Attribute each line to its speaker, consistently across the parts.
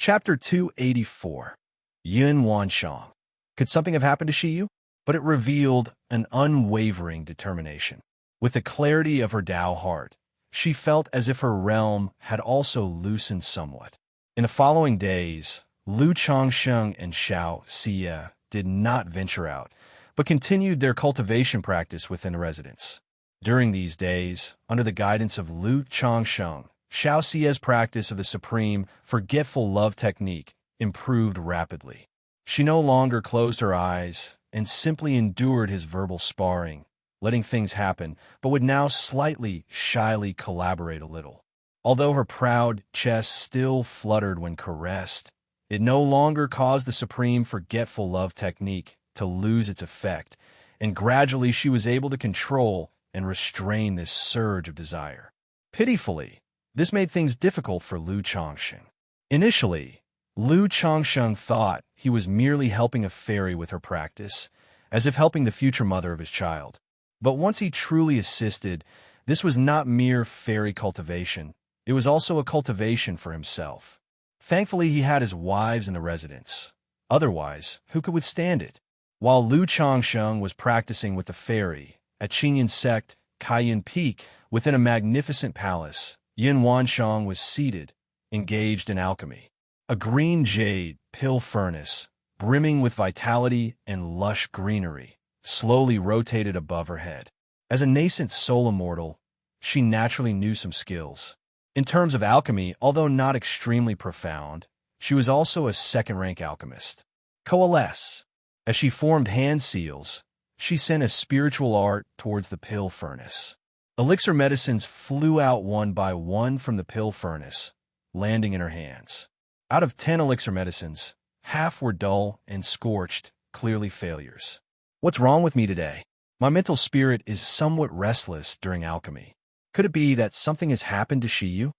Speaker 1: Chapter 284. Yun Wanshang. Could something have happened to Shiyu? But it revealed an unwavering determination. With the clarity of her Tao heart, she felt as if her realm had also loosened somewhat. In the following days, Lu Changsheng and Xianxia did not venture out, but continued their cultivation practice within the residence. During these days, under the guidance of Lu Changsheng, Xiaoxia's practice of the supreme forgetful love technique improved rapidly. She no longer closed her eyes and simply endured his verbal sparring, letting things happen, but would now slightly, shyly collaborate a little. Although her proud chest still fluttered when caressed, it no longer caused the supreme forgetful love technique to lose its effect, and gradually she was able to control and restrain this surge of desire. Pitifully, this made things difficult for Lu Changsheng. Initially, Lu Changsheng thought he was merely helping a fairy with her practice, as if helping the future mother of his child. But once he truly assisted, this was not mere fairy cultivation, it was also a cultivation for himself. Thankfully, he had his wives in the residence. Otherwise, who could withstand it? While Lu Changsheng was practicing with the fairy at Qinyan Sect, Kaiyan Peak, within a magnificent palace, Yun Wanshang was seated, engaged in alchemy. A green jade pill furnace, brimming with vitality and lush greenery, slowly rotated above her head. As a nascent soul immortal, she naturally knew some skills. In terms of alchemy, although not extremely profound, she was also a second-rank alchemist. Coalesce. As she formed hand seals, she sent a spiritual art towards the pill furnace. Elixir medicines flew out one by one from the pill furnace, landing in her hands. Out of 10 elixir medicines, half were dull and scorched, clearly failures. What's wrong with me today? My mental spirit is somewhat restless during alchemy. Could it be that something has happened to Shiyu?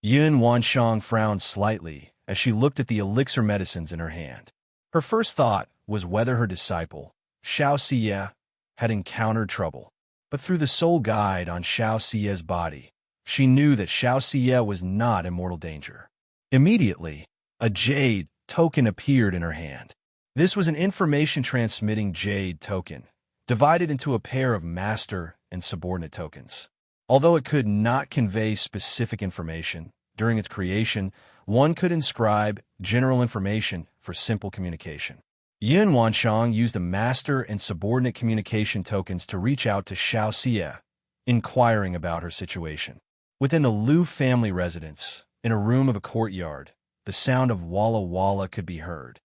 Speaker 1: Yun Wanshang frowned slightly as she looked at the elixir medicines in her hand. Her first thought was whether her disciple, Xiaoxia, had encountered trouble. But through the soul guide on Xiaoxia's body, she knew that Xiaoxia was not in mortal danger. Immediately, a jade token appeared in her hand. This was an information-transmitting jade token, divided into a pair of master and subordinate tokens. Although it could not convey specific information, during its creation, one could inscribe general information for simple communication. Yun Wanshang used the master and subordinate communication tokens to reach out to Xiaoxia, inquiring about her situation. Within the Lu family residence, in a room of a courtyard, the sound of Walla Walla could be heard.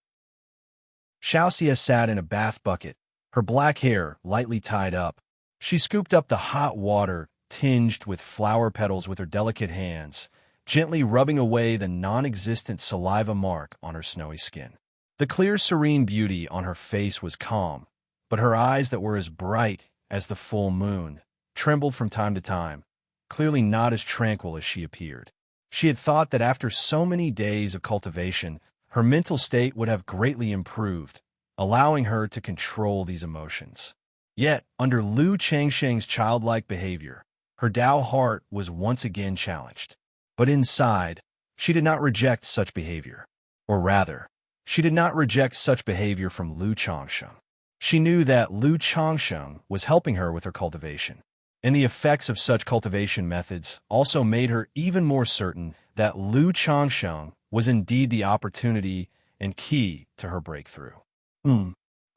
Speaker 1: Xiaoxia sat in a bath bucket, her black hair lightly tied up. She scooped up the hot water tinged with flower petals with her delicate hands, gently rubbing away the non-existent saliva mark on her snowy skin. The clear, serene beauty on her face was calm, but her eyes that were as bright as the full moon trembled from time to time, clearly not as tranquil as she appeared. She had thought that after so many days of cultivation, her mental state would have greatly improved, allowing her to control these emotions. Yet, under Lu Changsheng's childlike behavior, her Tao heart was once again challenged. But inside, she did not reject such behavior. Or rather, she did not reject such behavior from Lu Changsheng. She knew that Lu Changsheng was helping her with her cultivation, and the effects of such cultivation methods also made her even more certain that Lu Changsheng was indeed the opportunity and key to her breakthrough.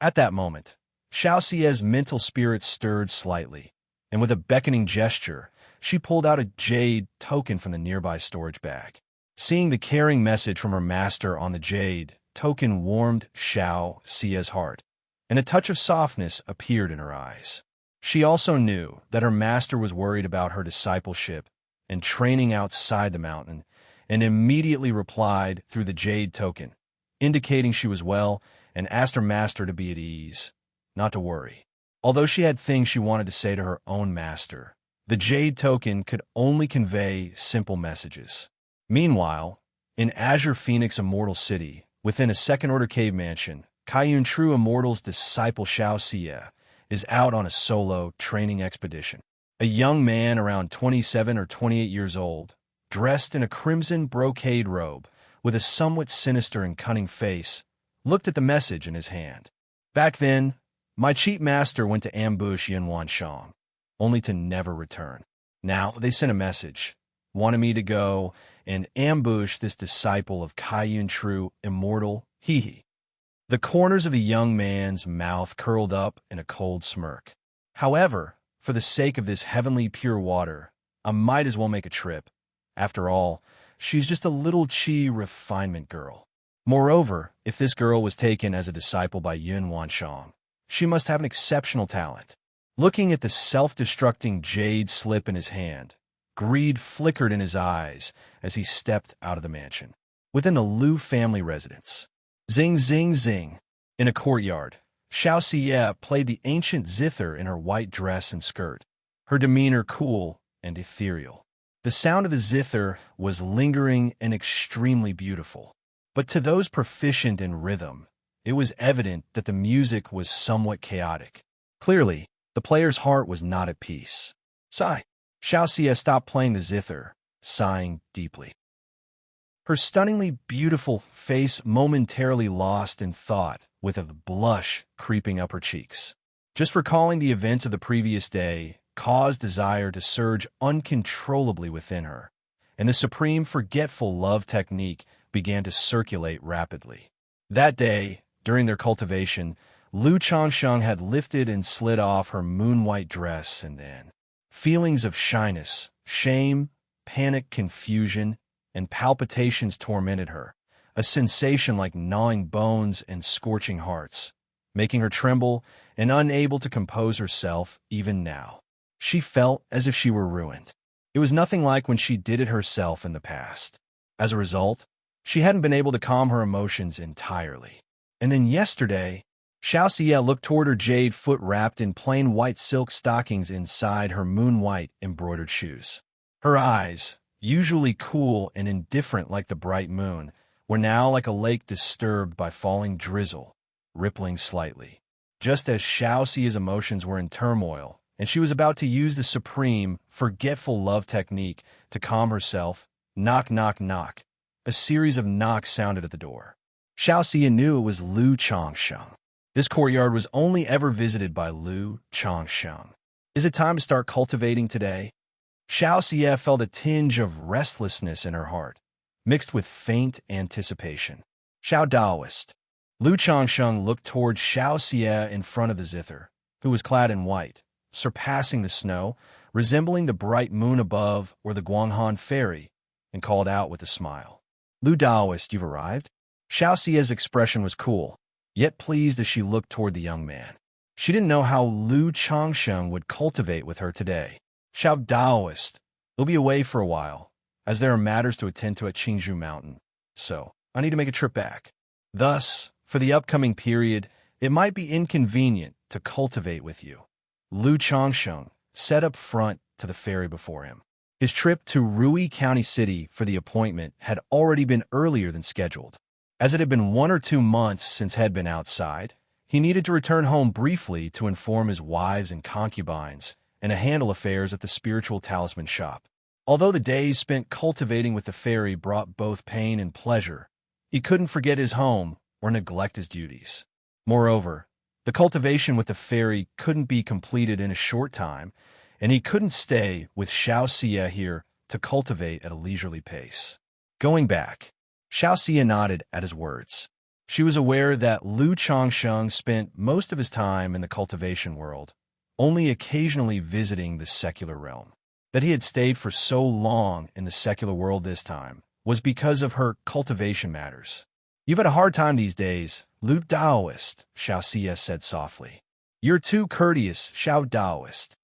Speaker 1: At that moment, Xiaoxia's mental spirit stirred slightly, and with a beckoning gesture, she pulled out a jade token from the nearby storage bag. Seeing the caring message from her master on the jade token warmed Xiaoxia's heart, and a touch of softness appeared in her eyes. She also knew that her master was worried about her discipleship and training outside the mountain, and immediately replied through the jade token, indicating she was well, and asked her master to be at ease, not to worry. Although she had things she wanted to say to her own master, the jade token could only convey simple messages. Meanwhile, in Azure Phoenix Immortal City, within a second-order cave mansion, Kaiyun True Immortal's disciple Xiaoxia is out on a solo training expedition. A young man around 27 or 28 years old, dressed in a crimson brocade robe, with a somewhat sinister and cunning face, looked at the message in his hand. Back then, my cheap master went to ambush Xianxia, only to never return. Now they sent a message, wanted me to go and ambush this disciple of Kaiyun True Immortal Hehe. The corners of the young man's mouth curled up in a cold smirk. However, for the sake of this heavenly pure water, I might as well make a trip. After all, she's just a little chi refinement girl. Moreover, if this girl was taken as a disciple by Yun Wanshang, she must have an exceptional talent. Looking at the self-destructing jade slip in his hand, greed flickered in his eyes as he stepped out of the mansion. Within the Liu family residence, zing zing zing, in a courtyard, Xianxia played the ancient zither in her white dress and skirt, her demeanor cool and ethereal. The sound of the zither was lingering and extremely beautiful, but to those proficient in rhythm, it was evident that the music was somewhat chaotic. Clearly, the player's heart was not at peace. Sigh. Xianxia stopped playing the zither, sighing deeply. Her stunningly beautiful face momentarily lost in thought, with a blush creeping up her cheeks. Just recalling the events of the previous day caused desire to surge uncontrollably within her, and the supreme forgetful love technique began to circulate rapidly. That day, during their cultivation, Liu Changsheng had lifted and slid off her moon-white dress, and then feelings of shyness, shame, panic, confusion, and palpitations tormented her, a sensation like gnawing bones and scorching hearts, making her tremble and unable to compose herself even now. She felt as if she were ruined. It was nothing like when she did it herself in the past. As a result, she hadn't been able to calm her emotions entirely. And then yesterday, Xianxia looked toward her jade foot wrapped in plain white silk stockings inside her moon-white embroidered shoes. Her eyes, usually cool and indifferent like the bright moon, were now like a lake disturbed by falling drizzle, rippling slightly. Just as Xiaoxia's emotions were in turmoil, and she was about to use the supreme, forgetful love technique to calm herself, knock, knock, knock. A series of knocks sounded at the door. Xianxia knew it was Liu Changsheng. This courtyard was only ever visited by Liu Changsheng. Is it time to start cultivating today? Xianxia felt a tinge of restlessness in her heart, mixed with faint anticipation. Xiao Daoist. Liu Changsheng looked toward Xianxia in front of the zither, who was clad in white, surpassing the snow, resembling the bright moon above or the Guanghan fairy, and called out with a smile. Liu Daoist, you've arrived? Xiaoxia's expression was cool, yet pleased as she looked toward the young man. She didn't know how Liu Changsheng would cultivate with her today. Xiao Daoist, he'll be away for a while, as there are matters to attend to at Qingzhou Mountain, so I need to make a trip back. Thus, for the upcoming period, it might be inconvenient to cultivate with you. Liu Changsheng sat up front to the ferry before him. His trip to Rui County City for the appointment had already been earlier than scheduled. As it had been 1 or 2 months since had been outside, he needed to return home briefly to inform his wives and concubines and to handle affairs at the spiritual talisman shop. Although the days spent cultivating with the fairy brought both pain and pleasure, he couldn't forget his home or neglect his duties. Moreover, the cultivation with the fairy couldn't be completed in a short time, and he couldn't stay with Xianxia here to cultivate at a leisurely pace. Going back, Xianxia nodded at his words. She was aware that Liu Changsheng spent most of his time in the cultivation world, only occasionally visiting the secular realm. That he had stayed for so long in the secular world this time was because of her cultivation matters. You've had a hard time these days, Liu Daoist, Xianxia said softly. You're too courteous, Xiao Daoist.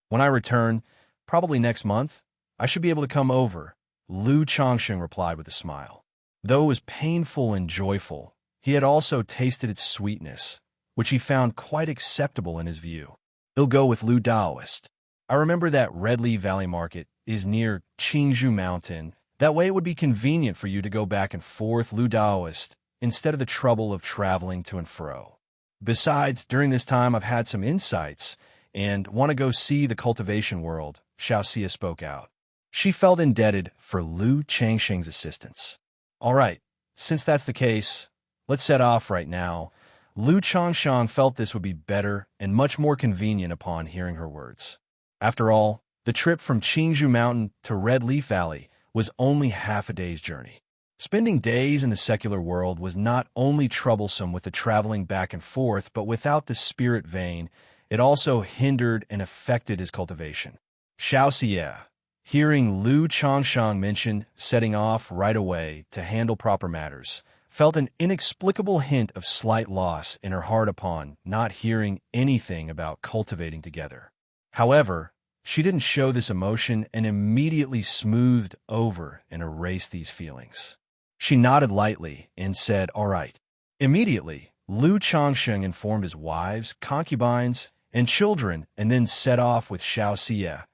Speaker 1: When I return, probably next month, I should be able to come over, Liu Changsheng replied with a smile. Though it was painful and joyful, he had also tasted its sweetness, which he found quite acceptable in his view. He'll go with Liu Daoist. I remember that Redley Valley Market is near Qingzhou Mountain. That way it would be convenient for you to go back and forth, Liu Daoist, instead of the trouble of traveling to and fro. Besides, during this time I've had some insights and want to go see the cultivation world, Xianxia spoke out. She felt indebted for Liu Changsheng's assistance. All right, since that's the case, let's set off right now. Lu Changshang felt this would be better and much more convenient upon hearing her words. After all, the trip from Qingzhou Mountain to Red Leaf Valley was only half a day's journey. Spending days in the secular world was not only troublesome with the traveling back and forth, but without the spirit vein, it also hindered and affected his cultivation. Xianxia, hearing Lu Changshang mention setting off right away to handle proper matters, felt an inexplicable hint of slight loss in her heart upon not hearing anything about cultivating together. However, she didn't show this emotion and immediately smoothed over and erased these feelings. She nodded lightly and said, "All right." Immediately, Lu Changsheng informed his wives, concubines, and children and then set off with Xianxia,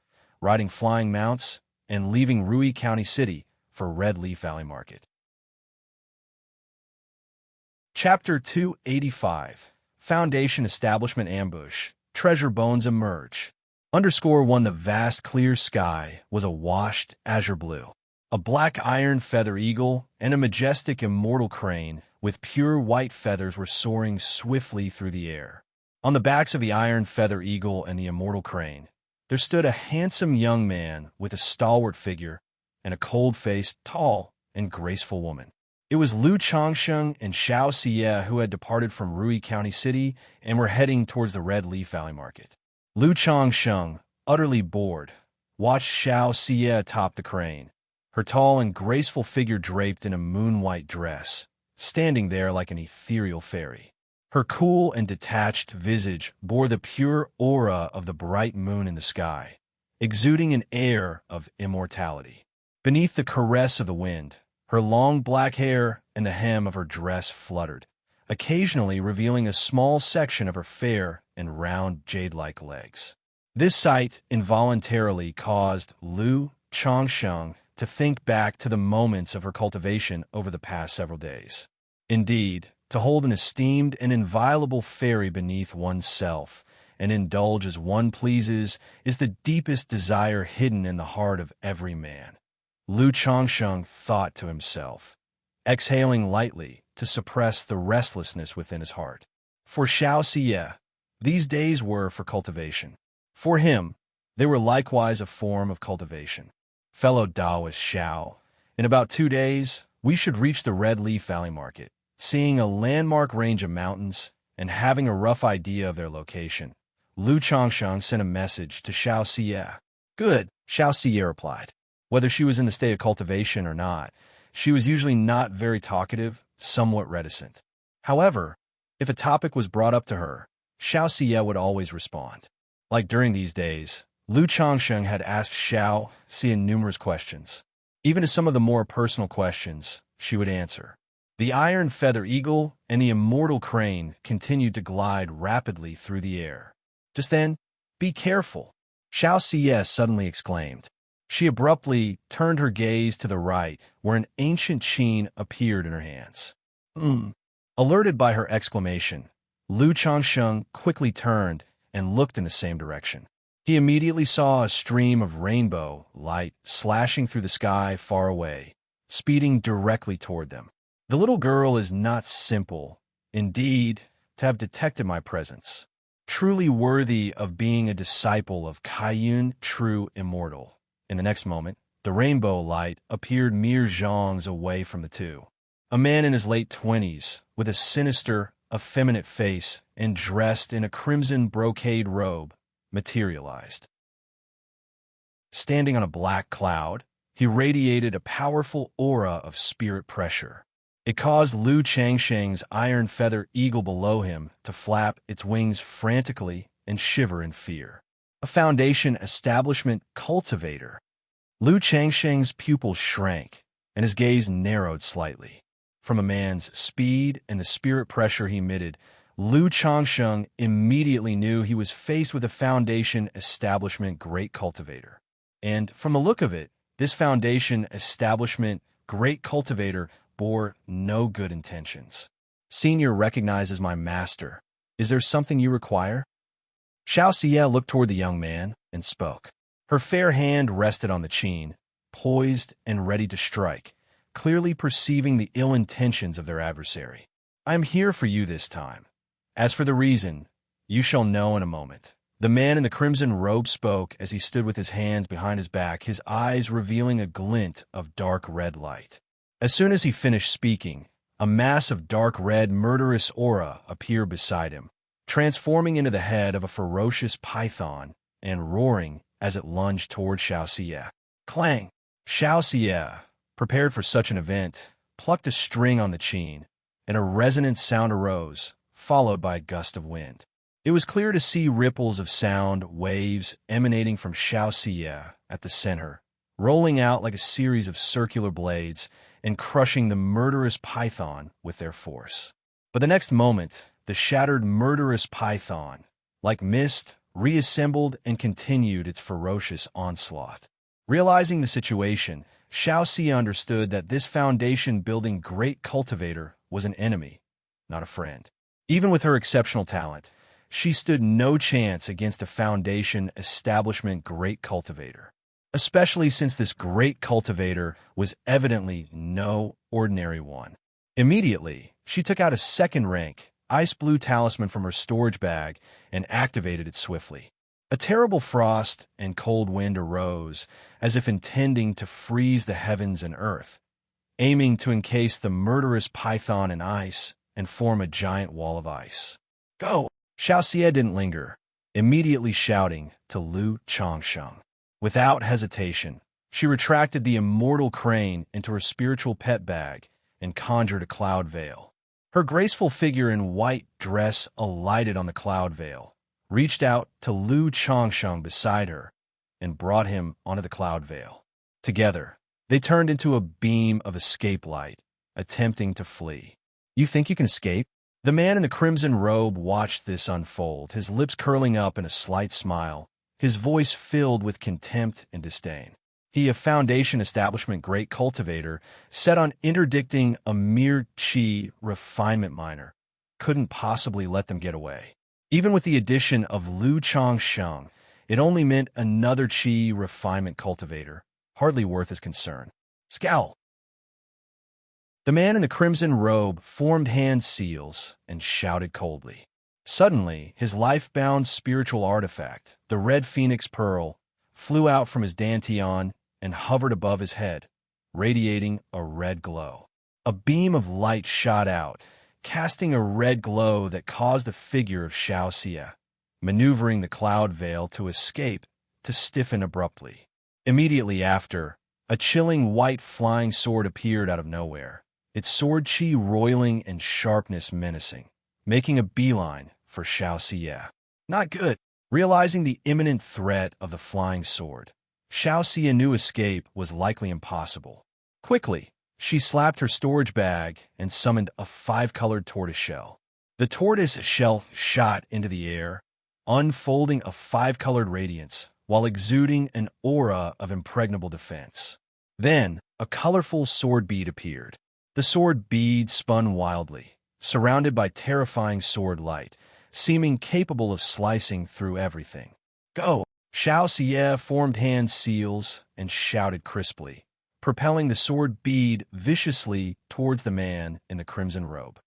Speaker 1: riding flying mounts and leaving Rui County City for Red Leaf Valley Market. Chapter 285, Foundation Establishment Ambush, Treasure Bones Emerge. _1 The vast clear sky was a washed azure blue. A black iron feather eagle and a majestic immortal crane with pure white feathers were soaring swiftly through the air. On the backs of the iron feather eagle and the immortal crane, there stood a handsome young man with a stalwart figure and a cold-faced, tall, and graceful woman. It was Lu Changsheng and Xianxia who had departed from Rui County City and were heading towards the Red Leaf Valley Market. Lu Changsheng, utterly bored, watched Xianxia atop the crane, her tall and graceful figure draped in a moon-white dress, standing there like an ethereal fairy. Her cool and detached visage bore the pure aura of the bright moon in the sky, exuding an air of immortality. Beneath the caress of the wind, her long black hair and the hem of her dress fluttered, occasionally revealing a small section of her fair and round jade-like legs. This sight involuntarily caused Lu Changsheng to think back to the moments of her cultivation over the past several days. Indeed, to hold an esteemed and inviolable fairy beneath oneself and indulge as one pleases is the deepest desire hidden in the heart of every man. Lu Changsheng thought to himself, exhaling lightly to suppress the restlessness within his heart. For Xianxia, these days were for cultivation. For him, they were likewise a form of cultivation. Fellow Taoist Xiao, in about 2 days, we should reach the Red Leaf Valley Market. Seeing a landmark range of mountains and having a rough idea of their location, Lu Changsheng sent a message to Xianxia. Good, Xianxia replied. Whether she was in the state of cultivation or not, she was usually not very talkative, somewhat reticent. However, if a topic was brought up to her, Xianxia would always respond. Like during these days, Lu Changsheng had asked Xianxia numerous questions. Even to some of the more personal questions, she would answer. The iron feather eagle and the immortal crane continued to glide rapidly through the air. Just then, "Be careful," Xianxia suddenly exclaimed. She abruptly turned her gaze to the right, where an ancient chain appeared in her hands. Alerted by her exclamation, Lu Changsheng quickly turned and looked in the same direction. He immediately saw a stream of rainbow light slashing through the sky far away, speeding directly toward them. The little girl is not simple, indeed, to have detected my presence. Truly worthy of being a disciple of Kaiyun, true immortal. In the next moment, the rainbow light appeared mere zhongs away from the two. A man in his late 20s, with a sinister, effeminate face and dressed in a crimson brocade robe, materialized. Standing on a black cloud, he radiated a powerful aura of spirit pressure. It caused Lu Changsheng's iron feather eagle below him to flap its wings frantically and shiver in fear. A Foundation Establishment cultivator. Lu Changsheng's pupils shrank, and his gaze narrowed slightly. From a man's speed and the spirit pressure he emitted, Lu Changsheng immediately knew he was faced with a Foundation Establishment great cultivator. And from the look of it, this Foundation Establishment great cultivator bore no good intentions. "Senior recognizes my master. Is there something you require?" Xianxia looked toward the young man and spoke. Her fair hand rested on the chain, poised and ready to strike, clearly perceiving the ill intentions of their adversary. "I am here for you this time. As for the reason, you shall know in a moment." The man in the crimson robe spoke as he stood with his hands behind his back, his eyes revealing a glint of dark red light. As soon as he finished speaking, a mass of dark red, murderous aura appeared beside him, transforming into the head of a ferocious python and roaring as it lunged toward Xianxia. Clang! Xianxia, prepared for such an event, plucked a string on the chain, and a resonant sound arose, followed by a gust of wind. It was clear to see ripples of sound waves emanating from Xianxia at the center, rolling out like a series of circular blades and crushing the murderous python with their force. But the next moment, the shattered murderous python, like mist, reassembled and continued its ferocious onslaught. Realizing the situation, Xianxia understood that this foundation-building great cultivator was an enemy, not a friend. Even with her exceptional talent, she stood no chance against a foundation establishment great cultivator, especially since this great cultivator was evidently no ordinary one. Immediately, she took out a second-rank, ice blue talisman from her storage bag and activated it swiftly. A terrible frost and cold wind arose, as if intending to freeze the heavens and earth, aiming to encase the murderous python in ice and form a giant wall of ice. "Go!" Xianxia didn't linger, immediately shouting to Lu Changsheng. Without hesitation, she retracted the immortal crane into her spiritual pet bag and conjured a cloud veil. Her graceful figure in white dress alighted on the cloud veil, reached out to Lu Changsheng beside her, and brought him onto the cloud veil. Together, they turned into a beam of escape light, attempting to flee. "You think you can escape?" The man in the crimson robe watched this unfold, his lips curling up in a slight smile, his voice filled with contempt and disdain. He, a foundation establishment great cultivator, set on interdicting a mere chi refinement miner, couldn't possibly let them get away. Even with the addition of Lu Changsheng, it only meant another chi refinement cultivator, hardly worth his concern. "Scowl!" The man in the crimson robe formed hand seals and shouted coldly. Suddenly, his life-bound spiritual artifact, the red phoenix pearl, flew out from his dantian and hovered above his head, radiating a red glow. A beam of light shot out, casting a red glow that caused the figure of Xianxia, maneuvering the cloud veil to escape, to stiffen abruptly. Immediately after, a chilling white flying sword appeared out of nowhere, its sword chi roiling and sharpness menacing, making a beeline for Xianxia. Not good. Realizing the imminent threat of the flying sword, Xianxia knew escape was likely impossible. Quickly, she slapped her storage bag and summoned a 5-colored tortoise shell. The tortoise shell shot into the air, unfolding a 5-colored radiance while exuding an aura of impregnable defense. Then, a colorful sword bead appeared. The sword bead spun wildly, surrounded by terrifying sword light, seeming capable of slicing through everything. "Go!" Xianxia formed hand seals and shouted crisply, propelling the sword bead viciously towards the man in the crimson robe.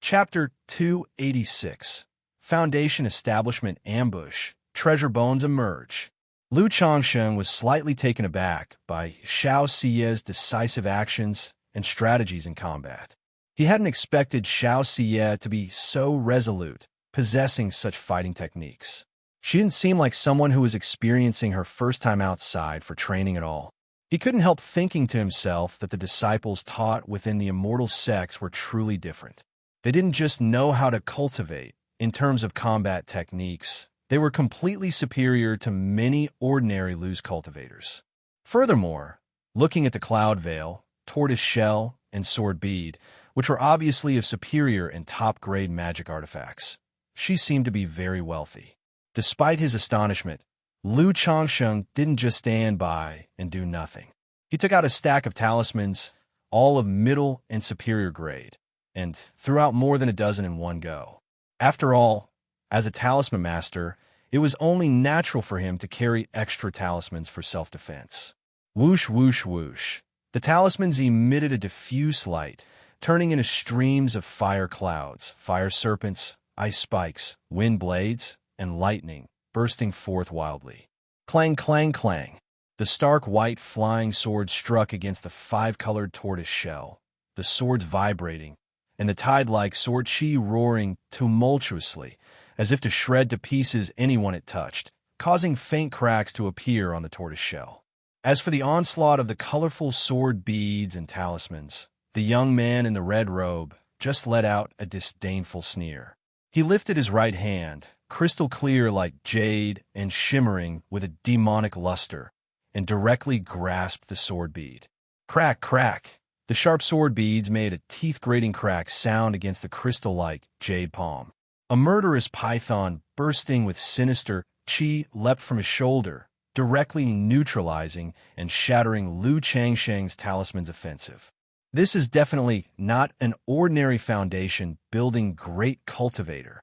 Speaker 1: Chapter 286. Foundation Establishment Ambush. Treasure Bones Emerge. Lu Changsheng was slightly taken aback by Xianxia's decisive actions and strategies in combat. He hadn't expected Xianxia to be so resolute, possessing such fighting techniques. She didn't seem like someone who was experiencing her first time outside for training at all. He couldn't help thinking to himself that the disciples taught within the immortal sects were truly different. They didn't just know how to cultivate in terms of combat techniques. They were completely superior to many ordinary Lu's cultivators. Furthermore, looking at the cloud veil, tortoise shell, and sword bead, which were obviously of superior and top-grade magic artifacts, she seemed to be very wealthy. Despite his astonishment, Lu Changsheng didn't just stand by and do nothing. He took out a stack of talismans, all of middle and superior grade, and threw out more than a dozen in one go. After all, as a talisman master, it was only natural for him to carry extra talismans for self-defense. Whoosh, whoosh, whoosh. The talismans emitted a diffuse light, turning into streams of fire clouds, fire serpents, ice spikes, wind blades, and lightning, bursting forth wildly. Clang, clang, clang. The stark white flying sword struck against the five-colored tortoise shell, the swords vibrating, and the tide-like sword chi roaring tumultuously, as if to shred to pieces anyone it touched, causing faint cracks to appear on the tortoise shell. As for the onslaught of the colorful sword beads and talismans, the young man in the red robe just let out a disdainful sneer. He lifted his right hand, crystal clear like jade and shimmering with a demonic luster, and directly grasped the sword bead. Crack, crack! The sharp sword beads made a teeth-grating crack sound against the crystal-like jade palm. A murderous python bursting with sinister chi leapt from his shoulder, directly neutralizing and shattering Lu Xianxia's talisman's offensive. This is definitely not an ordinary foundation-building great cultivator.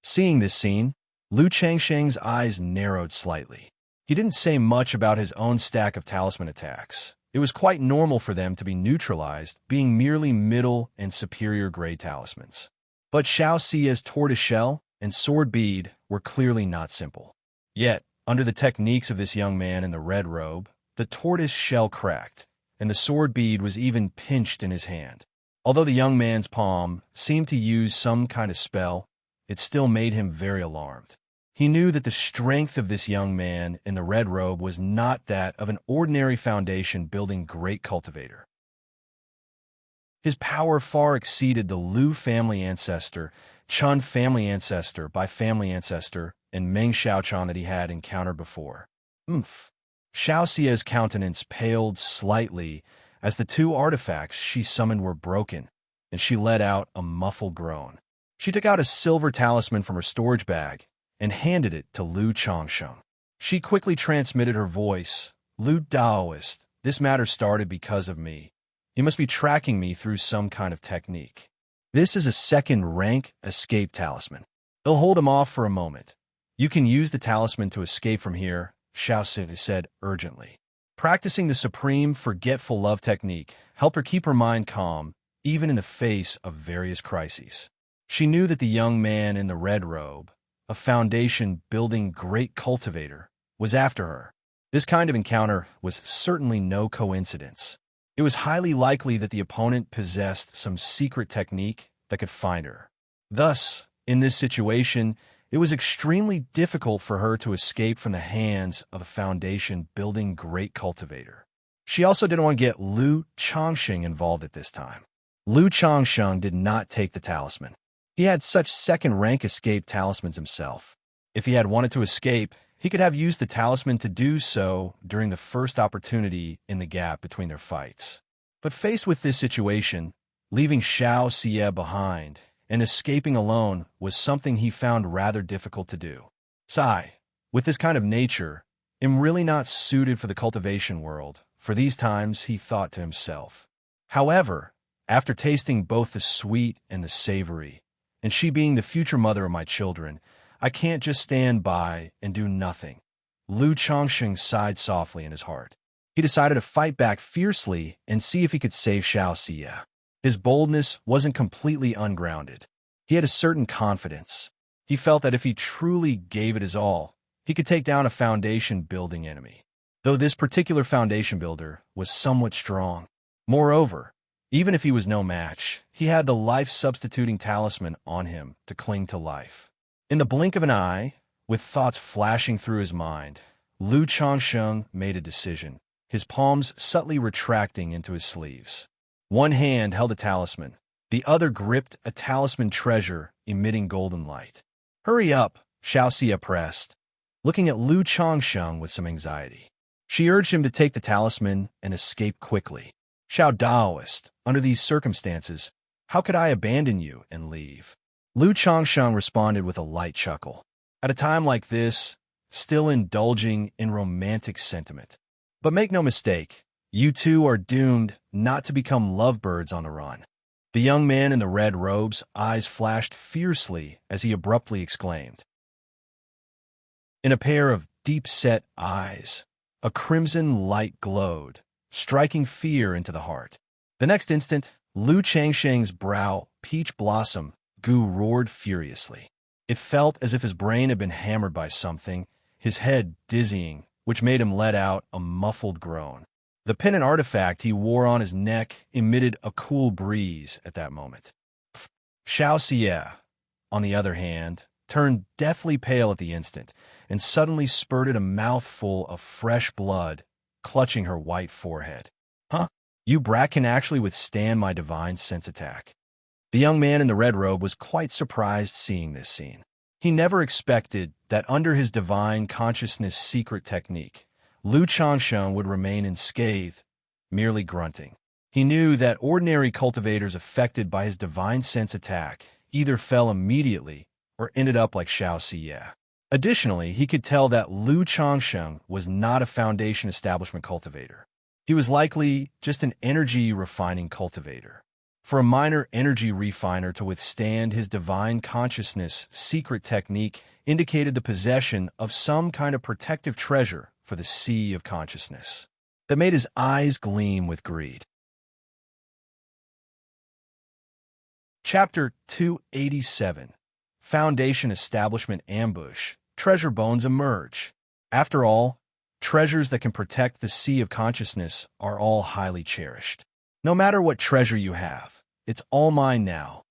Speaker 1: Seeing this scene, Lu Xianxia's eyes narrowed slightly. He didn't say much about his own stack of talisman attacks. It was quite normal for them to be neutralized, being merely middle and superior grade talismans. But Xianxia's tortoise shell and sword bead were clearly not simple. Yet, under the techniques of this young man in the red robe, the tortoise shell cracked, and the sword bead was even pinched in his hand. Although the young man's palm seemed to use some kind of spell, it still made him very alarmed. He knew that the strength of this young man in the red robe was not that of an ordinary foundation-building great cultivator. His power far exceeded the Lu family ancestor, Chun family ancestor by family ancestor, and Meng Xiaochan that he had encountered before. Xiaoxia's countenance paled slightly as the two artifacts she summoned were broken, and she let out a muffled groan. She took out a silver talisman from her storage bag and handed it to Lu Xianxia. She quickly transmitted her voice. Lu Daoist, this matter started because of me. You must be tracking me through some kind of technique. This is a second-rank escape talisman. It'll hold him off for a moment. You can use the talisman to escape from here, Xiaoxia said urgently. Practicing the supreme forgetful love technique helped her keep her mind calm, even in the face of various crises. She knew that the young man in the red robe, a foundation-building great cultivator, was after her. This kind of encounter was certainly no coincidence. It was highly likely that the opponent possessed some secret technique that could find her. Thus, in this situation, it was extremely difficult for her to escape from the hands of a foundation-building great cultivator. She also didn't want to get Lu Xianxia involved at this time. Lu Xianxia did not take the talisman. He had such second-rank escape talismans himself. If he had wanted to escape, he could have used the talisman to do so during the first opportunity in the gap between their fights. But faced with this situation, leaving Xianxia behind and escaping alone was something he found rather difficult to do. Sigh, with this kind of nature, I'm really not suited for the cultivation world, for these times he thought to himself. However, after tasting both the sweet and the savory, and she being the future mother of my children, I can't just stand by and do nothing. Lu Xianxia sighed softly in his heart. He decided to fight back fiercely and see if he could save Xiaoxia. His boldness wasn't completely ungrounded. He had a certain confidence. He felt that if he truly gave it his all, he could take down a foundation-building enemy, though this particular foundation builder was somewhat strong. Moreover, even if he was no match, he had the life-substituting talisman on him to cling to life. In the blink of an eye, with thoughts flashing through his mind, Lu Xianxia made a decision, his palms subtly retracting into his sleeves. One hand held a talisman, the other gripped a talisman treasure emitting golden light. Hurry up, Xiaoxia pressed, looking at Lu Xianxia with some anxiety. She urged him to take the talisman and escape quickly. Xiao Daoist, under these circumstances, how could I abandon you and leave? Lu Xianxia responded with a light chuckle. At a time like this, still indulging in romantic sentiment. But make no mistake, you two are doomed not to become lovebirds on the run. The young man in the red robe's eyes flashed fiercely as he abruptly exclaimed. In a pair of deep-set eyes, a crimson light glowed, striking fear into the heart. The next instant, Lu Changsheng's brow, peach blossom, Gu roared furiously. It felt as if his brain had been hammered by something, his head dizzying, which made him let out a muffled groan. The pendant artifact he wore on his neck emitted a cool breeze at that moment. Xianxia, on the other hand, turned deathly pale at the instant, and suddenly spurted a mouthful of fresh blood, clutching her white forehead. Huh? You brat can actually withstand my divine sense attack. The young man in the red robe was quite surprised seeing this scene. He never expected that under his divine consciousness secret technique, Lu Changsheng would remain unscathed, merely grunting. He knew that ordinary cultivators affected by his divine sense attack either fell immediately or ended up like Xianxia. Additionally, he could tell that Lu Changsheng was not a Foundation establishment cultivator. He was likely just an energy refining cultivator. For a minor energy refiner to withstand his divine consciousness secret technique indicated the possession of some kind of protective treasure for the sea of consciousness that made his eyes gleam with greed. Chapter 287. Foundation Establishment Ambush. Treasure bones emerge. After all, treasures that can protect the sea of consciousness are all highly cherished. No matter what treasure you have, it's all mine now.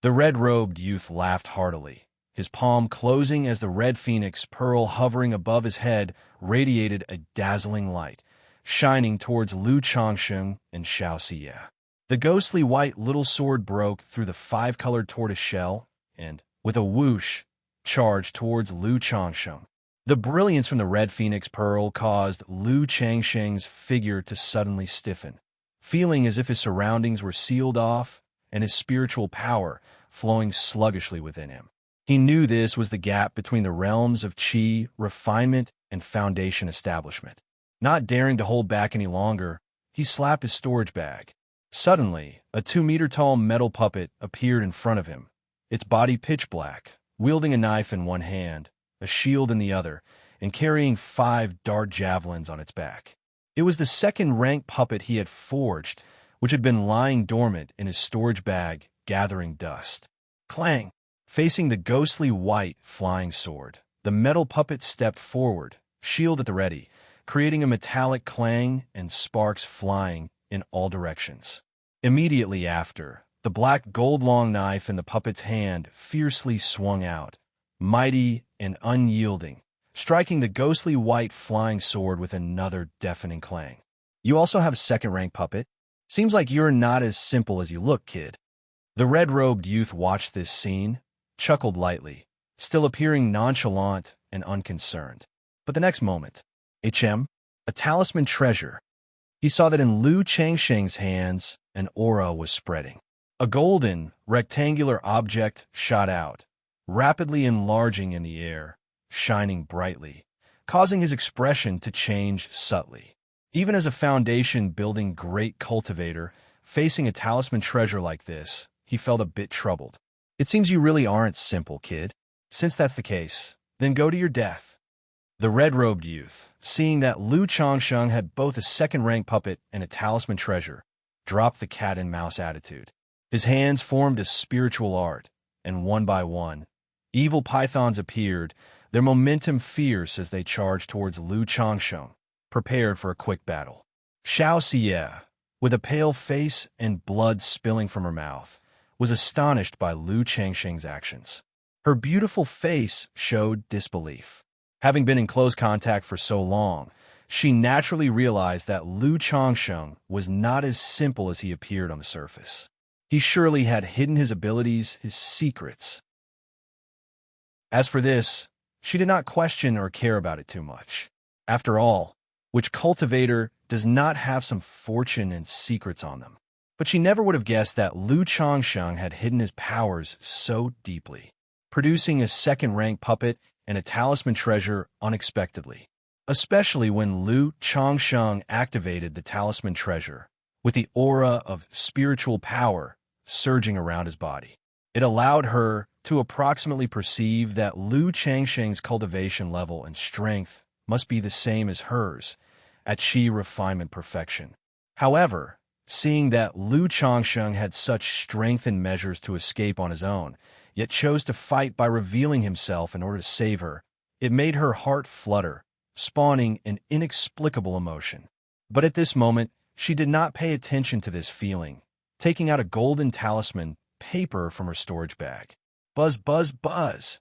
Speaker 1: The red-robed youth laughed heartily, his palm closing as the red phoenix pearl hovering above his head radiated a dazzling light, shining towards Lu Changsheng and Xianxia. The ghostly white little sword broke through the five-colored tortoise shell and, with a whoosh, charged towards Lu Changsheng. The brilliance from the red phoenix pearl caused Lu Changsheng's figure to suddenly stiffen, feeling as if his surroundings were sealed off and his spiritual power flowing sluggishly within him. He knew this was the gap between the realms of Qi, refinement, and Foundation establishment. Not daring to hold back any longer, he slapped his storage bag. Suddenly, a 2-meter-tall metal puppet appeared in front of him, its body pitch black, wielding a knife in one hand, a shield in the other, and carrying 5 dart javelins on its back. It was the second-rank puppet he had forged, which had been lying dormant in his storage bag, gathering dust. Clang! Facing the ghostly white flying sword, the metal puppet stepped forward, shield at the ready, creating a metallic clang and sparks flying in all directions. Immediately after, the black gold-long knife in the puppet's hand fiercely swung out, mighty and unyielding, striking the ghostly white flying sword with another deafening clang. You also have a second-rank puppet? Seems like you're not as simple as you look, kid. The red-robed youth watched this scene, chuckled lightly, still appearing nonchalant and unconcerned. But the next moment, a talisman treasure. He saw that in Lu Changsheng's hands, an aura was spreading. A golden, rectangular object shot out, rapidly enlarging in the air, shining brightly, causing his expression to change subtly. Even as a foundation-building great cultivator, facing a talisman treasure like this, he felt a bit troubled. It seems you really aren't simple, kid. Since that's the case, then go to your death. The red-robed youth, seeing that Lu Changsheng had both a second-rank puppet and a talisman treasure, dropped the cat-and-mouse attitude. His hands formed a spiritual art, and one by one, evil pythons appeared, their momentum fierce as they charged towards Lu Changsheng, prepared for a quick battle. Xianxia, with a pale face and blood spilling from her mouth, was astonished by Lu Changsheng's actions. Her beautiful face showed disbelief. Having been in close contact for so long, she naturally realized that Lu Changsheng was not as simple as he appeared on the surface. He surely had hidden his abilities, his secrets. As for this, she did not question or care about it too much. After all, which cultivator does not have some fortune and secrets on them? But she never would have guessed that Lu Changsheng had hidden his powers so deeply, producing a second-rank puppet and a talisman treasure unexpectedly, especially when Lu Changsheng activated the talisman treasure with the aura of spiritual power surging around his body. It allowed her to approximately perceive that Lu Changsheng's cultivation level and strength must be the same as hers, at qi refinement perfection. However, seeing that Lu Changsheng had such strength and measures to escape on his own, yet chose to fight by revealing himself in order to save her, it made her heart flutter, spawning an inexplicable emotion. But at this moment, she did not pay attention to this feeling, taking out a golden talisman paper from her storage bag. Buzz, buzz, buzz!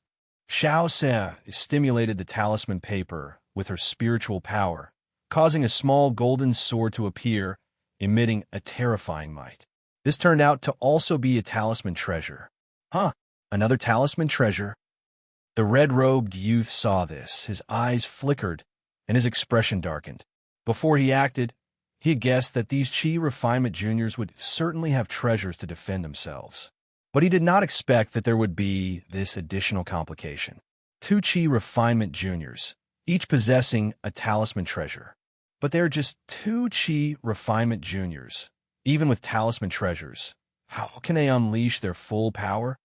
Speaker 1: Xianxia stimulated the talisman paper with her spiritual power, causing a small golden sword to appear, emitting a terrifying might. This turned out to also be a talisman treasure. Huh, another talisman treasure? The red-robed youth saw this, his eyes flickered, and his expression darkened. Before he acted, he had guessed that these Qi Refinement Juniors would certainly have treasures to defend themselves. But he did not expect that there would be this additional complication. 2 Qi Refinement Juniors, each possessing a talisman treasure. But they are just 2 Qi Refinement Juniors. Even with talisman treasures, how can they unleash their full power?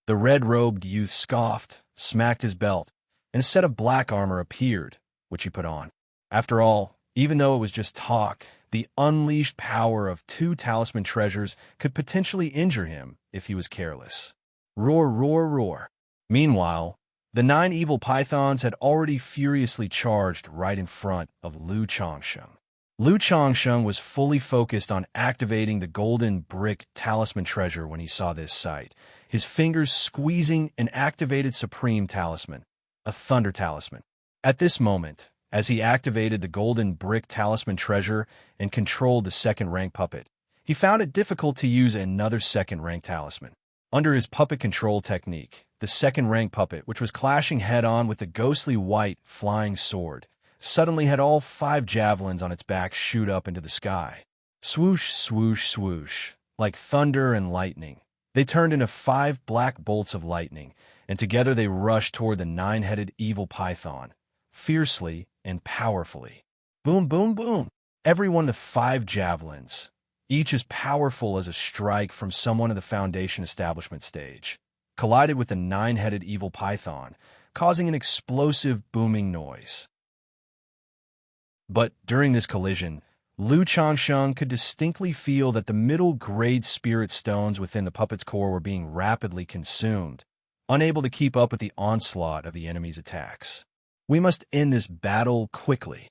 Speaker 1: The red-robed youth scoffed, smacked his belt, and a set of black armor appeared, which he put on. After all, even though it was just talk, the unleashed power of 2 talisman treasures could potentially injure him if he was careless. Roar, roar, roar. Meanwhile, the 9 evil pythons had already furiously charged right in front of Lu Changsheng. Lu Changsheng was fully focused on activating the golden brick talisman treasure when he saw this sight, his fingers squeezing an activated supreme talisman, a thunder talisman. At this moment, as he activated the golden brick talisman treasure and controlled the second-rank puppet, he found it difficult to use another second-rank talisman. Under his puppet control technique, the second-rank puppet, which was clashing head-on with the ghostly white flying sword, suddenly had all 5 javelins on its back shoot up into the sky. Swoosh, swoosh, swoosh, like thunder and lightning. They turned into 5 black bolts of lightning, and together they rushed toward the 9-headed evil python, fiercely and powerfully. Boom, boom, boom! Every one of the 5 javelins, each as powerful as a strike from someone of the Foundation establishment stage, collided with the 9-headed evil python, causing an explosive booming noise. But during this collision, Lu Changsheng could distinctly feel that the middle-grade spirit stones within the puppet's core were being rapidly consumed, unable to keep up with the onslaught of the enemy's attacks. We must end this battle quickly.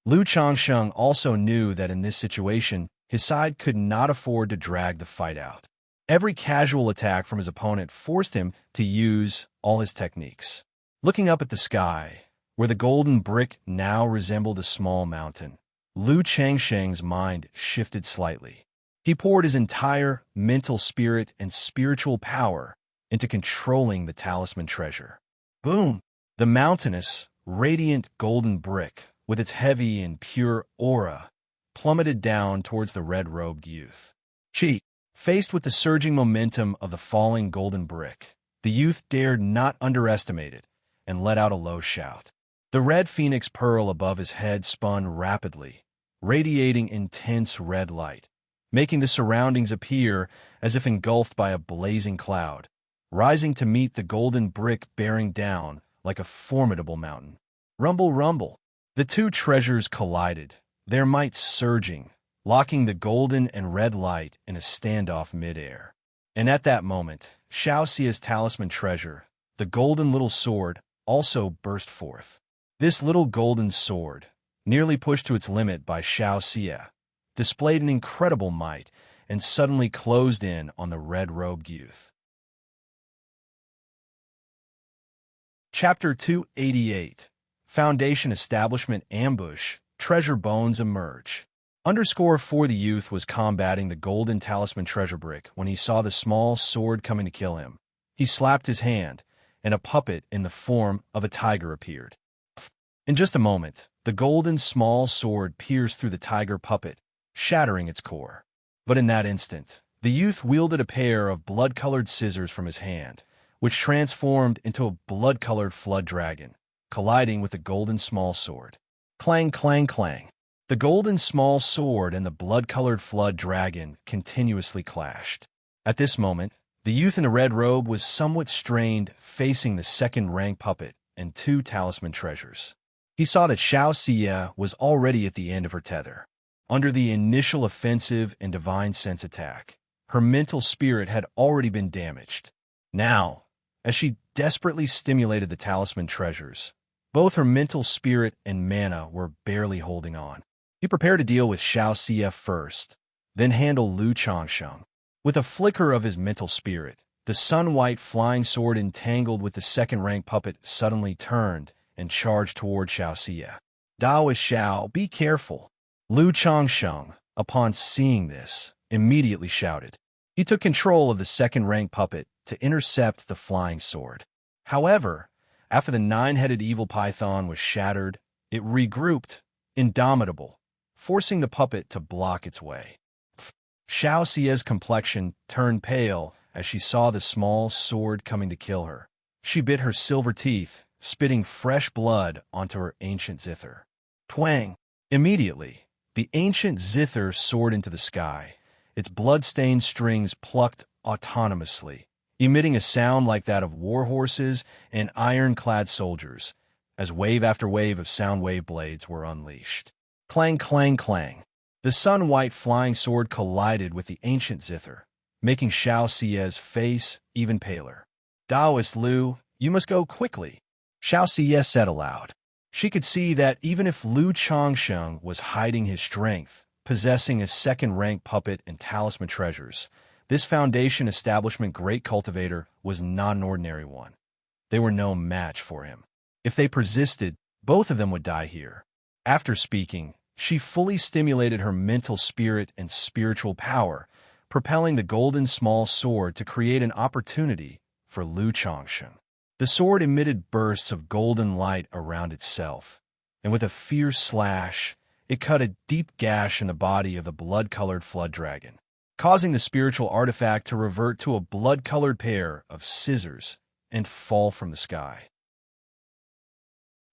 Speaker 1: Lu Changsheng also knew that in this situation, his side could not afford to drag the fight out. Every casual attack from his opponent forced him to use all his techniques. Looking up at the sky, where the golden brick now resembled a small mountain, Lu Changsheng's mind shifted slightly. He poured his entire mental spirit and spiritual power into controlling the talisman treasure. Boom! The mountainous, radiant golden brick, with its heavy and pure aura, plummeted down towards the red-robed youth. Chi, faced with the surging momentum of the falling golden brick, the youth dared not underestimate it and let out a low shout. The red phoenix pearl above his head spun rapidly, radiating intense red light, making the surroundings appear as if engulfed by a blazing cloud, rising to meet the golden brick bearing down like a formidable mountain. Rumble, rumble. The 2 treasures collided, their might surging, locking the golden and red light in a standoff midair. And at that moment, Xiaoxia's talisman treasure, the golden little sword, also burst forth. This little golden sword, nearly pushed to its limit by Xianxia, displayed an incredible might and suddenly closed in on the red-robed youth. Chapter 288, Foundation Establishment Ambush, Treasure Bones Emerge. _4 The youth was combating the golden talisman treasure brick when he saw the small sword coming to kill him. He slapped his hand, and a puppet in the form of a tiger appeared. In just a moment, the golden small sword pierced through the tiger puppet, shattering its core. But in that instant, the youth wielded a pair of blood-colored scissors from his hand, which transformed into a blood-colored flood dragon, colliding with the golden small sword. Clang, clang, clang. The golden small sword and the blood-colored flood dragon continuously clashed. At this moment, the youth in the red robe was somewhat strained, facing the second-rank puppet and 2 talisman treasures. He saw that Xianxia was already at the end of her tether. Under the initial offensive and divine sense attack, her mental spirit had already been damaged. Now, as she desperately stimulated the talisman treasures, both her mental spirit and mana were barely holding on. He prepared to deal with Xianxia first, then handle Lu Changsheng. With a flicker of his mental spirit, the sun-white flying sword entangled with the second-rank puppet suddenly turned and charged toward Xianxia. Daoist Xiao, be careful. Lu Changsheng, upon seeing this, immediately shouted. He took control of the second-rank puppet to intercept the flying sword. However, after the nine-headed evil python was shattered, it regrouped, indomitable, forcing the puppet to block its way. Xiaoxia's complexion turned pale as she saw the small sword coming to kill her. She bit her silver teeth, spitting fresh blood onto her ancient zither. Twang! Immediately, the ancient zither soared into the sky, its blood-stained strings plucked autonomously, emitting a sound like that of war horses and iron-clad soldiers, as wave after wave of sound wave blades were unleashed. Clang, clang, clang. The sun-white flying sword collided with the ancient zither, making Xiaoxia's face even paler. Daoist Lu, you must go quickly, Xiaoxia said aloud. She could see that even if Lu Changsheng was hiding his strength, possessing a second-rank puppet and talisman treasures, this Foundation establishment great cultivator was not an ordinary one. They were no match for him. If they persisted, both of them would die here. After speaking, she fully stimulated her mental spirit and spiritual power, propelling the golden small sword to create an opportunity for Lu Changsheng. The sword emitted bursts of golden light around itself, and with a fierce slash, it cut a deep gash in the body of the blood-colored flood dragon, causing the spiritual artifact to revert to a blood-colored pair of scissors and fall from the sky.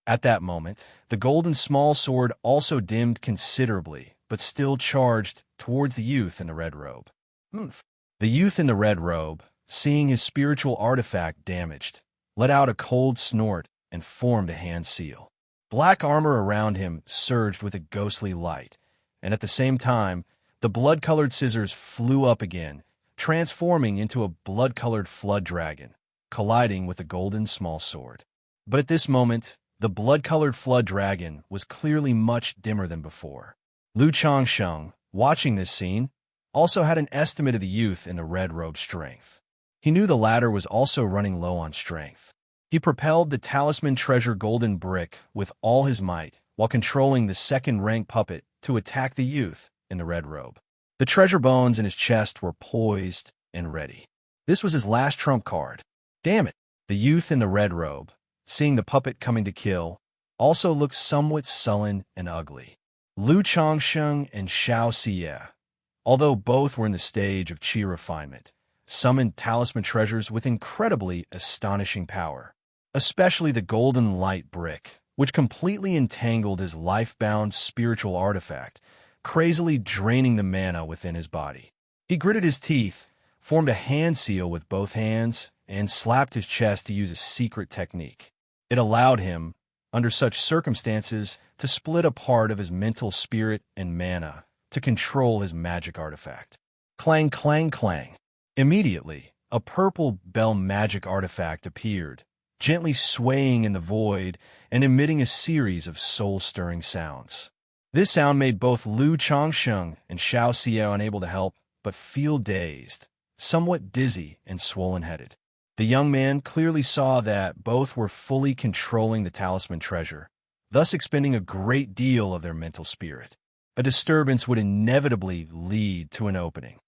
Speaker 1: At that moment, the golden small sword also dimmed considerably, but still charged towards the youth in the red robe. The youth in the red robe, seeing his spiritual artifact damaged, let out a cold snort and formed a hand seal. Black armor around him surged with a ghostly light, and at the same time, the blood-colored scissors flew up again, transforming into a blood-colored flood dragon, colliding with the golden small sword. But at this moment, the blood-colored flood dragon was clearly much dimmer than before. Lu Changsheng, watching this scene, also had an estimate of the youth in the red robe's strength. He knew the latter was also running low on strength. He propelled the talisman treasure golden brick with all his might while controlling the second-rank puppet to attack the youth in the red robe. The treasure bones in his chest were poised and ready. This was his last trump card. Damn it! The youth in the red robe, seeing the puppet coming to kill, also looked somewhat sullen and ugly. Lu Changsheng and Xiaoxia, although both were in the stage of chi refinement, summoned talisman treasures with incredibly astonishing power, especially the golden light brick, which completely entangled his life-bound spiritual artifact, crazily draining the mana within his body. He gritted his teeth, formed a hand seal with both hands, and slapped his chest to use a secret technique. It allowed him, under such circumstances, to split a part of his mental spirit and mana to control his magic artifact. Clang, clang, clang. Immediately, a purple bell magic artifact appeared, gently swaying in the void and emitting a series of soul-stirring sounds. This sound made both Lu Changsheng and Xiaoxia unable to help but feel dazed, somewhat dizzy and swollen-headed. The young man clearly saw that both were fully controlling the talisman treasure, thus expending a great deal of their mental spirit. A disturbance would inevitably lead to an opening.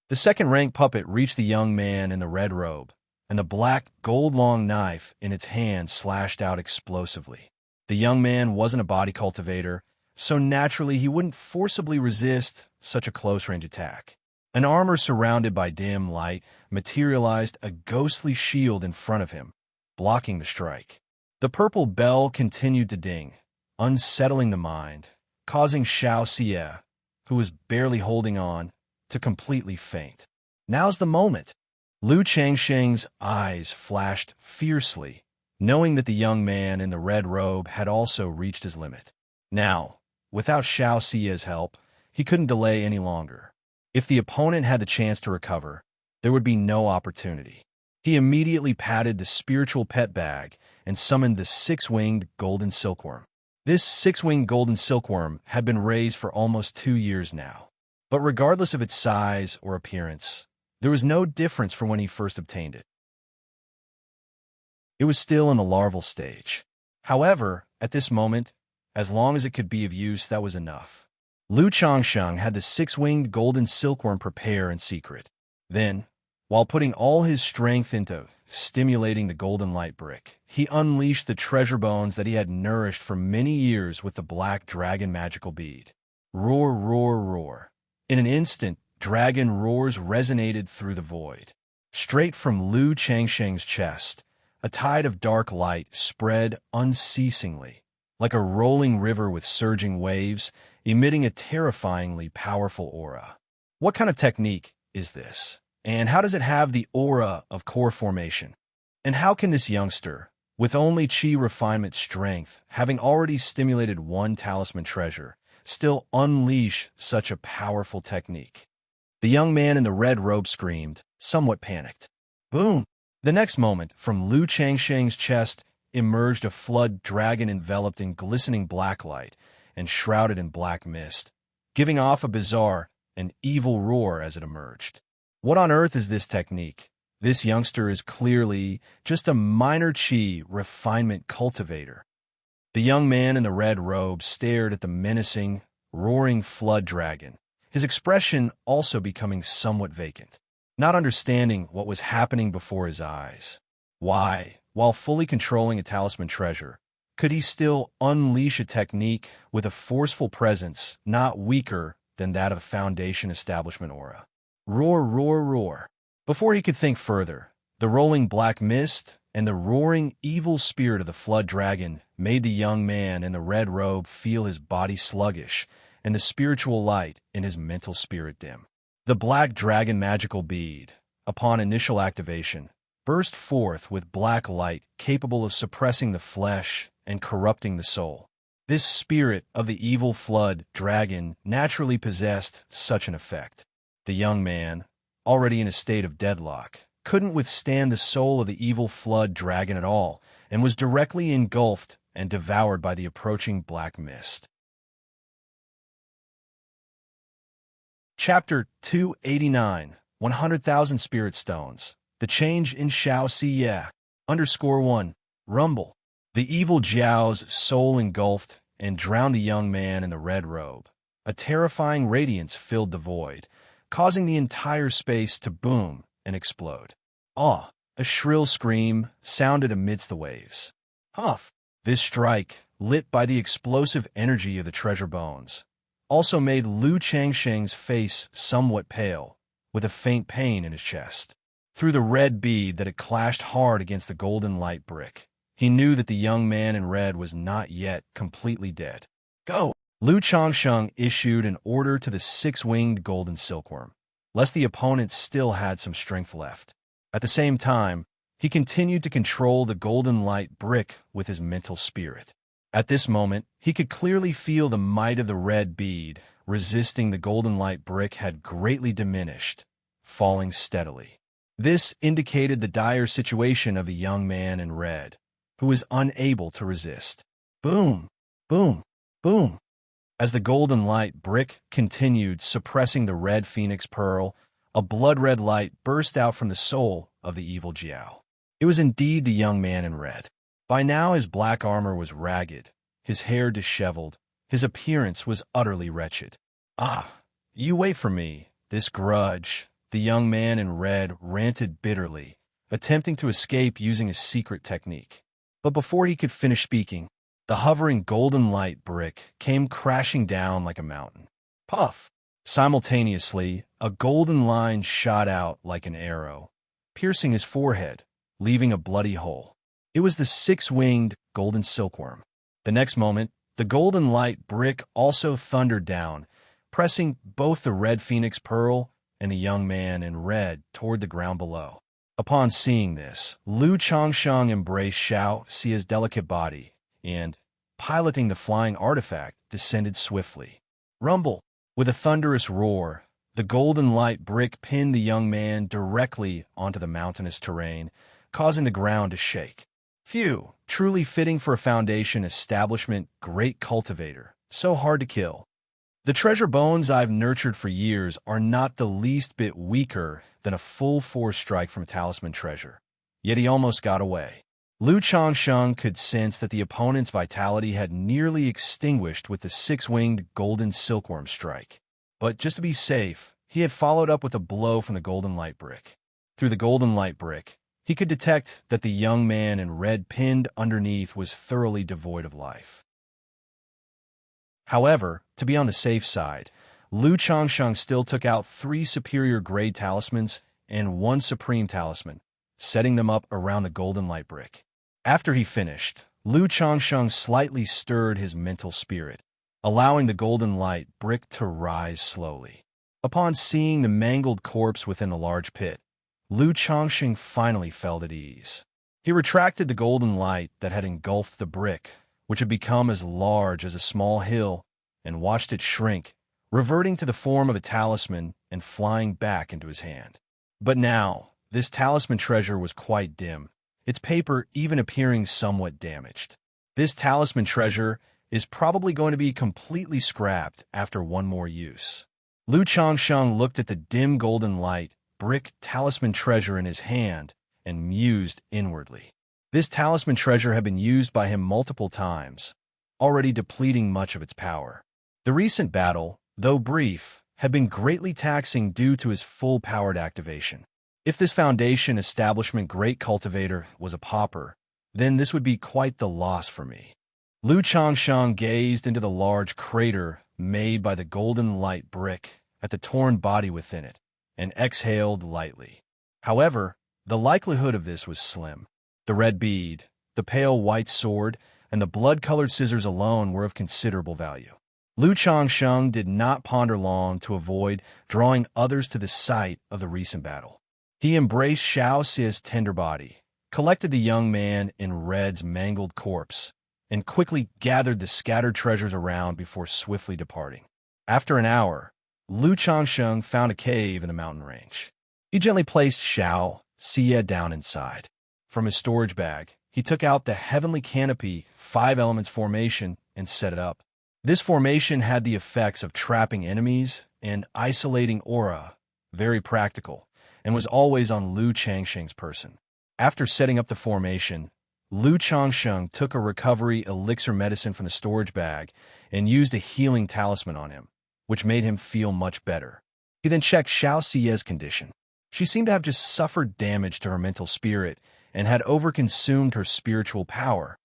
Speaker 1: The second-rank puppet reached the young man in the red robe, and the black, gold-long knife in its hand slashed out explosively. The young man wasn't a body cultivator, so naturally he wouldn't forcibly resist such a close-range attack. An armor surrounded by dim light materialized a ghostly shield in front of him, blocking the strike. The purple bell continued to ding, unsettling the mind, causing Xiaoxia, who was barely holding on, to completely faint. Now's the moment. Lu Changsheng's eyes flashed fiercely, knowing that the young man in the red robe had also reached his limit. Now, without Xianxia's help, he couldn't delay any longer. If the opponent had the chance to recover, there would be no opportunity. He immediately patted the spiritual pet bag and summoned the six-winged golden silkworm. This six-winged golden silkworm had been raised for almost 2 years now. But regardless of its size or appearance, there was no difference from when he first obtained it. It was still in the larval stage. However, at this moment, as long as it could be of use, that was enough. Xianxia had the six-winged golden silkworm prepare in secret. Then, while putting all his strength into stimulating the golden light brick, he unleashed the treasure bones that he had nourished for many years with the black dragon magical bead. Roar, roar, roar. In an instant, dragon roars resonated through the void. Straight from Xianxia's chest, a tide of dark light spread unceasingly, like a rolling river with surging waves, emitting a terrifyingly powerful aura. What kind of technique is this? And how does it have the aura of core formation? And how can this youngster, with only chi refinement strength, having already stimulated one talisman treasure, still unleash such a powerful technique? The young man in the red robe screamed, somewhat panicked. Boom! The next moment, from Xianxia's chest emerged a flood dragon enveloped in glistening black light and shrouded in black mist, giving off a bizarre and evil roar as it emerged. What on earth is this technique? This youngster is clearly just a minor chi refinement cultivator. The young man in the red robe stared at the menacing, roaring flood dragon, his expression also becoming somewhat vacant, not understanding what was happening before his eyes. Why, while fully controlling a talisman treasure, could he still unleash a technique with a forceful presence not weaker than that of Foundation Establishment aura? Roar, roar, roar. Before he could think further, the rolling black mist and the roaring evil spirit of the flood dragon made the young man in the red robe feel his body sluggish and the spiritual light in his mental spirit dim. The black dragon magical bead, upon initial activation, burst forth with black light capable of suppressing the flesh and corrupting the soul. This spirit of the evil flood dragon naturally possessed such an effect. The young man, already in a state of deadlock, couldn't withstand the soul of the evil flood dragon at all, and was directly engulfed and devoured by the approaching black mist. Chapter 289, 100,000 Spirit Stones. The Change in Xianxia. _1. Rumble. The evil Jiao's soul engulfed and drowned the young man in the red robe. A terrifying radiance filled the void, causing the entire space to boom and explode. Ah! A shrill scream sounded amidst the waves. Huff! This strike, lit by the explosive energy of the treasure bones, also made Xianxia's face somewhat pale, with a faint pain in his chest. Through the red bead that had clashed hard against the golden light brick, he knew that the young man in red was not yet completely dead. Go! Xianxia issued an order to the six-winged golden silkworm, lest the opponent still had some strength left. At the same time, he continued to control the golden light brick with his mental spirit. At this moment, he could clearly feel the might of the red bead resisting the golden light brick had greatly diminished, falling steadily. This indicated the dire situation of the young man in red, who was unable to resist. Boom! Boom! Boom! As the golden light brick continued suppressing the red phoenix pearl, a blood-red light burst out from the soul of the evil Jiao. It was indeed the young man in red. By now his black armor was ragged, his hair disheveled, his appearance was utterly wretched. Ah, you wait for me, this grudge, the young man in red ranted bitterly, attempting to escape using a secret technique. But before he could finish speaking, the hovering golden light brick came crashing down like a mountain. Puff! Simultaneously, a golden line shot out like an arrow, piercing his forehead, leaving a bloody hole. It was the six-winged golden silkworm. The next moment, the golden light brick also thundered down, pressing both the red phoenix pearl and the young man in red toward the ground below. Upon seeing this, Lu Changsheng embraced Xiaoxia's delicate body and, piloting the flying artifact, descended swiftly. Rumble! With a thunderous roar, the golden light brick pinned the young man directly onto the mountainous terrain, causing the ground to shake. Phew! Truly fitting for a Foundation establishment great cultivator. So hard to kill. The treasure bones I've nurtured for years are not the least bit weaker than a full force strike from a talisman treasure. Yet he almost got away. Lu Changsheng could sense that the opponent's vitality had nearly extinguished with the six-winged golden silkworm strike. But just to be safe, he had followed up with a blow from the golden light brick. Through the golden light brick, he could detect that the young man in red pinned underneath was thoroughly devoid of life. However, to be on the safe side, Lu Changsheng still took out 3 superior grade talismans and 1 supreme talisman, setting them up around the golden light brick. After he finished, Lu Changsheng slightly stirred his mental spirit, allowing the golden light brick to rise slowly. Upon seeing the mangled corpse within the large pit, Lu Changsheng finally felt at ease. He retracted the golden light that had engulfed the brick, which had become as large as a small hill, and watched it shrink, reverting to the form of a talisman and flying back into his hand. But now, this talisman treasure was quite dim, its paper even appearing somewhat damaged. This talisman treasure is probably going to be completely scrapped after one more use. Lu Changsheng looked at the dim golden light brick talisman treasure in his hand and mused inwardly. This talisman treasure had been used by him multiple times, already depleting much of its power. The recent battle, though brief, had been greatly taxing due to his full-powered activation. If this Foundation establishment great cultivator was a pauper, then this would be quite the loss for me. Lu Changsheng gazed into the large crater made by the golden light brick at the torn body within it, and exhaled lightly. However, the likelihood of this was slim. The red bead, the pale white sword, and the blood-colored scissors alone were of considerable value. Lu Changsheng did not ponder long to avoid drawing others to the site of the recent battle. He embraced Xiaoxia's tender body, collected the young man in red's mangled corpse, and quickly gathered the scattered treasures around before swiftly departing. After an hour, Lu Changsheng found a cave in the mountain range. He gently placed Xianxia down inside. From his storage bag, he took out the heavenly canopy 5 elements formation and set it up. This formation had the effects of trapping enemies and isolating aura, very practical, and was always on Lu Changsheng's person. After setting up the formation, Lu Changsheng took a recovery elixir medicine from the storage bag and used a healing talisman on him, which made him feel much better. He then checked Xiaoxia's condition. She seemed to have just suffered damage to her mental spirit and had overconsumed her spiritual power.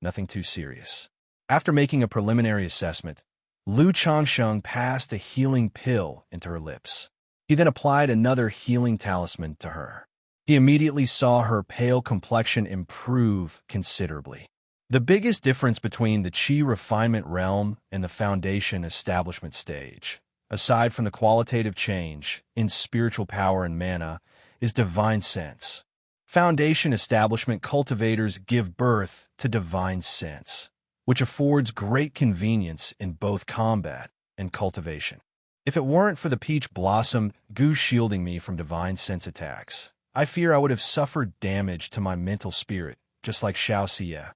Speaker 1: Nothing too serious. After making a preliminary assessment, Lu Changsheng passed a healing pill into her lips. He then applied another healing talisman to her. He immediately saw her pale complexion improve considerably. The biggest difference between the Qi refinement realm and the Foundation establishment stage, aside from the qualitative change in spiritual power and mana, is divine sense. Foundation establishment cultivators give birth to divine sense, which affords great convenience in both combat and cultivation. If it weren't for the peach blossom goo shielding me from divine sense attacks, I fear I would have suffered damage to my mental spirit, just like Xiaoxia.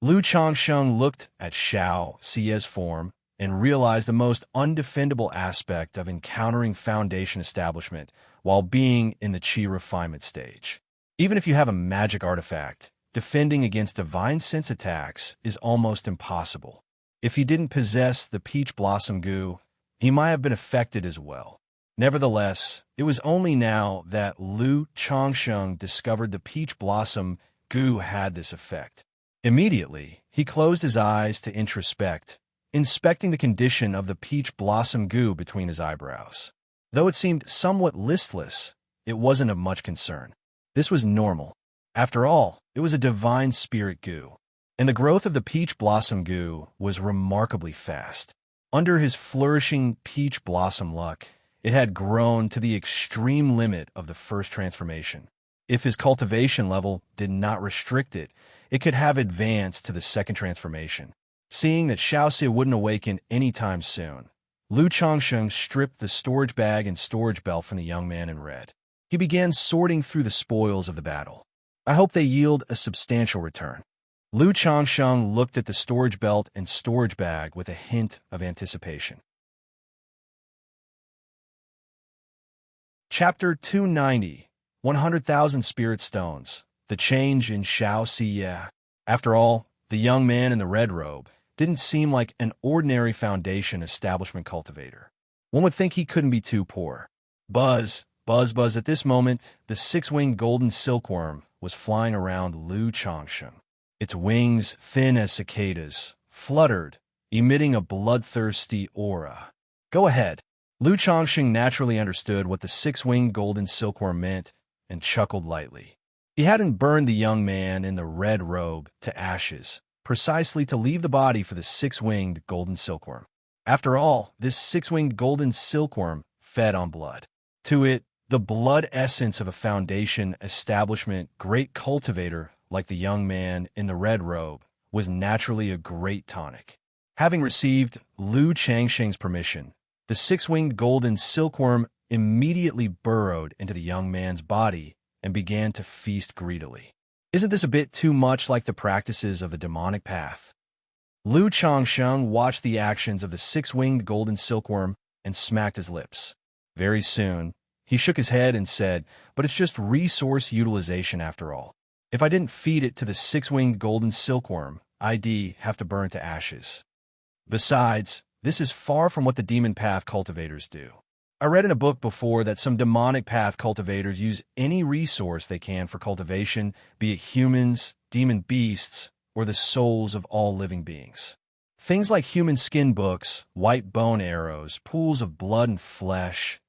Speaker 1: Lu Changsheng looked at Xiaoxia's form and realized the most undefendable aspect of encountering Foundation establishment while being in the Qi refinement stage. Even if you have a magic artifact, defending against divine sense attacks is almost impossible. If he didn't possess the peach blossom goo, he might have been affected as well. Nevertheless, it was only now that Lu Changsheng discovered the peach blossom goo had this effect. Immediately, he closed his eyes to introspect, inspecting the condition of the peach blossom goo between his eyebrows. Though it seemed somewhat listless, it wasn't of much concern. This was normal. After all, it was a divine spirit goo, and the growth of the peach blossom goo was remarkably fast. Under his flourishing peach blossom luck, It had grown to the extreme limit of the first transformation. If his cultivation level did not restrict it, it could have advanced to the second transformation. Seeing that Xianxia wouldn't awaken anytime soon, Lu Changsheng stripped the storage bag and storage belt from the young man in red. He began sorting through the spoils of the battle. I hope they yield a substantial return. Lu Changsheng looked at the storage belt and storage bag with a hint of anticipation. Chapter 290, 100,000 Spirit Stones, the change in Xianxia. After all, the young man in the red robe didn't seem like an ordinary Foundation establishment cultivator. One would think he couldn't be too poor. Buzz, buzz, buzz. At this moment, the six-winged golden silkworm was flying around Lu Changsheng. Its wings, thin as cicadas, fluttered, emitting a bloodthirsty aura. Go ahead. Lu Changsheng naturally understood what the six-winged golden silkworm meant and chuckled lightly. He hadn't burned the young man in the red robe to ashes, precisely to leave the body for the six-winged golden silkworm. After all, this six-winged golden silkworm fed on blood. To it, the blood essence of a Foundation establishment great cultivator like the young man in the red robe was naturally a great tonic. Having received Lu Changsheng's permission, the six-winged golden silkworm immediately burrowed into the young man's body and began to feast greedily. Isn't this a bit too much like the practices of the demonic path? Lu Changsheng watched the actions of the six-winged golden silkworm and smacked his lips. Very soon, he shook his head and said, "But it's just resource utilization after all. If I didn't feed it to the six-winged golden silkworm, I'd have to burn to ashes. Besides, this is far from what the demon path cultivators do. I read in a book before that some demonic path cultivators use any resource they can for cultivation, be it humans, demon beasts, or the souls of all living beings. Things like human skin books, white bone arrows, pools of blood and flesh,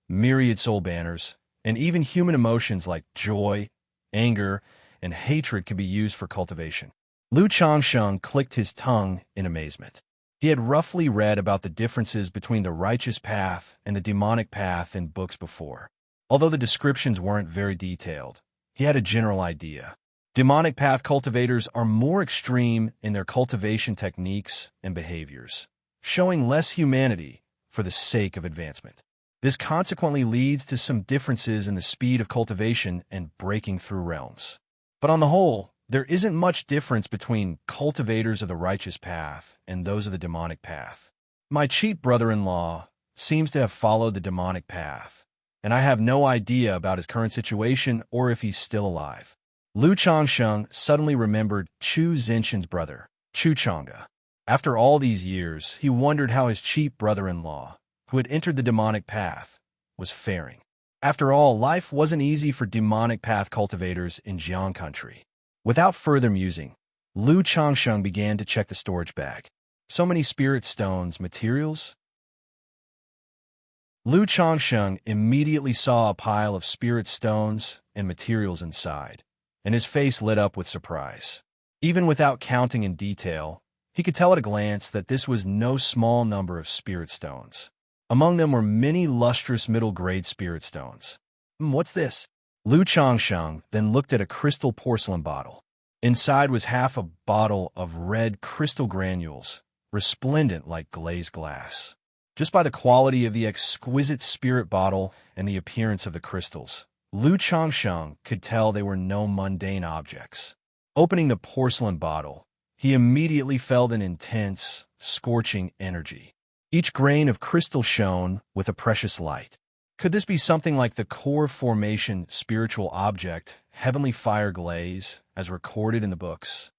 Speaker 1: myriad soul banners, and even human emotions like joy, anger, and hatred can be used for cultivation." Lu Changsheng clicked his tongue in amazement. He had roughly read about the differences between the righteous path and the demonic path in books before. Although the descriptions weren't very detailed, he had a general idea. Demonic path cultivators are more extreme in their cultivation techniques and behaviors, showing less humanity for the sake of advancement. This consequently leads to some differences in the speed of cultivation and breaking through realms. But on the whole, there isn't much difference between cultivators of the righteous path and those of the demonic path. My cheap brother-in-law seems to have followed the demonic path, and I have no idea about his current situation or if he's still alive. Lu Changsheng suddenly remembered Chu Zenshin's brother, Chu Chang'e. After all these years, he wondered how his cheap brother-in-law, who had entered the demonic path, was faring. After all, life wasn't easy for demonic path cultivators in Jiang country. Without further musing, Lu Changsheng began to check the storage bag. So many spirit stones, materials? Lu Changsheng immediately saw a pile of spirit stones and materials inside, and his face lit up with surprise. Even without counting in detail, he could tell at a glance that this was no small number of spirit stones. Among them were many lustrous middle-grade spirit stones. What's this? Lu Changsheng then looked at a crystal porcelain bottle. Inside was half a bottle of red crystal granules, resplendent like glazed glass. Just by the quality of the exquisite spirit bottle and the appearance of the crystals, Lu Changsheng could tell they were no mundane objects. Opening the porcelain bottle, he immediately felt an intense, scorching energy. Each grain of crystal shone with a precious light. Could this be something like the core formation spiritual object, heavenly fire glaze, as recorded in the books?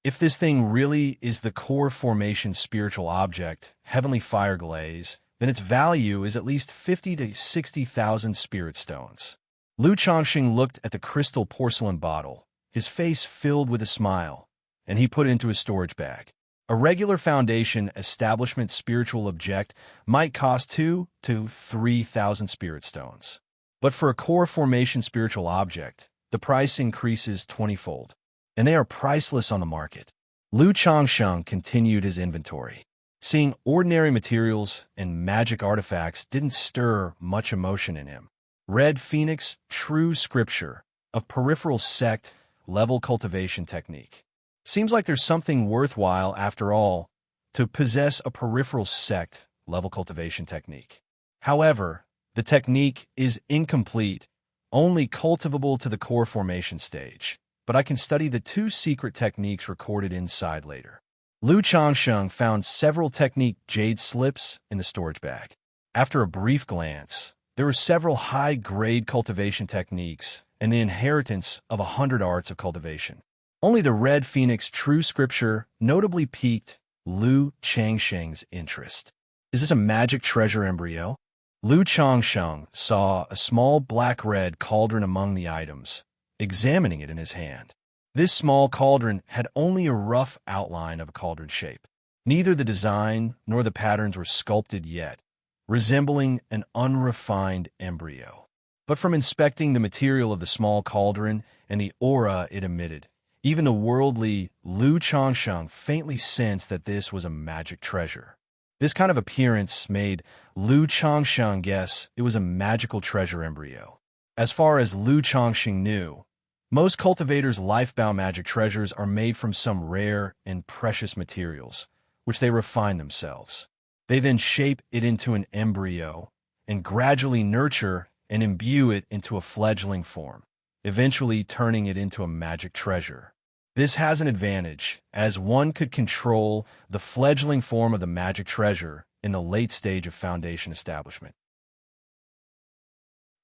Speaker 1: If this thing really is the core formation spiritual object, heavenly fire glaze, then its value is at least 50 to 60,000 spirit stones. Lu Changsheng looked at the crystal porcelain bottle, his face filled with a smile, and he put it into his storage bag. A regular Foundation establishment spiritual object might cost 2,000 to 3,000 spirit stones. But for a core formation spiritual object, the price increases 20-fold, and they are priceless on the market. Lu Changsheng continued his inventory. Seeing ordinary materials and magic artifacts didn't stir much emotion in him. Red Phoenix True Scripture, a peripheral sect level cultivation technique. Seems like there's something worthwhile, after all, to possess a peripheral sect level cultivation technique. However, the technique is incomplete, only cultivable to the core formation stage, but I can study the 2 secret techniques recorded inside later. Lu Changsheng found several technique jade slips in the storage bag. After a brief glance, there were several high-grade cultivation techniques and the inheritance of 100 arts of cultivation. Only the Red Phoenix True Scripture notably piqued Lu Changsheng's interest. Is this a magic treasure embryo? Lu Changsheng saw a small black-red cauldron among the items, examining it in his hand. This small cauldron had only a rough outline of a cauldron shape. Neither the design nor the patterns were sculpted yet, resembling an unrefined embryo. But from inspecting the material of the small cauldron and the aura it emitted, even the worldly Lu Changsheng faintly sensed that this was a magic treasure. This kind of appearance made Lu Changsheng guess it was a magical treasure embryo. As far as Lu Changsheng knew, most cultivators' lifebound magic treasures are made from some rare and precious materials, which they refine themselves. They then shape it into an embryo and gradually nurture and imbue it into a fledgling form, eventually turning it into a magic treasure. This has an advantage, as one could control the fledgling form of the magic treasure in the late stage of foundation establishment.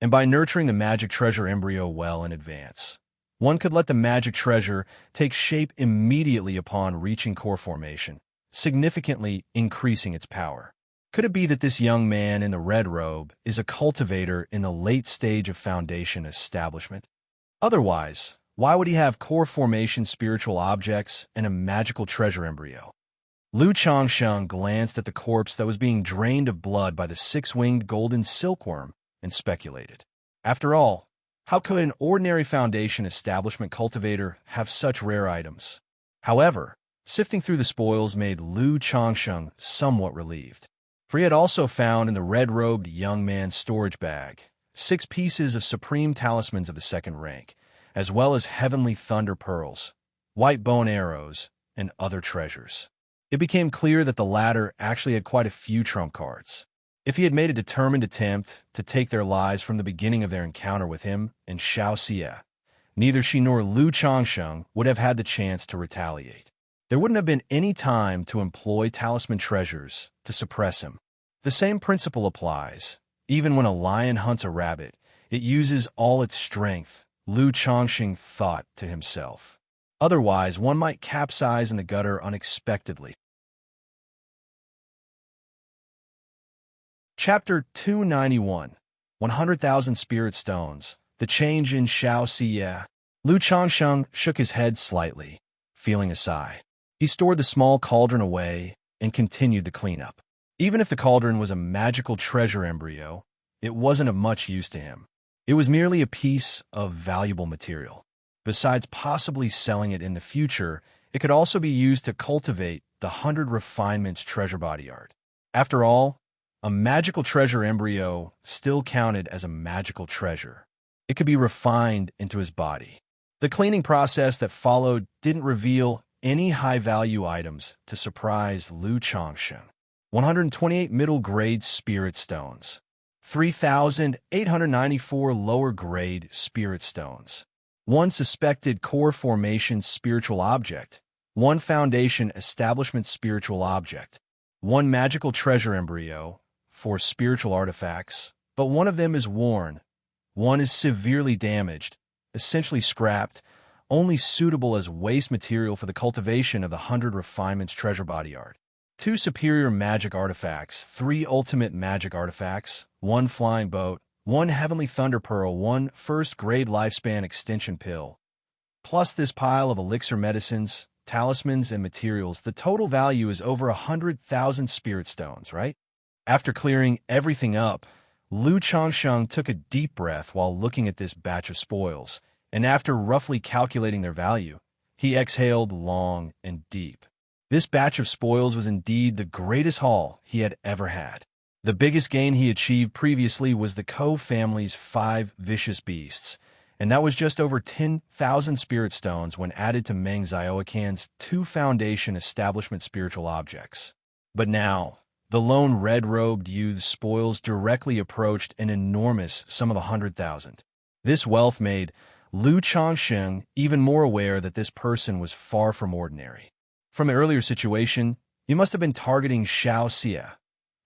Speaker 1: And by nurturing the magic treasure embryo well in advance, one could let the magic treasure take shape immediately upon reaching core formation, significantly increasing its power. Could it be that this young man in the red robe is a cultivator in the late stage of foundation establishment? Otherwise, why would he have core formation spiritual objects and a magical treasure embryo? Lu Changsheng glanced at the corpse that was being drained of blood by the 6-winged golden silkworm and speculated. After all, how could an ordinary foundation establishment cultivator have such rare items? However, sifting through the spoils made Lu Changsheng somewhat relieved, for he had also found in the red-robed young man's storage bag 6 pieces of supreme talismans of the 2nd rank, as well as heavenly thunder pearls, white bone arrows, and other treasures. It became clear that the latter actually had quite a few trump cards. If he had made a determined attempt to take their lives from the beginning of their encounter with him and Xianxia, neither she nor Lu Changsheng would have had the chance to retaliate. There wouldn't have been any time to employ talisman treasures to suppress him. The same principle applies. Even when a lion hunts a rabbit, it uses all its strength, Lu Changsheng thought to himself. Otherwise, one might capsize in the gutter unexpectedly. Chapter 291, 100,000 Spirit Stones, The Change in Xianxia. Lu Changsheng shook his head slightly, feeling a sigh. He stored the small cauldron away and continued the cleanup. Even if the cauldron was a magical treasure embryo, it wasn't of much use to him. It was merely a piece of valuable material. Besides possibly selling it in the future, it could also be used to cultivate the 100 Refinements treasure body art. After all, a magical treasure embryo still counted as a magical treasure. It could be refined into his body. The cleaning process that followed didn't reveal any high-value items to surprise Lu Changsheng. 128 middle-grade spirit stones, 3,894 lower-grade spirit stones, 1 suspected core formation spiritual object, 1 foundation establishment spiritual object, 1 magical treasure embryo, 4 spiritual artifacts, but 1 of them is worn, 1 is severely damaged, essentially scrapped, only suitable as waste material for the cultivation of the 100 Refinements treasure body art. 2 superior magic artifacts, 3 ultimate magic artifacts, 1 flying boat, 1 heavenly thunder pearl, 1 first-grade lifespan extension pill. Plus this pile of elixir medicines, talismans, and materials, the total value is over 100,000 spirit stones, right? After clearing everything up, Lu Changsheng took a deep breath while looking at this batch of spoils, and after roughly calculating their value, he exhaled long and deep. This batch of spoils was indeed the greatest haul he had ever had. The biggest gain he achieved previously was the Ko family's 5 vicious beasts, and that was just over 10,000 spirit stones when added to Meng Xiaoquan's 2 foundation establishment spiritual objects. But now, the lone red-robed youth's spoils directly approached an enormous sum of 100,000. This wealth made Lu Changsheng even more aware that this person was far from ordinary. From an earlier situation, you must have been targeting Xianxia,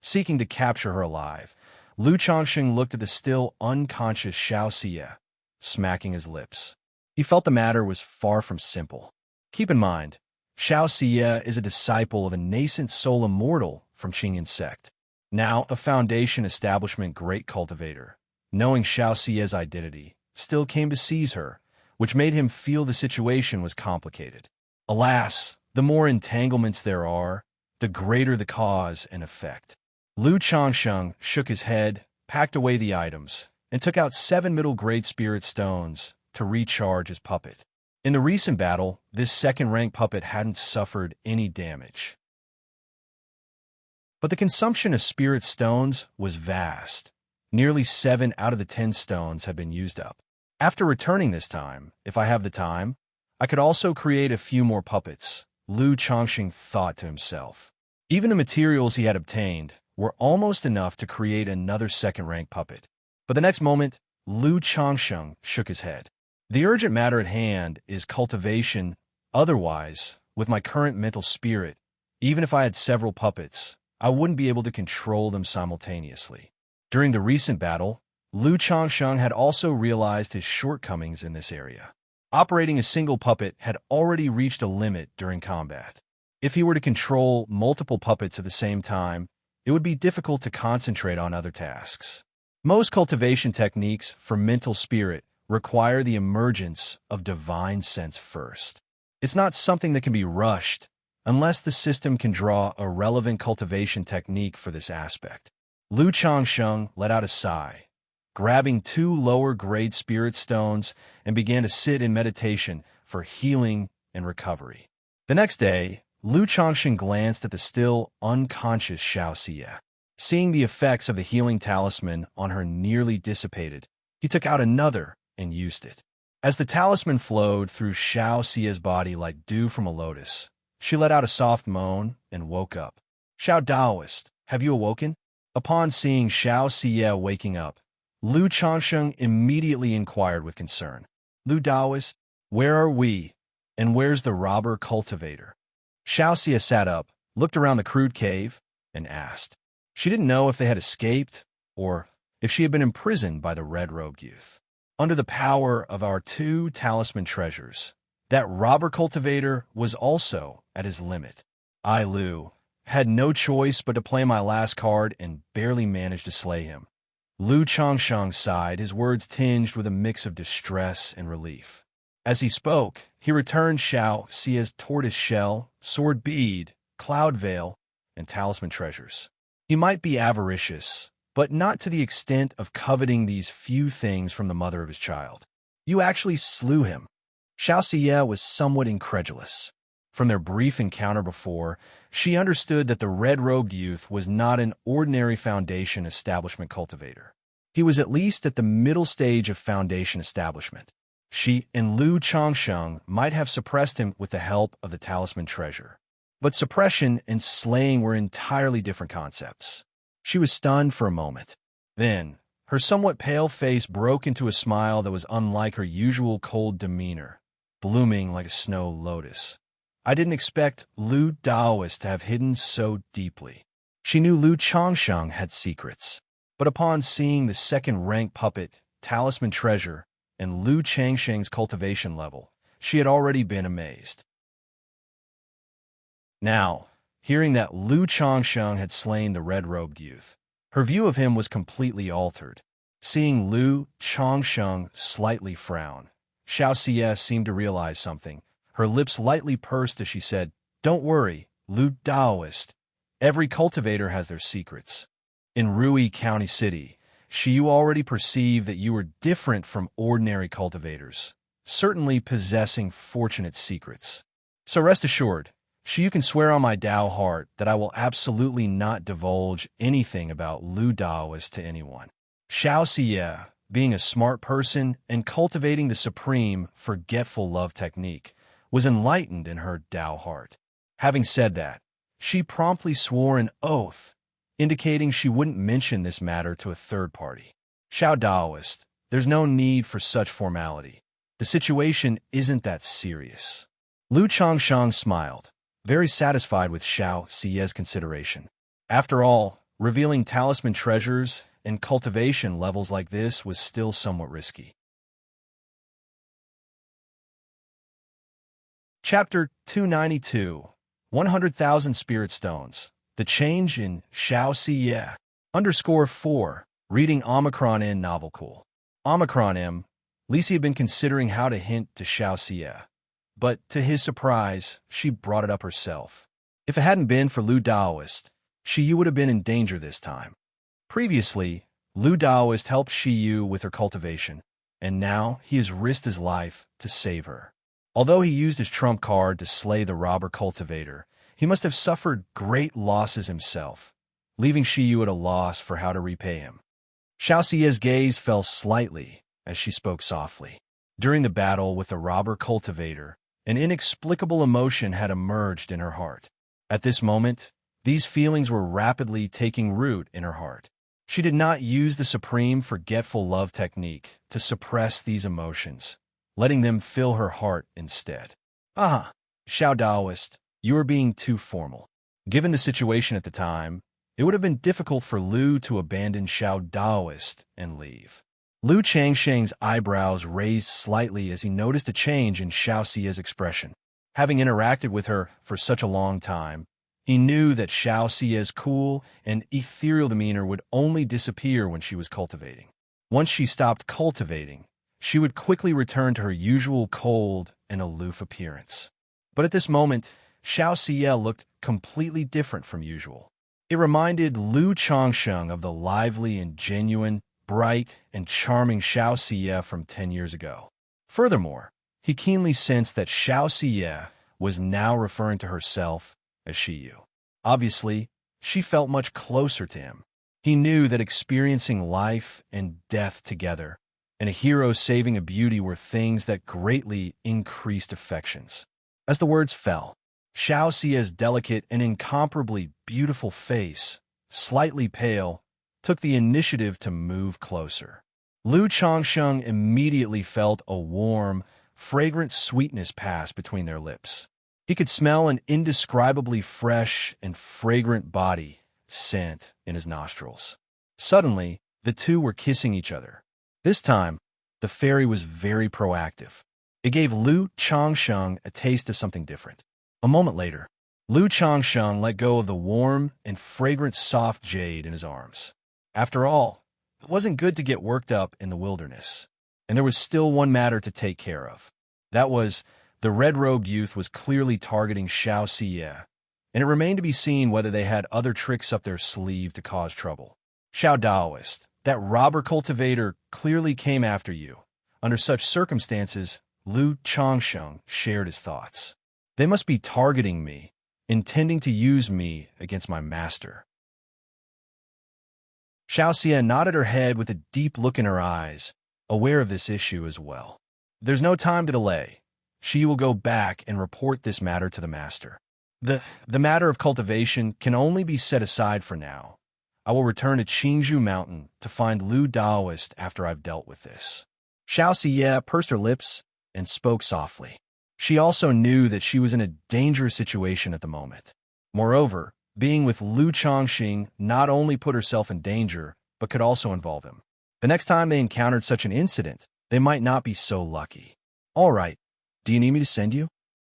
Speaker 1: seeking to capture her alive. Lu Changsheng looked at the still unconscious Xianxia, smacking his lips. He felt the matter was far from simple. Keep in mind, Xianxia is a disciple of a nascent soul immortal from Qingyan sect, now a foundation establishment great cultivator. Knowing Xianxia's identity, still came to seize her, which made him feel the situation was complicated. Alas, the more entanglements there are, the greater the cause and effect. Lu Changsheng shook his head, packed away the items, and took out 7 middle-grade spirit stones to recharge his puppet. In the recent battle, this second-rank puppet hadn't suffered any damage. But the consumption of spirit stones was vast. Nearly 7 out of the 10 stones had been used up. After returning this time, if I have the time, I could also create a few more puppets, Lu Changsheng thought to himself. Even the materials he had obtained were almost enough to create another second-rank puppet. But the next moment, Lu Changsheng shook his head. The urgent matter at hand is cultivation. Otherwise, with my current mental spirit, even if I had several puppets, I wouldn't be able to control them simultaneously. During the recent battle, Lu Changsheng had also realized his shortcomings in this area. Operating a single puppet had already reached a limit during combat. If he were to control multiple puppets at the same time, it would be difficult to concentrate on other tasks. Most cultivation techniques for mental spirit require the emergence of divine sense first. It's not something that can be rushed unless the system can draw a relevant cultivation technique for this aspect. Lu Changsheng let out a sigh, grabbing 2 lower-grade spirit stones and began to sit in meditation for healing and recovery. The next day, Lu Changsheng glanced at the still unconscious Xianxia. Seeing the effects of the healing talisman on her nearly dissipated, he took out another and used it. As the talisman flowed through Xiaoxia's body like dew from a lotus, she let out a soft moan and woke up. "Xiao Daoist, have you awoken?" Upon seeing Xiaoxia waking up, Lu Changsheng immediately inquired with concern. "Lu Daoist, where are we, and where's the robber cultivator?" Xiaoxia sat up, looked around the crude cave, and asked. She didn't know if they had escaped or if she had been imprisoned by the red-robed youth. Under the power of our 2 talisman treasures, that robber cultivator was also at his limit. I, Lu, had no choice but to play my last card and barely managed to slay him. Lu Changsheng sighed, his words tinged with a mix of distress and relief. As he spoke, he returned Xiaoxia's tortoise shell, sword bead, cloud veil, and talisman treasures. He might be avaricious, but not to the extent of coveting these few things from the mother of his child. "You actually slew him." Xiaoxia was somewhat incredulous. From their brief encounter before, she understood that the red-robed youth was not an ordinary foundation establishment cultivator. He was at least at the middle stage of foundation establishment. She and Lu Changsheng might have suppressed him with the help of the talisman treasure. But suppression and slaying were entirely different concepts. She was stunned for a moment. Then, her somewhat pale face broke into a smile that was unlike her usual cold demeanor, blooming like a snow lotus. I didn't expect Lu Daoist to have hidden so deeply. She knew Lu Changsheng had secrets, but upon seeing the second-rank puppet, talisman treasure, and Lu Changsheng's cultivation level, she had already been amazed. Now, hearing that Lu Changsheng had slain the red-robed youth, her view of him was completely altered. Seeing Lu Changsheng slightly frown, Xiaoxia seemed to realize something. Her lips lightly pursed as she said, "Don't worry, Lu Daoist. Every cultivator has their secrets. In Rui County City, you already perceived that you were different from ordinary cultivators, certainly possessing fortunate secrets. So rest assured, You can swear on my Tao heart that I will absolutely not divulge anything about Lu Daoist to anyone. Xianxia, being a smart person and cultivating the supreme forgetful love technique, was enlightened in her Tao heart. Having said that, she promptly swore an oath, indicating she wouldn't mention this matter to a third party. Xiao Daoist, there's no need for such formality. The situation isn't that serious. Lu Changsheng smiled, very satisfied with Xiaoxia's consideration. After all, revealing talisman treasures and cultivation levels like this was still somewhat risky. Chapter 292, 100,000 Spirit Stones. The Change in Xiaoxia. _4. Reading Omicron N novel cool. Omicron M. Lisi had been considering how to hint to Xiaoxia, but to his surprise, she brought it up herself. If it hadn't been for Lu Daoist, Shiyu would have been in danger this time. Previously, Lu Daoist helped Shiyu with her cultivation, and now he has risked his life to save her. Although he used his trump card to slay the robber cultivator, he must have suffered great losses himself, leaving Shiyu at a loss for how to repay him. Xiaoxia's gaze fell slightly as she spoke softly. During the battle with the robber cultivator, an inexplicable emotion had emerged in her heart. At this moment, these feelings were rapidly taking root in her heart. She did not use the supreme forgetful love technique to suppress these emotions, letting them fill her heart instead. Xiao Daoist, you are being too formal. Given the situation at the time, it would have been difficult for Lu to abandon Xiao Daoist and leave. Lu Changsheng's eyebrows raised slightly as he noticed a change in Xiaoxia's expression. Having interacted with her for such a long time, he knew that Xiaoxia's cool and ethereal demeanor would only disappear when she was cultivating. Once she stopped cultivating, she would quickly return to her usual cold and aloof appearance. But at this moment, Xiaoxia looked completely different from usual. It reminded Lu Changsheng of the lively and genuine, bright and charming Xiaoxia from 10 years ago. Furthermore, he keenly sensed that Xiaoxia was now referring to herself as Shiyu. Obviously, she felt much closer to him. He knew that experiencing life and death together and a hero saving a beauty were things that greatly increased affections. As the words fell, Xiaoxia's delicate and incomparably beautiful face, slightly pale, took the initiative to move closer. Lu Changsheng immediately felt a warm, fragrant sweetness pass between their lips. He could smell an indescribably fresh and fragrant body scent in his nostrils. Suddenly, the two were kissing each other. This time, the fairy was very proactive. It gave Lu Changsheng a taste of something different. A moment later, Lu Changsheng let go of the warm and fragrant soft jade in his arms. After all, it wasn't good to get worked up in the wilderness, and there was still one matter to take care of. That was, the red-robed youth was clearly targeting Xiaoxia, and it remained to be seen whether they had other tricks up their sleeve to cause trouble. Xiao Daoist, that robber cultivator clearly came after you. Under such circumstances, Lu Changsheng shared his thoughts. They must be targeting me, intending to use me against my master. Xiaoxia nodded her head with a deep look in her eyes, aware of this issue as well. There's no time to delay. She will go back and report this matter to the master. The matter of cultivation can only be set aside for now. I will return to Qingzhou Mountain to find Lu Daoist after I've dealt with this. Xiaoxia pursed her lips and spoke softly. She also knew that she was in a dangerous situation at the moment. Moreover, being with Lu Changsheng not only put herself in danger, but could also involve him. The next time they encountered such an incident, they might not be so lucky. All right, do you need me to send you?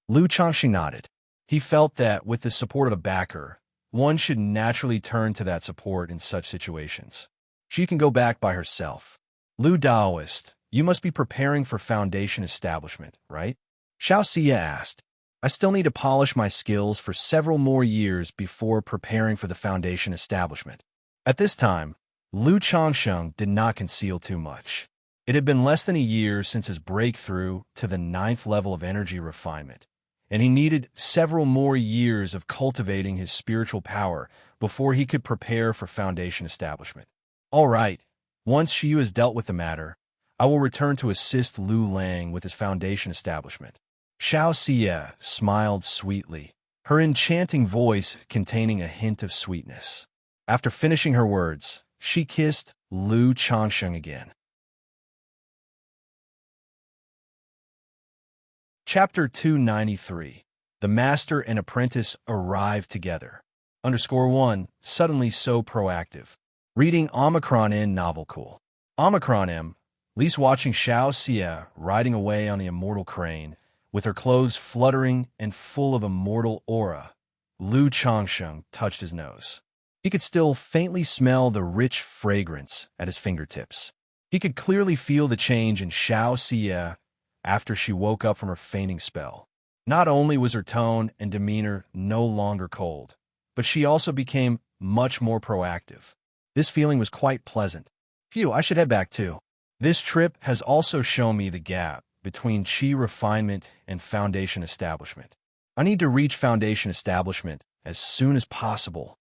Speaker 1: Lu Changsheng nodded. He felt that with the support of a backer, one should naturally turn to that support in such situations. She can go back by herself. Lu Daoist, you must be preparing for foundation establishment, right? Xiaoxia asked. I still need to polish my skills for several more years before preparing for the foundation establishment. At this time, Lu Changsheng did not conceal too much. It had been less than a year since his breakthrough to the 9th level of energy refinement, and he needed several more years of cultivating his spiritual power before he could prepare for foundation establishment. All right, once Xiu has dealt with the matter, I will return to assist Lu Lang with his foundation establishment. Xianxia smiled sweetly, her enchanting voice containing a hint of sweetness. After finishing her words, she kissed Lu Changsheng again. Chapter 293. The Master and Apprentice Arrive Together. _1. Suddenly so proactive. Reading Omicron N novel cool. Omicron M. Least watching Xianxia riding away on the immortal crane, with her clothes fluttering and full of immortal aura. Lu Changsheng touched his nose. He could still faintly smell the rich fragrance at his fingertips. He could clearly feel the change in Xianxia after she woke up from her fainting spell. Not only was her tone and demeanor no longer cold, but she also became much more proactive. This feeling was quite pleasant. Phew, I should head back too. This trip has also shown me the gap between chi refinement and foundation establishment. I need to reach foundation establishment as soon as possible.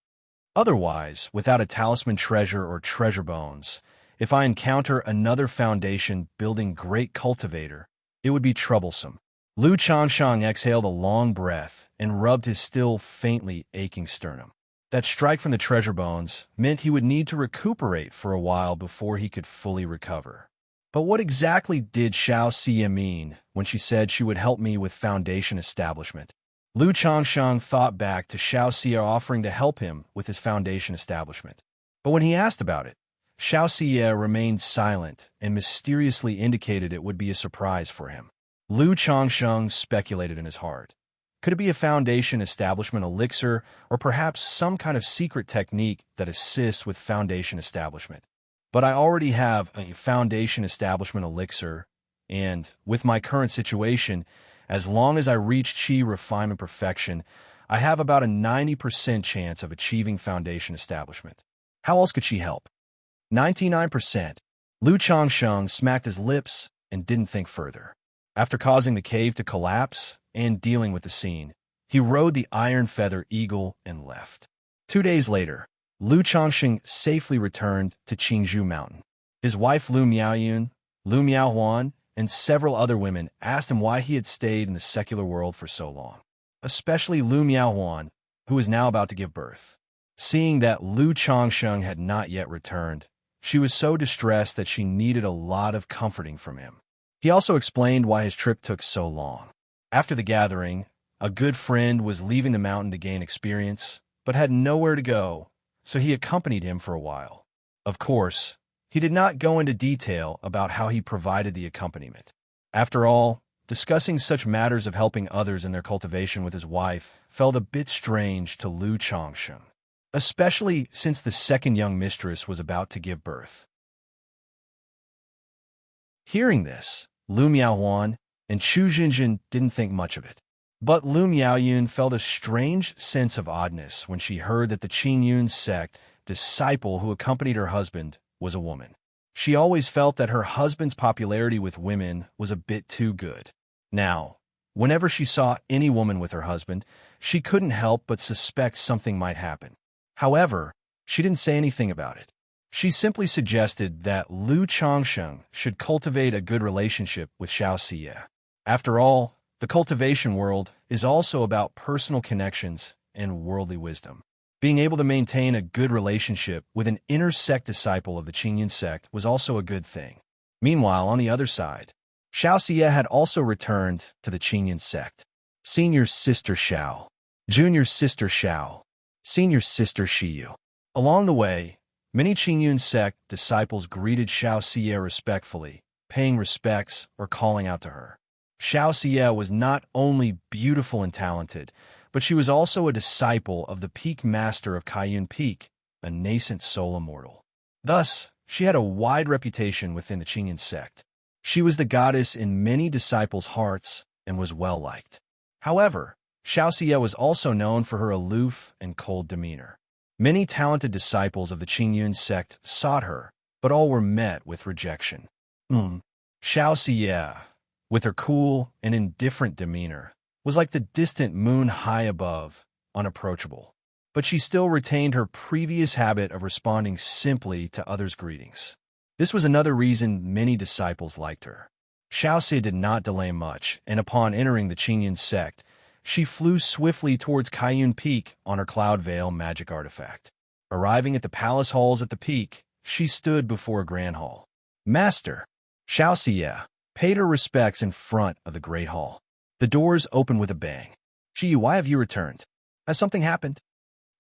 Speaker 1: Otherwise, without a talisman treasure or treasure bones, if I encounter another foundation building great cultivator, it would be troublesome. Lu Changsheng exhaled a long breath and rubbed his still faintly aching sternum. That strike from the treasure bones meant he would need to recuperate for a while before he could fully recover. But what exactly did Xianxia mean when she said she would help me with foundation establishment? Lu Changsheng thought back to Xianxia offering to help him with his foundation establishment. But when he asked about it, Xianxia remained silent and mysteriously indicated it would be a surprise for him. Lu Changsheng speculated in his heart. Could it be a foundation establishment elixir, or perhaps some kind of secret technique that assists with foundation establishment? But I already have a foundation establishment elixir, and with my current situation, as long as I reach chi refinement perfection, I have about a 90% chance of achieving foundation establishment. How else could she help? 99%. Lu Changsheng smacked his lips and didn't think further. After causing the cave to collapse and dealing with the scene, he rode the iron feather eagle and left. 2 days later, Lu Changsheng safely returned to Qingzhou Mountain. His wife Lu Miaoyun, Lu Miaohuan, and several other women asked him why he had stayed in the secular world for so long, especially Lu Miaohuan, who was now about to give birth. Seeing that Lu Changsheng had not yet returned, she was so distressed that she needed a lot of comforting from him. He also explained why his trip took so long. After the gathering, a good friend was leaving the mountain to gain experience, but had nowhere to go, so he accompanied him for a while. Of course, he did not go into detail about how he provided the accompaniment. After all, discussing such matters of helping others in their cultivation with his wife felt a bit strange to Lu Changsheng, especially since the second young mistress was about to give birth. Hearing this, Lu Miaohuan and Chu Jinjin didn't think much of it. But Lu Miaoyun felt a strange sense of oddness when she heard that the Qingyun sect disciple who accompanied her husband was a woman. She always felt that her husband's popularity with women was a bit too good. Now, whenever she saw any woman with her husband, she couldn't help but suspect something might happen. However, she didn't say anything about it. She simply suggested that Lu Changsheng should cultivate a good relationship with Xianxia. After all, the cultivation world is also about personal connections and worldly wisdom. Being able to maintain a good relationship with an inner sect disciple of the Qingyun sect was also a good thing. Meanwhile, on the other side, Xianxia had also returned to the Qingyun sect. Senior Sister Xiao, Junior Sister Xiao, Senior Sister Xiyu. Along the way, many Qingyun sect disciples greeted Xianxia respectfully, paying respects or calling out to her. Xianxia was not only beautiful and talented, but she was also a disciple of the peak master of Kaiyun Peak, a nascent soul immortal. Thus, she had a wide reputation within the Qingyun sect. She was the goddess in many disciples' hearts and was well-liked. However, Xianxia was also known for her aloof and cold demeanor. Many talented disciples of the Qingyun sect sought her, but all were met with rejection. Xianxia, with her cool and indifferent demeanor, was like the distant moon high above, unapproachable. But she still retained her previous habit of responding simply to others' greetings. This was another reason many disciples liked her. Xianxia did not delay much, and upon entering the Qingyun sect, she flew swiftly towards Kaiyun Peak on her Cloud Veil magic artifact. Arriving at the palace halls at the peak, she stood before a grand hall. Master, Xianxia paid her respects in front of the great hall. The doors opened with a bang. Shi, why have you returned? Has something happened?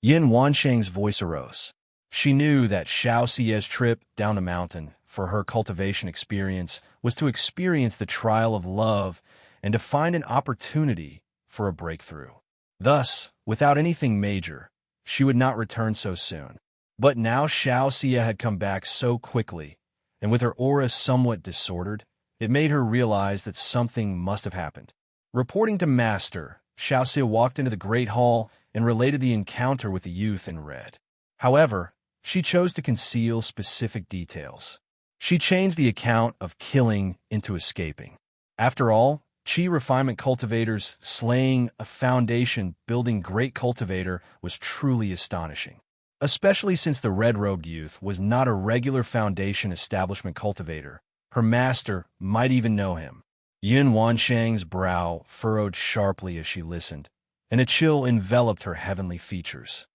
Speaker 1: Yin Wanshang's voice arose. She knew that Xiaoxia's trip down the mountain for her cultivation experience was to experience the trial of love and to find an opportunity for a breakthrough. Thus, without anything major, she would not return so soon. But now Xiaoxia had come back so quickly, and with her aura somewhat disordered, it made her realize that something must have happened. Reporting to Master, Xiaoxia walked into the Great Hall and related the encounter with the youth in red. However, she chose to conceal specific details. She changed the account of killing into escaping. After all, Qi refinement cultivators slaying a foundation-building great cultivator was truly astonishing, especially since the red-robed youth was not a regular foundation establishment cultivator. Her master might even know him. Yin Wanshang's brow furrowed sharply as she listened, and a chill enveloped her heavenly features.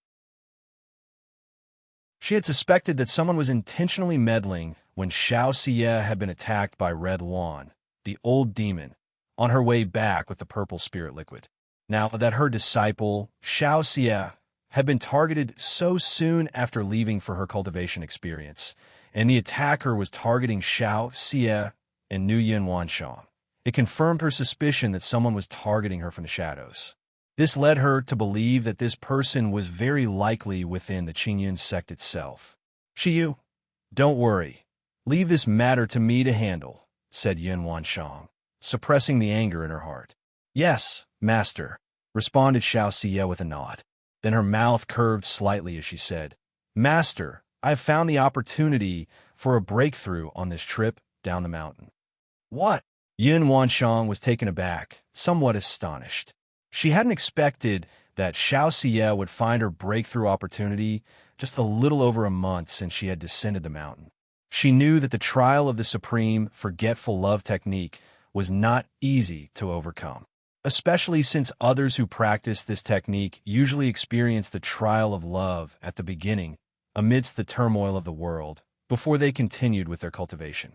Speaker 1: She had suspected that someone was intentionally meddling when Xiaoxia had been attacked by Red Luan, the old demon, on her way back with the purple spirit liquid. Now that her disciple, Xiaoxia, had been targeted so soon after leaving for her cultivation experience, and the attacker was targeting Xiaoxia and Nu Yin Wanshang, it confirmed her suspicion that someone was targeting her from the shadows. This led her to believe that this person was very likely within the Qingyun sect itself. Shiyu, don't worry. Leave this matter to me to handle, said Yin Wanshang, suppressing the anger in her heart. Yes, master, responded Xiaoxia with a nod. Then her mouth curved slightly as she said, Master, I have found the opportunity for a breakthrough on this trip down the mountain. What? Yin Wanshang was taken aback, somewhat astonished. She hadn't expected that Xiaoxia would find her breakthrough opportunity just a little over a month since she had descended the mountain. She knew that the trial of the supreme forgetful love technique was not easy to overcome, especially since others who practice this technique usually experience the trial of love at the beginning, amidst the turmoil of the world, before they continued with their cultivation.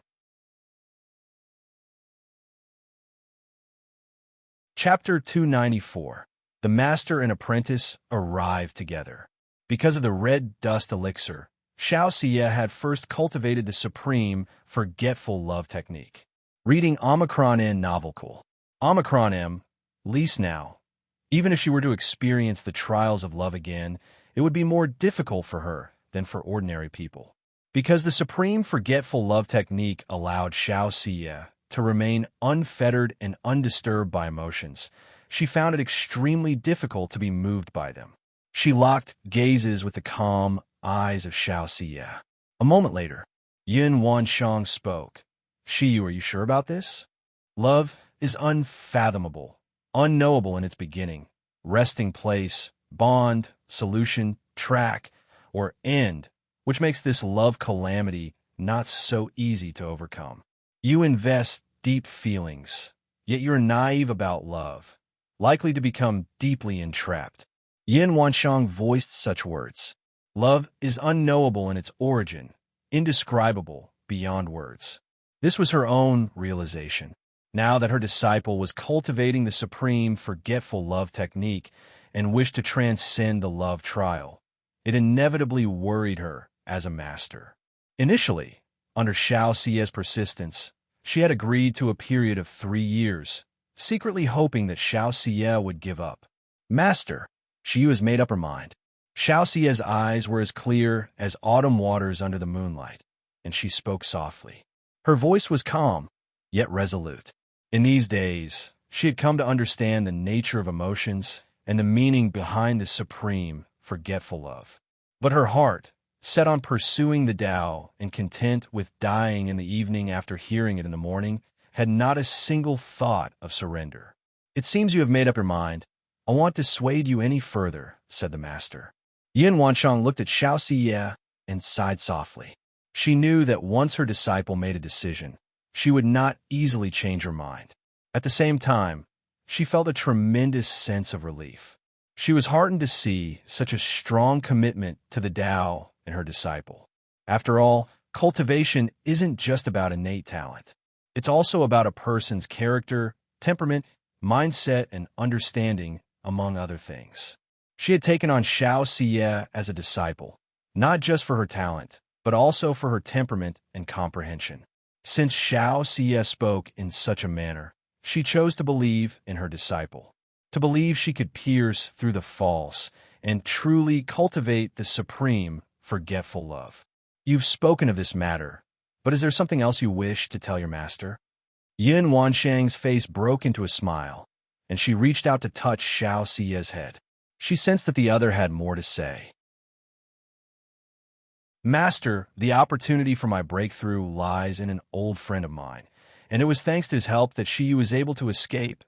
Speaker 1: Chapter 294. The Master and Apprentice arrive together. Because of the red dust elixir, Xiaoxia had first cultivated the supreme forgetful love technique. Reading Omicron N novel cool. Omicron M, least now. Even if she were to experience the trials of love again, it would be more difficult for her than for ordinary people. Because the supreme forgetful love technique allowed Xiaoxia to remain unfettered and undisturbed by emotions, she found it extremely difficult to be moved by them. She locked gazes with the calm eyes of Xiaoxia. A moment later, Yin Wanshang spoke. Shiyu, are you sure about this? Love is unfathomable, unknowable in its beginning, resting place, bond, solution, track, or end, which makes this love calamity not so easy to overcome. You invest deep feelings, yet you're naive about love, likely to become deeply entrapped. Yin Wanshang voiced such words. Love is unknowable in its origin, indescribable beyond words. This was her own realization. Now that her disciple was cultivating the supreme forgetful love technique and wished to transcend the love trial, it inevitably worried her as a master. Initially, under Xiaoxia's persistence, she had agreed to a period of 3 years, secretly hoping that Xiaoxia would give up. Master, she has made up her mind. Xiaoxia's eyes were as clear as autumn waters under the moonlight, and she spoke softly. Her voice was calm, yet resolute. In these days, she had come to understand the nature of emotions and the meaning behind the supreme, forgetful love. But her heart, set on pursuing the Tao and content with dying in the evening after hearing it in the morning, had not a single thought of surrender. It seems you have made up your mind. I won't dissuade you any further, said the master. Yin Wanshang looked at Xianxia and sighed softly. She knew that once her disciple made a decision, she would not easily change her mind. At the same time, she felt a tremendous sense of relief. She was heartened to see such a strong commitment to the Tao in her disciple. After all, cultivation isn't just about innate talent. It's also about a person's character, temperament, mindset, and understanding, among other things. She had taken on Xianxia as a disciple, not just for her talent, but also for her temperament and comprehension. Since Xianxia spoke in such a manner, she chose to believe in her disciple, to believe she could pierce through the false and truly cultivate the supreme, forgetful love. You've spoken of this matter, but is there something else you wish to tell your master? Yin Wanshang's face broke into a smile, and she reached out to touch Xiaoxia's head. She sensed that the other had more to say. Master, the opportunity for my breakthrough lies in an old friend of mine, and it was thanks to his help that she was able to escape.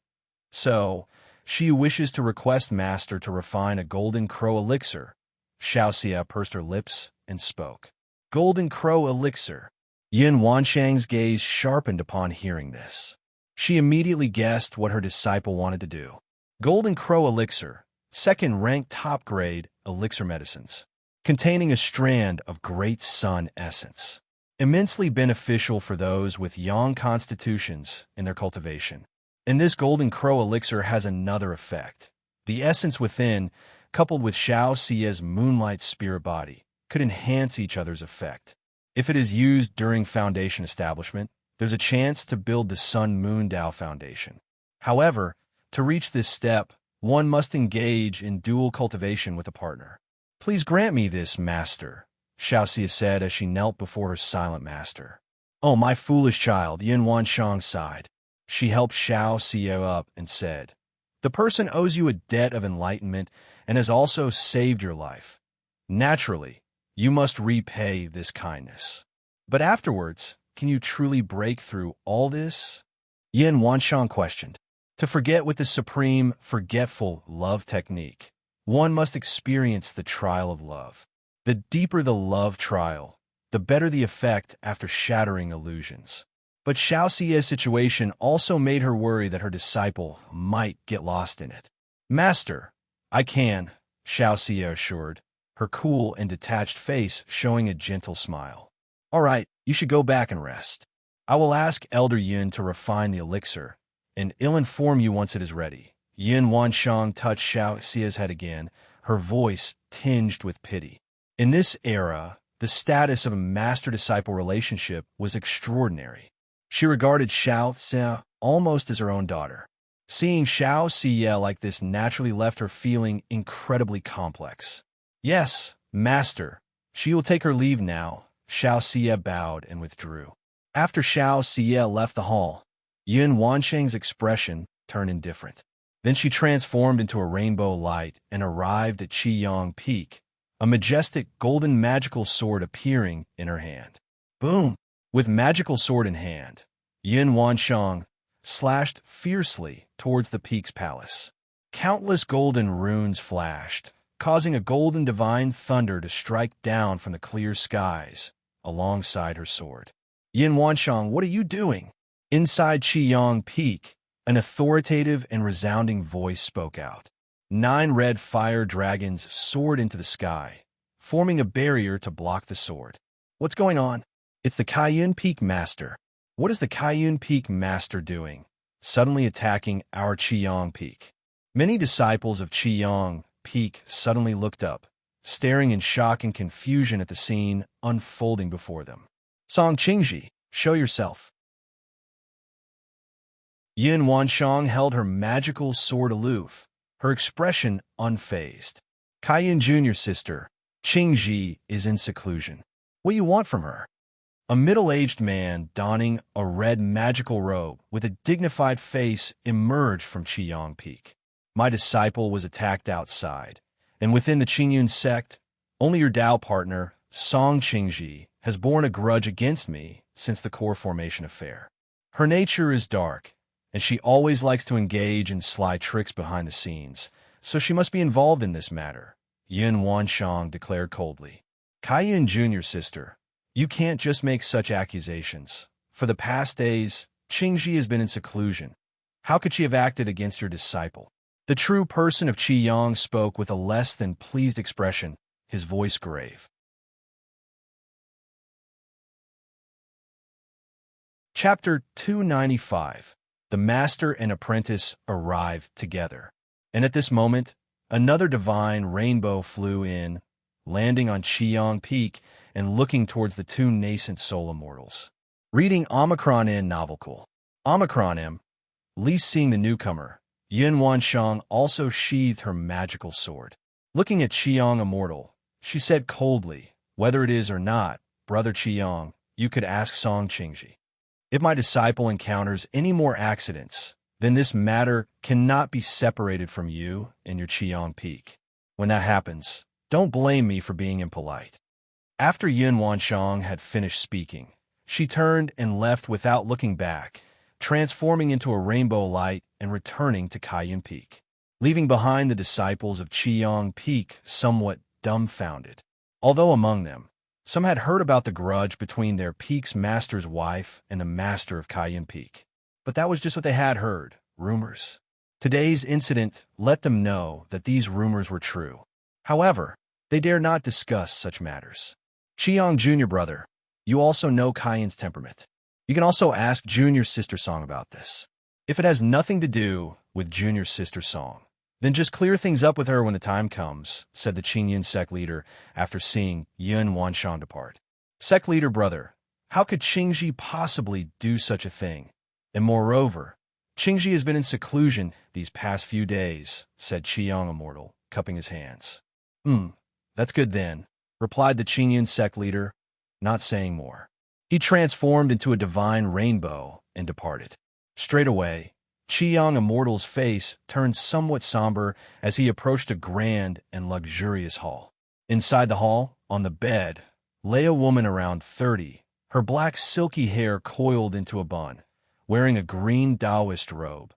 Speaker 1: So, she wishes to request Master to refine a golden crow elixir. Xiaoxia pursed her lips and spoke. Golden crow elixir. Yin Wanshang's gaze sharpened upon hearing this. She immediately guessed what her disciple wanted to do. Golden crow elixir, second-ranked top-grade elixir medicines, containing a strand of great sun essence, immensely beneficial for those with yang constitutions in their cultivation. And this golden crow elixir has another effect. The essence within, coupled with Xiaoxia's moonlight spirit body, could enhance each other's effect. If it is used during foundation establishment, there's a chance to build the Sun-Moon Tao Foundation. However, to reach this step, one must engage in dual cultivation with a partner. Please grant me this, Master, Xiaoxia said as she knelt before her silent master. Oh, my foolish child, Yin Wanshang sighed. She helped Xiaoxia up and said, the person owes you a debt of enlightenment and has also saved your life. Naturally, you must repay this kindness. But afterwards, can you truly break through all this? Yin Wanshang questioned. To forget with the supreme, forgetful love technique, one must experience the trial of love. The deeper the love trial, the better the effect after shattering illusions. But Xiaoxia's situation also made her worry that her disciple might get lost in it. Master, I can, Xiaoxia assured, her cool and detached face showing a gentle smile. All right, you should go back and rest. I will ask Elder Yin to refine the elixir, and I'll inform you once it is ready. Yin Wanshang touched Xiaoxia's head again, her voice tinged with pity. In this era, the status of a master-disciple relationship was extraordinary. She regarded Xiaoxia almost as her own daughter. Seeing Xiaoxia like this naturally left her feeling incredibly complex. Yes, Master. She will take her leave now. Xiaoxia bowed and withdrew. After Xiaoxia left the hall, Yin Wanshang's expression turned indifferent. Then she transformed into a rainbow light and arrived at Qiyang Peak, a majestic golden magical sword appearing in her hand. Boom! With magical sword in hand, Yin Wanshang slashed fiercely towards the peak's palace. Countless golden runes flashed, causing a golden divine thunder to strike down from the clear skies alongside her sword. Yin Wanshang, what are you doing? Inside Qiyang Peak, an authoritative and resounding voice spoke out. 9 red fire dragons soared into the sky, forming a barrier to block the sword. What's going on? It's the Qiyang Peak Master. What is the Qiyang Peak Master doing, suddenly attacking our Qiyang Peak? Many disciples of Qiyang Peak suddenly looked up, staring in shock and confusion at the scene unfolding before them. Song Qingji, show yourself. Yin Wanshang held her magical sword aloof, her expression unfazed. Qiyang Jr.'s sister, Qingji, is in seclusion. What do you want from her? A middle-aged man donning a red magical robe with a dignified face emerged from Qiyang Peak. My disciple was attacked outside, and within the Qingyun sect, only your Tao partner, Song Qingji, has borne a grudge against me since the core formation affair. Her nature is dark, and she always likes to engage in sly tricks behind the scenes, so she must be involved in this matter, Yun Wanshang declared coldly. Kaiyun Jr.'s sister, you can't just make such accusations. For the past days, Qingji has been in seclusion. How could she have acted against your disciple? The true person of Qiyang spoke with a less than pleased expression, his voice grave. Chapter 295. The master and apprentice arrive together. And at this moment, another divine rainbow flew in, landing on Qiyang Peak and looking towards the two nascent soul immortals. Reading Omicron N novelcule. Omicron M. Least seeing the newcomer, Yun Wanshang also sheathed her magical sword. Looking at Qiyang Immortal, she said coldly, whether it is or not, Brother Qiyang, you could ask Song Qingji. If my disciple encounters any more accidents, then this matter cannot be separated from you and your Qiyang Peak. When that happens, don't blame me for being impolite. After Yun Wanshang had finished speaking, she turned and left without looking back, transforming into a rainbow light and returning to Kaiyun Peak, leaving behind the disciples of Qiyang Peak somewhat dumbfounded. Although among them, some had heard about the grudge between their peak's master's wife and the master of Kaiyun Peak. But that was just what they had heard, rumors. Today's incident let them know that these rumors were true. However, they dare not discuss such matters. Qiyang Jr. brother, you also know Kaiyun's temperament. You can also ask Junior Sister Song about this. If it has nothing to do with Junior Sister Song, then just clear things up with her when the time comes, said the Qingyun sect leader after seeing Yun Wanshang depart. Sect leader brother, how could Qingji possibly do such a thing? And moreover, Qingji has been in seclusion these past few days, said Qiyang Immortal, cupping his hands. That's good then, replied the Qingyun sect leader, not saying more. He transformed into a divine rainbow and departed. Straight away, Qiyang Immortal's face turned somewhat somber as he approached a grand and luxurious hall. Inside the hall, on the bed, lay a woman around 30, her black silky hair coiled into a bun, wearing a green Taoist robe,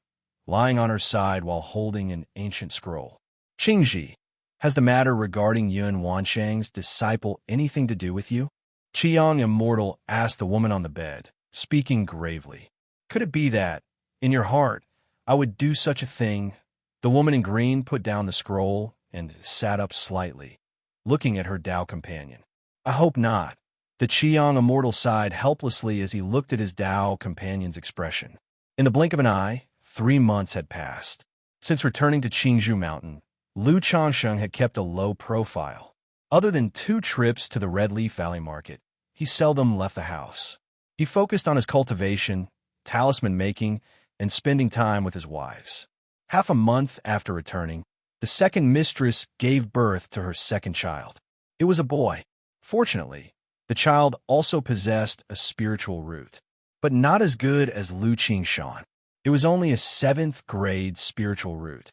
Speaker 1: lying on her side while holding an ancient scroll. Qingji, has the matter regarding Yun Wanshang's disciple anything to do with you? Qiyang Immortal asked the woman on the bed, speaking gravely. Could it be that, in your heart, I would do such a thing? The woman in green put down the scroll and sat up slightly, looking at her Tao companion. I hope not. The Qiyang Immortal sighed helplessly as he looked at his Tao companion's expression. In the blink of an eye, 3 months had passed. Since returning to Qingzhou Mountain, Lu Changsheng had kept a low profile. Other than 2 trips to the Red Leaf Valley Market, he seldom left the house. He focused on his cultivation, talisman making, and spending time with his wives. Half a month after returning, the second mistress gave birth to her second child. It was a boy. Fortunately, the child also possessed a spiritual root, but not as good as Lu Qingshan. It was only a 7th grade spiritual root.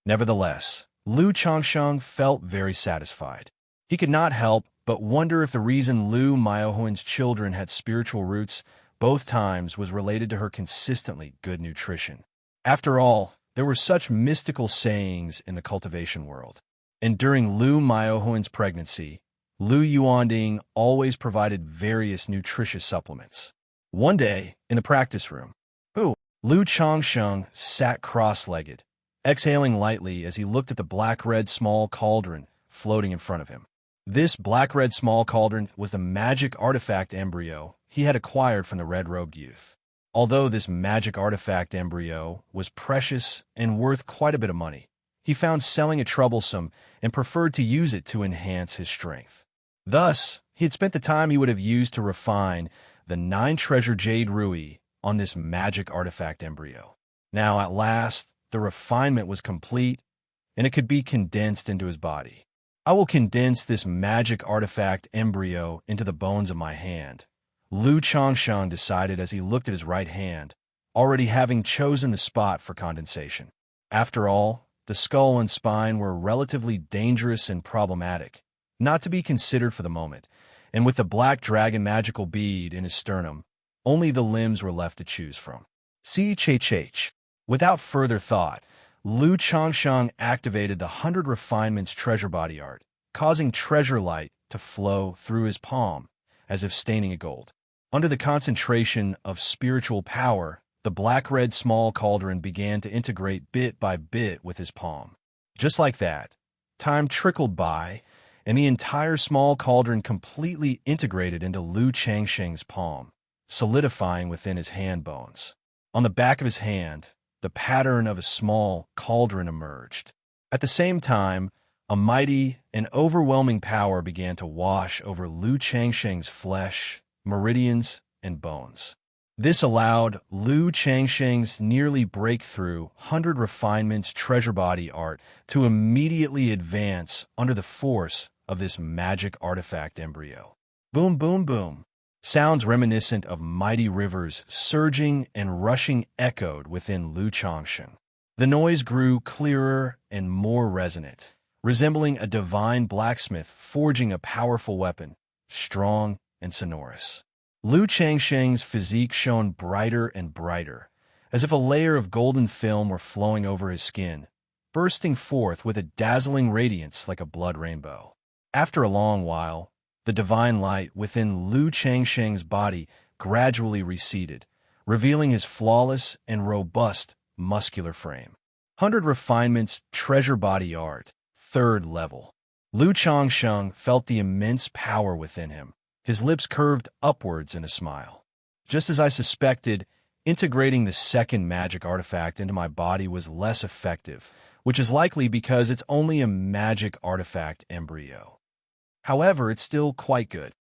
Speaker 1: Nevertheless, Lu Changsheng felt very satisfied. He could not help but wonder if the reason Lu Miaohuan's children had spiritual roots both times was related to her consistently good nutrition. After all, there were such mystical sayings in the cultivation world. And during Lu Miaohuan's pregnancy, Lu Yuanding always provided various nutritious supplements. One day, in the practice room, Lu Changsheng sat cross-legged, exhaling lightly as he looked at the black-red small cauldron floating in front of him. This black-red small cauldron was the magic artifact embryo he had acquired from the red-robed youth. Although this magic artifact embryo was precious and worth quite a bit of money, he found selling it troublesome and preferred to use it to enhance his strength. Thus, he had spent the time he would have used to refine the 9-treasure jade ruby on this magic artifact embryo. Now, at last, the refinement was complete, and it could be condensed into his body. I will condense this magic artifact embryo into the bones of my hand, Lu Changsheng decided as he looked at his right hand, already having chosen the spot for condensation. After all, the skull and spine were relatively dangerous and problematic, not to be considered for the moment, and with the black dragon magical bead in his sternum, only the limbs were left to choose from. CHH. Without further thought, Lu Changsheng activated the 100 Refinements treasure body art, causing treasure light to flow through his palm, as if staining it gold. Under the concentration of spiritual power, the black-red small cauldron began to integrate bit by bit with his palm. Just like that, time trickled by, and the entire small cauldron completely integrated into Lu Changsheng's palm, solidifying within his hand bones. On the back of his hand, the pattern of a small cauldron emerged. At the same time, a mighty and overwhelming power began to wash over Lu Changsheng's flesh, meridians, and bones. This allowed Lu Changsheng's nearly breakthrough 100 Refinements treasure body art to immediately advance under the force of this magic artifact embryo. Boom, boom, boom. Sounds reminiscent of mighty rivers surging and rushing echoed within Lu Changsheng. The noise grew clearer and more resonant, resembling a divine blacksmith forging a powerful weapon, strong and sonorous. Lu Changsheng's physique shone brighter and brighter, as if a layer of golden film were flowing over his skin, bursting forth with a dazzling radiance like a blood rainbow. After a long while, the divine light within Lu Changsheng's body gradually receded, revealing his flawless and robust muscular frame. 100 Refinements treasure body art, 3rd level. Lu Changsheng felt the immense power within him. His lips curved upwards in a smile. Just as I suspected, integrating the second magic artifact into my body was less effective, which is likely because it's only a magic artifact embryo. However, it's still quite good.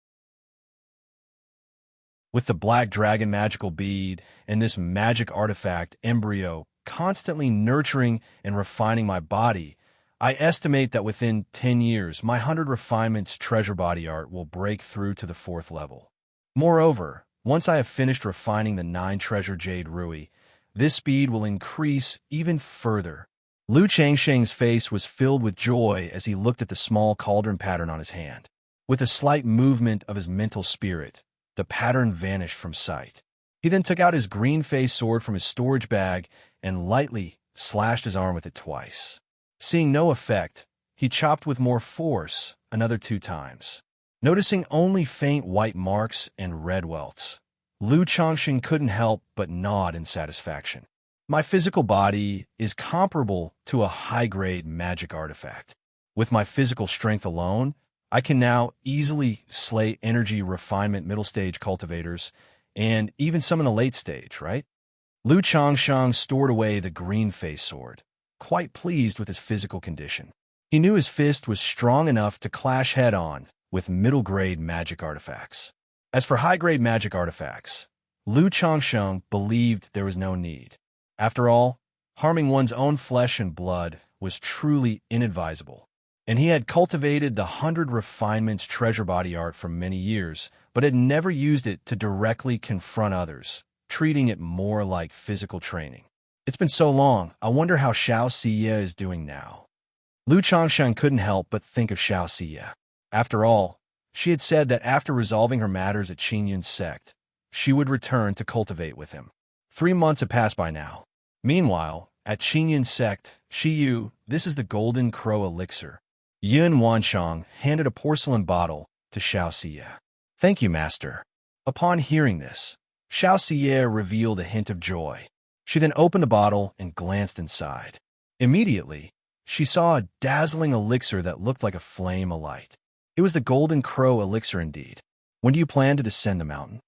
Speaker 1: With the Black Dragon magical bead and this magic artifact embryo constantly nurturing and refining my body, I estimate that within 10 years, my 100 Refinements treasure body art will break through to the 4th level. Moreover, once I have finished refining the 9 treasure jade rui, this speed will increase even further. Lu Changsheng's face was filled with joy as he looked at the small cauldron pattern on his hand. With a slight movement of his mental spirit, the pattern vanished from sight. He then took out his green-faced sword from his storage bag and lightly slashed his arm with it twice. Seeing no effect, he chopped with more force another 2 times. Noticing only faint white marks and red welts, Lu Changsheng couldn't help but nod in satisfaction. My physical body is comparable to a high-grade magic artifact. With my physical strength alone, I can now easily slay energy refinement middle stage cultivators and even some in the late stage, right? Lu Changsheng stored away the green-faced sword, quite pleased with his physical condition. He knew his fist was strong enough to clash head-on with middle-grade magic artifacts. As for high-grade magic artifacts, Lu Changsheng believed there was no need. After all, harming one's own flesh and blood was truly inadvisable, and he had cultivated the 100 Refinements treasure body art for many years, but had never used it to directly confront others, treating it more like physical training. It's been so long, I wonder how Xianxia is doing now. Lu Changsheng couldn't help but think of Xianxia. After all, she had said that after resolving her matters at Xinyun's sect, she would return to cultivate with him. 3 months had passed by now. Meanwhile, at Xinyun's sect, Shiyu, this is the Golden Crow elixir. Yun Wanshang handed a porcelain bottle to Xianxia. Thank you, master. Upon hearing this, Xianxia revealed a hint of joy. She then opened the bottle and glanced inside. Immediately, she saw a dazzling elixir that looked like a flame alight. It was the Golden Crow elixir indeed. When do you plan to descend the mountain?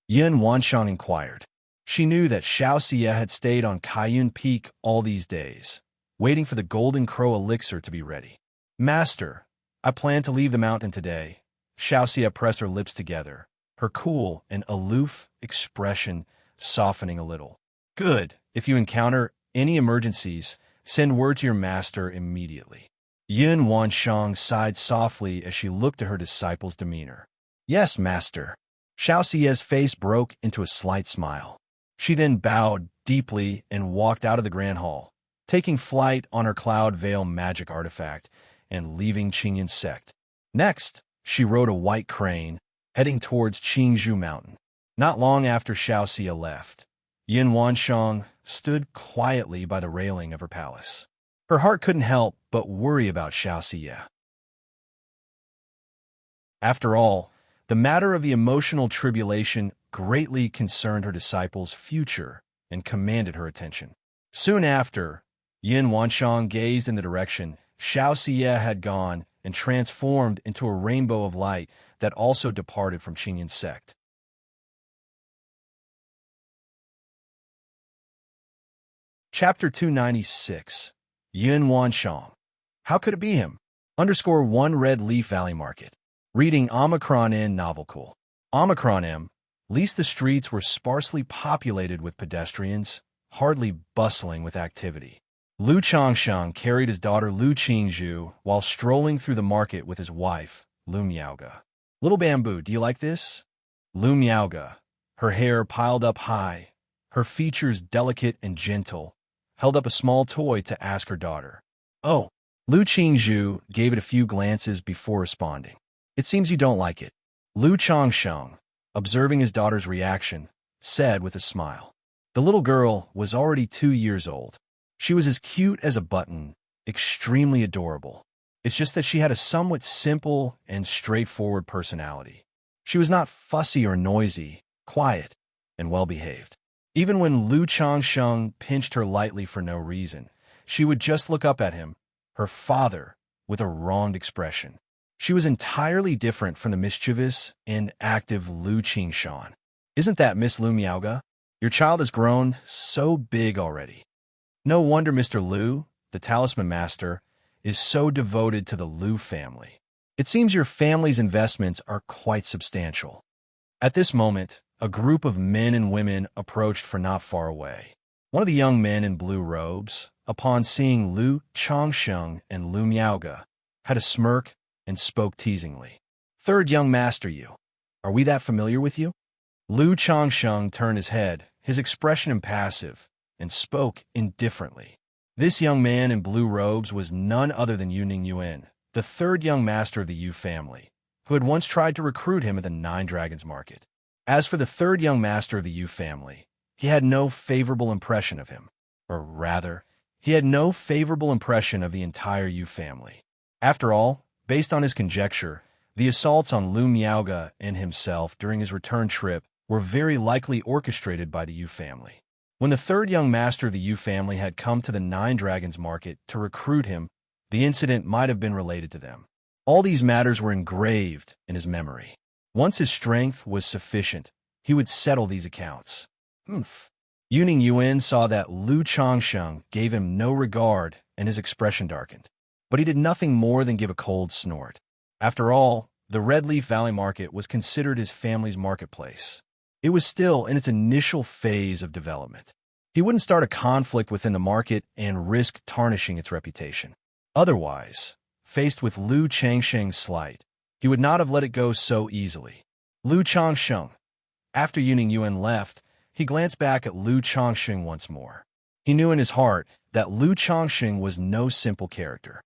Speaker 1: Yun Wanshang inquired. She knew that Xianxia had stayed on Kaiyun Peak all these days, waiting for the Golden Crow elixir to be ready. Master, I plan to leave the mountain today. Xianxia pressed her lips together, her cool and aloof expression softening a little. Good. If you encounter any emergencies, send word to your master immediately. Yun Wanshang sighed softly as she looked at her disciple's demeanor. Yes, master. Xiaoxia's face broke into a slight smile. She then bowed deeply and walked out of the grand hall, taking flight on her Cloud Veil magic artifact and leaving Xinyun's sect. Next, she rode a white crane, heading towards Qingzhou Mountain. Not long after Xiaoxia left, Yin Wansheng stood quietly by the railing of her palace. Her heart couldn't help but worry about Xiaoxia. After all, the matter of the emotional tribulation greatly concerned her disciples' future and commanded her attention. Soon after, Yin Wansheng gazed in the direction Xiaoxia had gone and transformed into a rainbow of light that also departed from Qingyin's sect. Chapter 296. Yin Wansheng. How could it be him? _1 Red Leaf Valley Market. Reading Omicron N Novel Cool. Omicron M. Least the streets were sparsely populated with pedestrians, hardly bustling with activity. Lu Changsheng carried his daughter Lu Qingzhu while strolling through the market with his wife, Lu Miaoge. Little Bamboo, do you like this? Lu Miaoge, her hair piled up high, her features delicate and gentle, held up a small toy to ask her daughter. Oh, Lu Qingzhu gave it a few glances before responding. It seems you don't like it. Lu Changsheng, observing his daughter's reaction, said with a smile. The little girl was already 2 years old. She was as cute as a button, extremely adorable. It's just that she had a somewhat simple and straightforward personality. She was not fussy or noisy, quiet, and well-behaved. Even when Lu Changsheng pinched her lightly for no reason, she would just look up at him, her father, with a wronged expression. She was entirely different from the mischievous and active Lu Qingshan. Isn't that Miss Lu Miaoge? Your child has grown so big already. No wonder Mr. Lu, the talisman master, is so devoted to the Lu family. It seems your family's investments are quite substantial. At this moment, a group of men and women approached from not far away. One of the young men in blue robes, upon seeing Lu Changsheng and Lu Miaoge, had a smirk and spoke teasingly. Third young master you. Are we that familiar with you? Lu Changsheng turned his head, his expression impassive, and spoke indifferently. This young man in blue robes was none other than Yuning Yuan, the third young master of the Yu family, who had once tried to recruit him at the Nine Dragons Market. As for the third young master of the Yu family, he had no favorable impression of him. Or rather, he had no favorable impression of the entire Yu family. After all, based on his conjecture, the assaults on Lu Miaoge and himself during his return trip were very likely orchestrated by the Yu family. When the third young master of the Yu family had come to the Nine Dragons Market to recruit him, the incident might have been related to them. All these matters were engraved in his memory. Once his strength was sufficient, he would settle these accounts. Yuning Yuan saw that Lu Changsheng gave him no regard and his expression darkened. But he did nothing more than give a cold snort. After all, the Red Leaf Valley Market was considered his family's marketplace. It was still in its initial phase of development. He wouldn't start a conflict within the market and risk tarnishing its reputation. Otherwise, faced with Lu Changsheng's slight, he would not have let it go so easily. Lu Changsheng. After Yuning Yuan left, he glanced back at Lu Changsheng once more. He knew in his heart that Lu Changsheng was no simple character.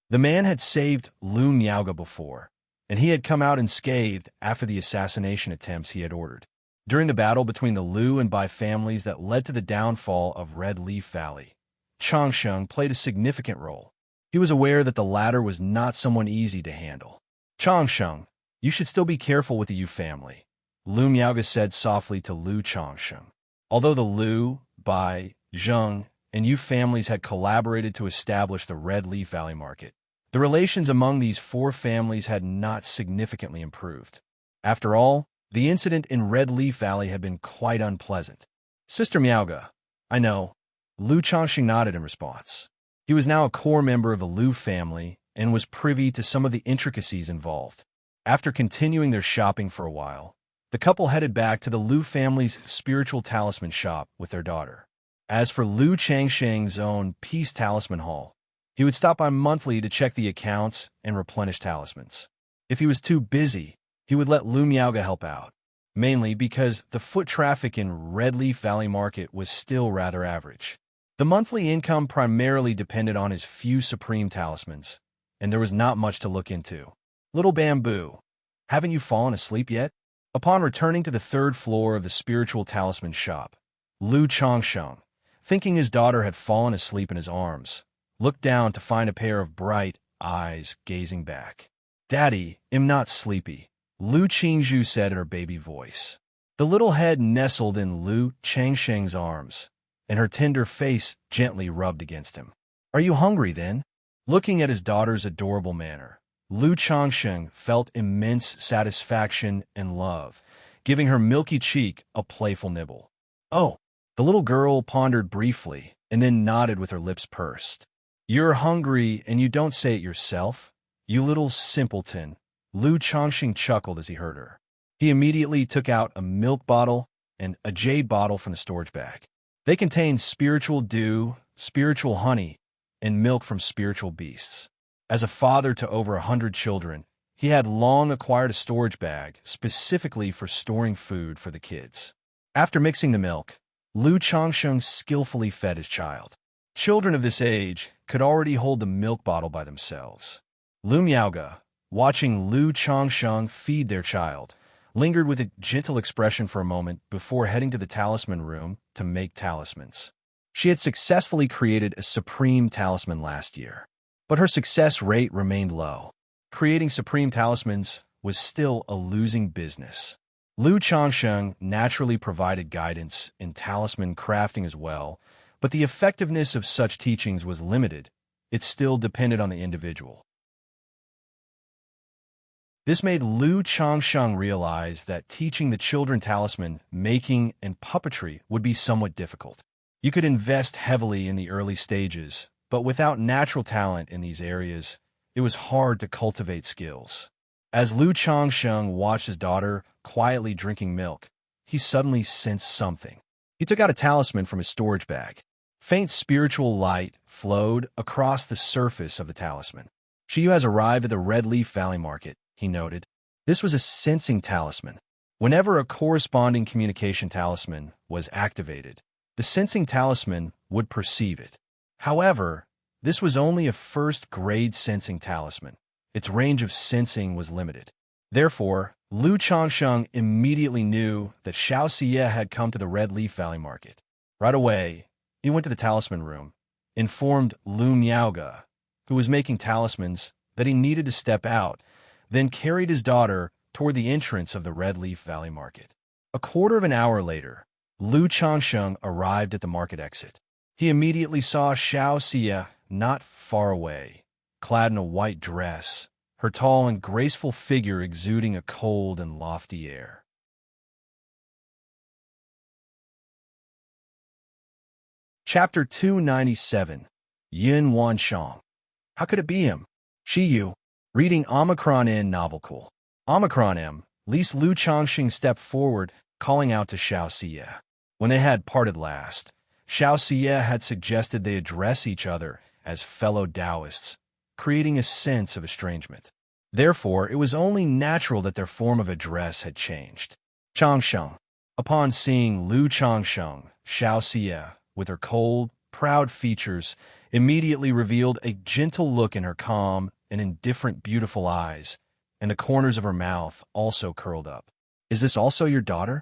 Speaker 1: The man had saved Lu Miaoge before, and he had come out unscathed after the assassination attempts he had ordered. During the battle between the Lu and Bai families that led to the downfall of Red Leaf Valley, Changsheng played a significant role. He was aware that the latter was not someone easy to handle. Changsheng, you should still be careful with the Yu family, Lu Miaoge said softly to Lu Changsheng. Although the Lu, Bai, Zheng, and Yu families had collaborated to establish the Red Leaf Valley Market, the relations among these four families had not significantly improved. After all, the incident in Red Leaf Valley had been quite unpleasant. Sister Miaoge, I know. Lu Changsheng nodded in response. He was now a core member of the Lu family and was privy to some of the intricacies involved. After continuing their shopping for a while, the couple headed back to the Lu family's spiritual talisman shop with their daughter. As for Lu Changsheng's own Peace Talisman Hall, he would stop by monthly to check the accounts and replenish talismans. If he was too busy, he would let Lu Miaoge help out, mainly because the foot traffic in Red Leaf Valley Market was still rather average. The monthly income primarily depended on his few supreme talismans, and there was not much to look into. Little Bamboo, Haven't you fallen asleep yet? Upon returning to the third floor of the spiritual talisman shop, Lu Changsheng, thinking his daughter had fallen asleep in his arms, looked down to find a pair of bright eyes gazing back. "Daddy, I'm not sleepy," Lu Qingzhu said in her baby voice. The little head nestled in Lu Changsheng's arms, and her tender face gently rubbed against him. "Are you hungry, then?" Looking at his daughter's adorable manner, Lu Changsheng felt immense satisfaction and love, giving her milky cheek a playful nibble. "Oh," the little girl pondered briefly and then nodded with her lips pursed. "You're hungry and you don't say it yourself? You little simpleton," Lu Changsheng chuckled as he heard her. He immediately took out a milk bottle and a jade bottle from the storage bag. They contained spiritual dew, spiritual honey, and milk from spiritual beasts. As a father to over 100 children, he had long acquired a storage bag specifically for storing food for the kids. After mixing the milk, Lu Changsheng skillfully fed his child. Children of this age could already hold the milk bottle by themselves. Lu Miaoge, watching Lu Changsheng feed their child, lingered with a gentle expression for a moment before heading to the talisman room to make talismans. She had successfully created a supreme talisman last year, but her success rate remained low. Creating supreme talismans was still a losing business. Lu Changsheng naturally provided guidance in talisman crafting as well, but the effectiveness of such teachings was limited. It still depended on the individual. This made Lu Changsheng realize that teaching the children talisman making and puppetry would be somewhat difficult. You could invest heavily in the early stages, but without natural talent in these areas, it was hard to cultivate skills. As Lu Changsheng watched his daughter quietly drinking milk, he suddenly sensed something. He took out a talisman from his storage bag. Faint spiritual light flowed across the surface of the talisman. "Shiyu has arrived at the Red Leaf Valley Market," he noted. This was a sensing talisman. Whenever a corresponding communication talisman was activated, the sensing talisman would perceive it. However, this was only a first-grade sensing talisman. Its range of sensing was limited. Therefore, Lu Changsheng immediately knew that Xianxia had come to the Red Leaf Valley Market. Right away, he went to the talisman room, informed Lu Miaoge, who was making talismans, that he needed to step out, then carried his daughter toward the entrance of the Red Leaf Valley Market. A quarter of an hour later, Lu Changsheng arrived at the market exit. He immediately saw Xianxia not far away, clad in a white dress, her tall and graceful figure exuding a cold and lofty air. Chapter 297, Yin Wanshang. How could it be him? Shiyu, reading Omicron N novel cool. Omicron M, least Lu Changsheng stepped forward, calling out to Xianxia. When they had parted last, Xianxia had suggested they address each other as fellow Taoists, creating a sense of estrangement. Therefore, it was only natural that their form of address had changed. Changsheng. Upon seeing Lu Changsheng, Xianxia, with her cold, proud features, immediately revealed a gentle look in her calm and indifferent beautiful eyes, and the corners of her mouth also curled up. "Is this also your daughter?"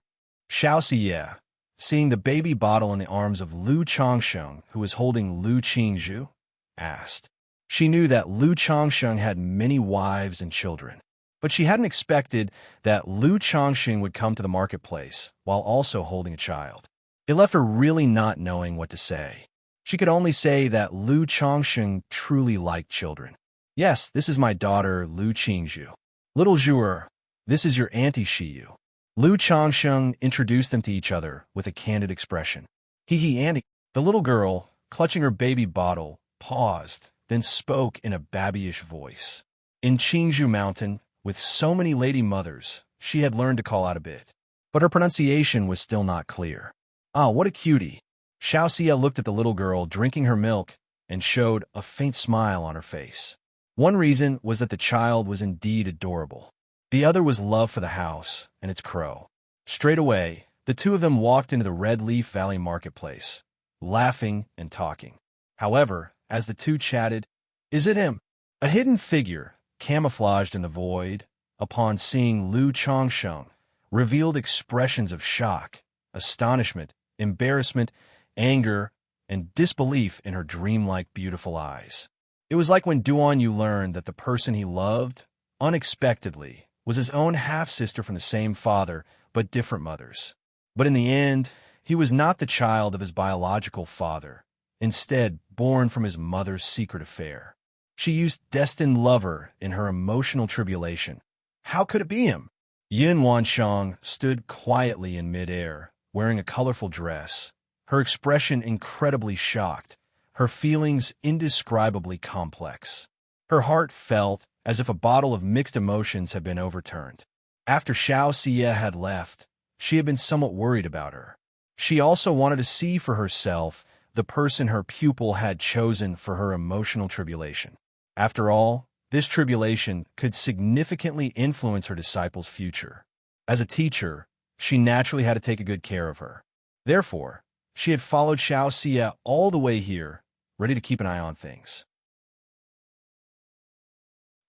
Speaker 1: Xianxia, seeing the baby bottle in the arms of Lu Changsheng, who was holding Lu Qingzhu, asked. She knew that Lu Changsheng had many wives and children, but she hadn't expected that Lu Changsheng would come to the marketplace while also holding a child. It left her really not knowing what to say. She could only say that Lu Changsheng truly liked children. "Yes, this is my daughter, Lu Qingzhu. Little Zhuer, this is your auntie Shiyu." Lu Changsheng introduced them to each other with a candid expression. "Hee auntie." The little girl, clutching her baby bottle, paused, then spoke in a babyish voice. In Qingzhu Mountain, with so many lady mothers, she had learned to call out a bit, but her pronunciation was still not clear. "Ah, what a cutie." Xianxia looked at the little girl drinking her milk and showed a faint smile on her face. One reason was that the child was indeed adorable. The other was love for the house and its crow. Straight away, the two of them walked into the Red Leaf Valley Marketplace, laughing and talking. However, as the two chatted, "Is it him?" A hidden figure, camouflaged in the void, upon seeing Lu Changsheng, revealed expressions of shock, astonishment, embarrassment, anger, and disbelief in her dreamlike beautiful eyes. It was like when Duan Yu learned that the person he loved, unexpectedly, was his own half-sister from the same father, but different mothers. But in the end, he was not the child of his biological father, instead born from his mother's secret affair. She used destined lover in her emotional tribulation. How could it be him? Yin Wanshang stood quietly in midair, wearing a colorful dress, her expression incredibly shocked, her feelings indescribably complex. Her heart felt as if a bottle of mixed emotions had been overturned. After Xianxia had left, she had been somewhat worried about her. She also wanted to see for herself the person her pupil had chosen for her emotional tribulation. After all, this tribulation could significantly influence her disciple's future. As a teacher, she naturally had to take good care of her. Therefore, she had followed Xianxia all the way here, ready to keep an eye on things.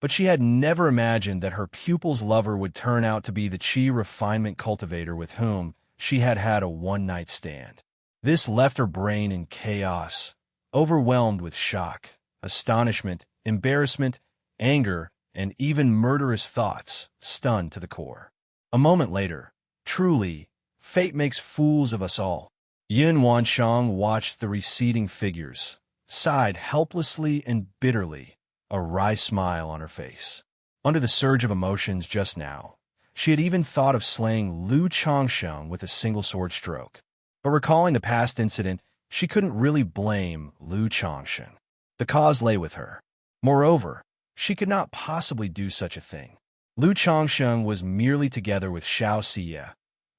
Speaker 1: But she had never imagined that her pupil's lover would turn out to be the Qi refinement cultivator with whom she had had a one-night stand. This left her brain in chaos, overwhelmed with shock, astonishment, embarrassment, anger, and even murderous thoughts, stunned to the core. A moment later, truly, fate makes fools of us all. Yin Wanshang watched the receding figures, sighed helplessly and bitterly, a wry smile on her face. Under the surge of emotions just now, she had even thought of slaying Lu Changsheng with a single sword stroke. But recalling the past incident, she couldn't really blame Lu Changsheng. The cause lay with her. Moreover, she could not possibly do such a thing. Lu Changsheng was merely together with Xianxia.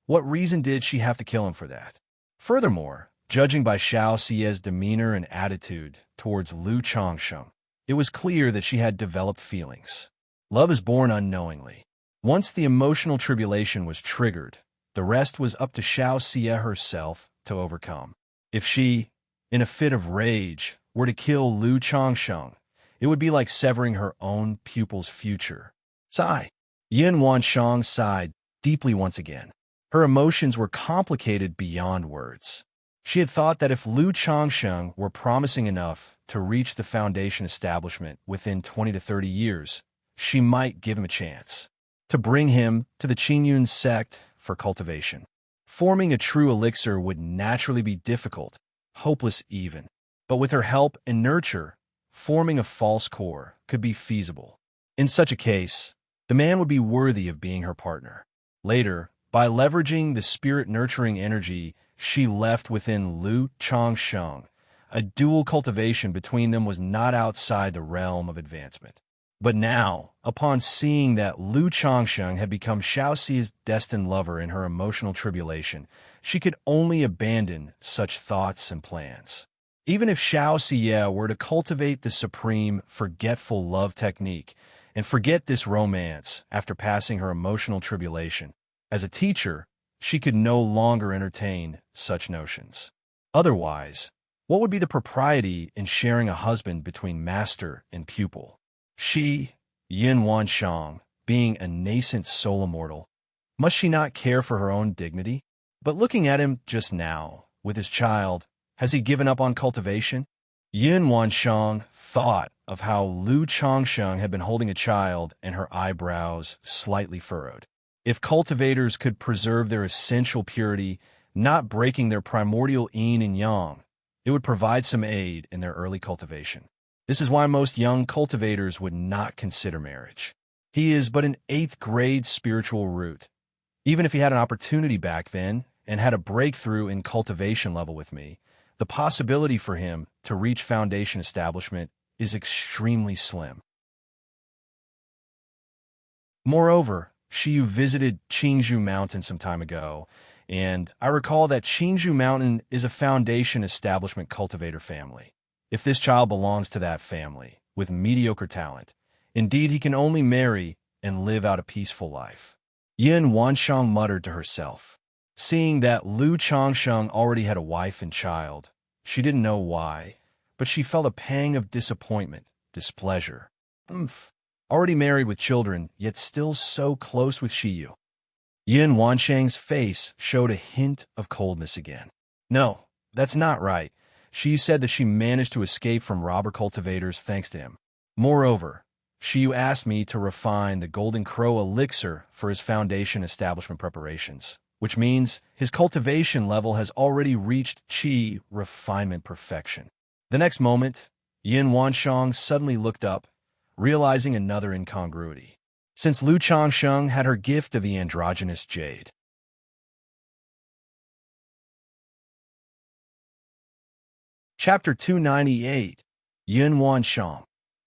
Speaker 1: What reason did she have to kill him for that? Furthermore, judging by Xiaoxia's demeanor and attitude towards Lu Changsheng, it was clear that she had developed feelings. Love is born unknowingly. Once the emotional tribulation was triggered, the rest was up to Xiaoxia herself to overcome. If she, in a fit of rage, were to kill Lu Changsheng, it would be like severing her own pupil's future. Sigh. Yin Wanshang sighed deeply once again. Her emotions were complicated beyond words. She had thought that if Lu Changsheng were promising enough to reach the Foundation establishment within 20 to 30 years, she might give him a chance to bring him to the Qingyun sect for cultivation. Forming a true elixir would naturally be difficult, hopeless even. But with her help and nurture, forming a false core could be feasible. In such a case, the man would be worthy of being her partner. Later, by leveraging the spirit-nurturing energy she left within Lu Changsheng, a dual cultivation between them was not outside the realm of advancement. But now, upon seeing that Lu Changsheng had become Xiaoxi's destined lover in her emotional tribulation, she could only abandon such thoughts and plans. Even if Xiaoxia were to cultivate the supreme forgetful love technique and forget this romance after passing her emotional tribulation, as a teacher, she could no longer entertain such notions. Otherwise, what would be the propriety in sharing a husband between master and pupil? She, Yin Wanshang, being a nascent soul immortal, must she not care for her own dignity? But looking at him just now, with his child, has he given up on cultivation? Yin Wanshang thought of how Lu Changsheng had been holding a child and her eyebrows slightly furrowed. If cultivators could preserve their essential purity, not breaking their primordial yin and yang, it would provide some aid in their early cultivation. This is why most young cultivators would not consider marriage. He is but an 8th grade spiritual root. Even if he had an opportunity back then and had a breakthrough in cultivation level with me, the possibility for him to reach Foundation establishment is extremely slim. Moreover, Shiyu visited Qingzhou Mountain some time ago, and I recall that Qingzhou Mountain is a Foundation establishment cultivator family. If this child belongs to that family, with mediocre talent, indeed he can only marry and live out a peaceful life. Yin Wanshang muttered to herself. Seeing that Lu Changsheng already had a wife and child, she didn't know why, but she felt a pang of disappointment, displeasure. already married with children, yet still so close with Shiyu. Yin Wanshang's face showed a hint of coldness again. No, that's not right. Shiyu said that she managed to escape from robber cultivators thanks to him. Moreover, Shiyu asked me to refine the Golden Crow elixir for his foundation establishment preparations, which means his cultivation level has already reached Qi refinement perfection. The next moment, Yin Wanshang suddenly looked up, realizing another incongruity. Since Lu Changsheng had her gift of the androgynous jade. Chapter 298, Yin Wanshang.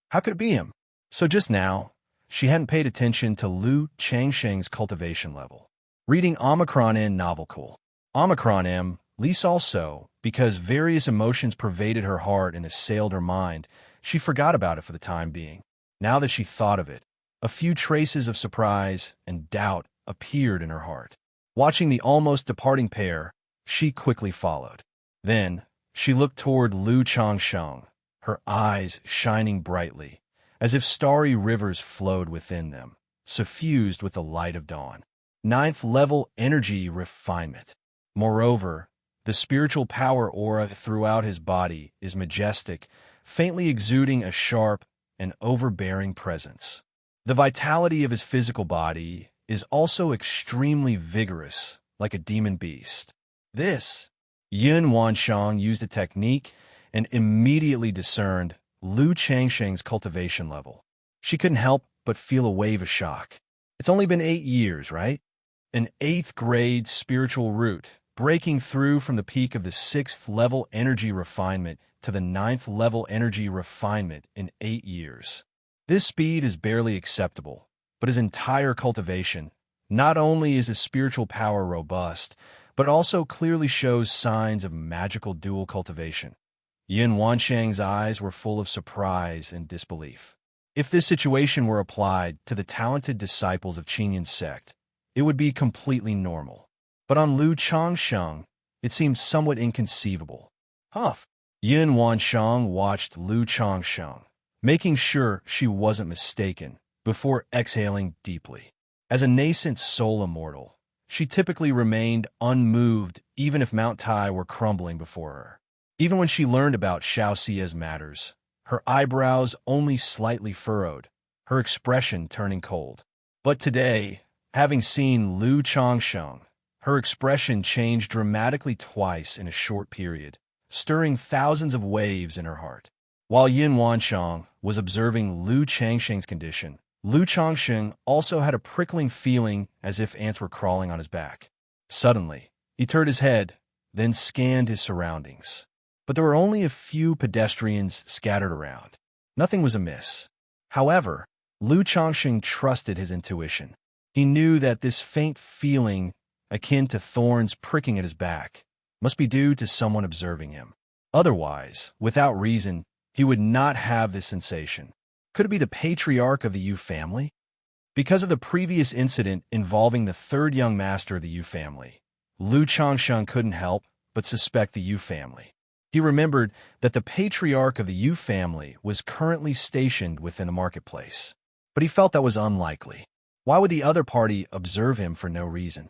Speaker 1: How could it be him? So just now, she hadn't paid attention to Lu Changsheng's cultivation level. Reading Omicron N novel cool. Omicron M, least also, because various emotions pervaded her heart and assailed her mind, she forgot about it for the time being. Now that she thought of it, a few traces of surprise and doubt appeared in her heart. Watching the almost departing pair, she quickly followed. Then, she looked toward Lu Changsheng, her eyes shining brightly, as if starry rivers flowed within them, suffused with the light of dawn. 9th level energy refinement. Moreover, the spiritual power aura throughout his body is majestic, faintly exuding a sharp and overbearing presence. The vitality of his physical body is also extremely vigorous, like a demon beast. This, Yin Wanshang used a technique and immediately discerned Lu Changsheng's cultivation level. She couldn't help but feel a wave of shock. It's only been 8 years, right? An 8th grade spiritual root, breaking through from the peak of the 6th level energy refinement to the 9th level energy refinement in 8 years. This speed is barely acceptable, but his entire cultivation, not only is his spiritual power robust, but also clearly shows signs of magical dual cultivation. Yin Wanshang's eyes were full of surprise and disbelief. If this situation were applied to the talented disciples of Qingyun's sect, it would be completely normal. But on Lu Changsheng, it seemed somewhat inconceivable. Huff! Yin Wanshang watched Lu Changsheng, making sure she wasn't mistaken, before exhaling deeply. As a nascent soul immortal, she typically remained unmoved even if Mount Tai were crumbling before her. Even when she learned about Xianxia's matters, her eyebrows only slightly furrowed, her expression turning cold. But today, having seen Lu Changsheng, her expression changed dramatically twice in a short period, stirring thousands of waves in her heart. While Yin Wanshang was observing Lu Changsheng's condition, Lu Changsheng also had a prickling feeling as if ants were crawling on his back. Suddenly, he turned his head, then scanned his surroundings. But there were only a few pedestrians scattered around. Nothing was amiss. However, Lu Changsheng trusted his intuition. He knew that this faint feeling, akin to thorns pricking at his back, must be due to someone observing him. Otherwise, without reason, he would not have this sensation. Could it be the patriarch of the Yu family? Because of the previous incident involving the third young master of the Yu family, Lu Changsheng couldn't help but suspect the Yu family. He remembered that the patriarch of the Yu family was currently stationed within the marketplace, but he felt that was unlikely. Why would the other party observe him for no reason?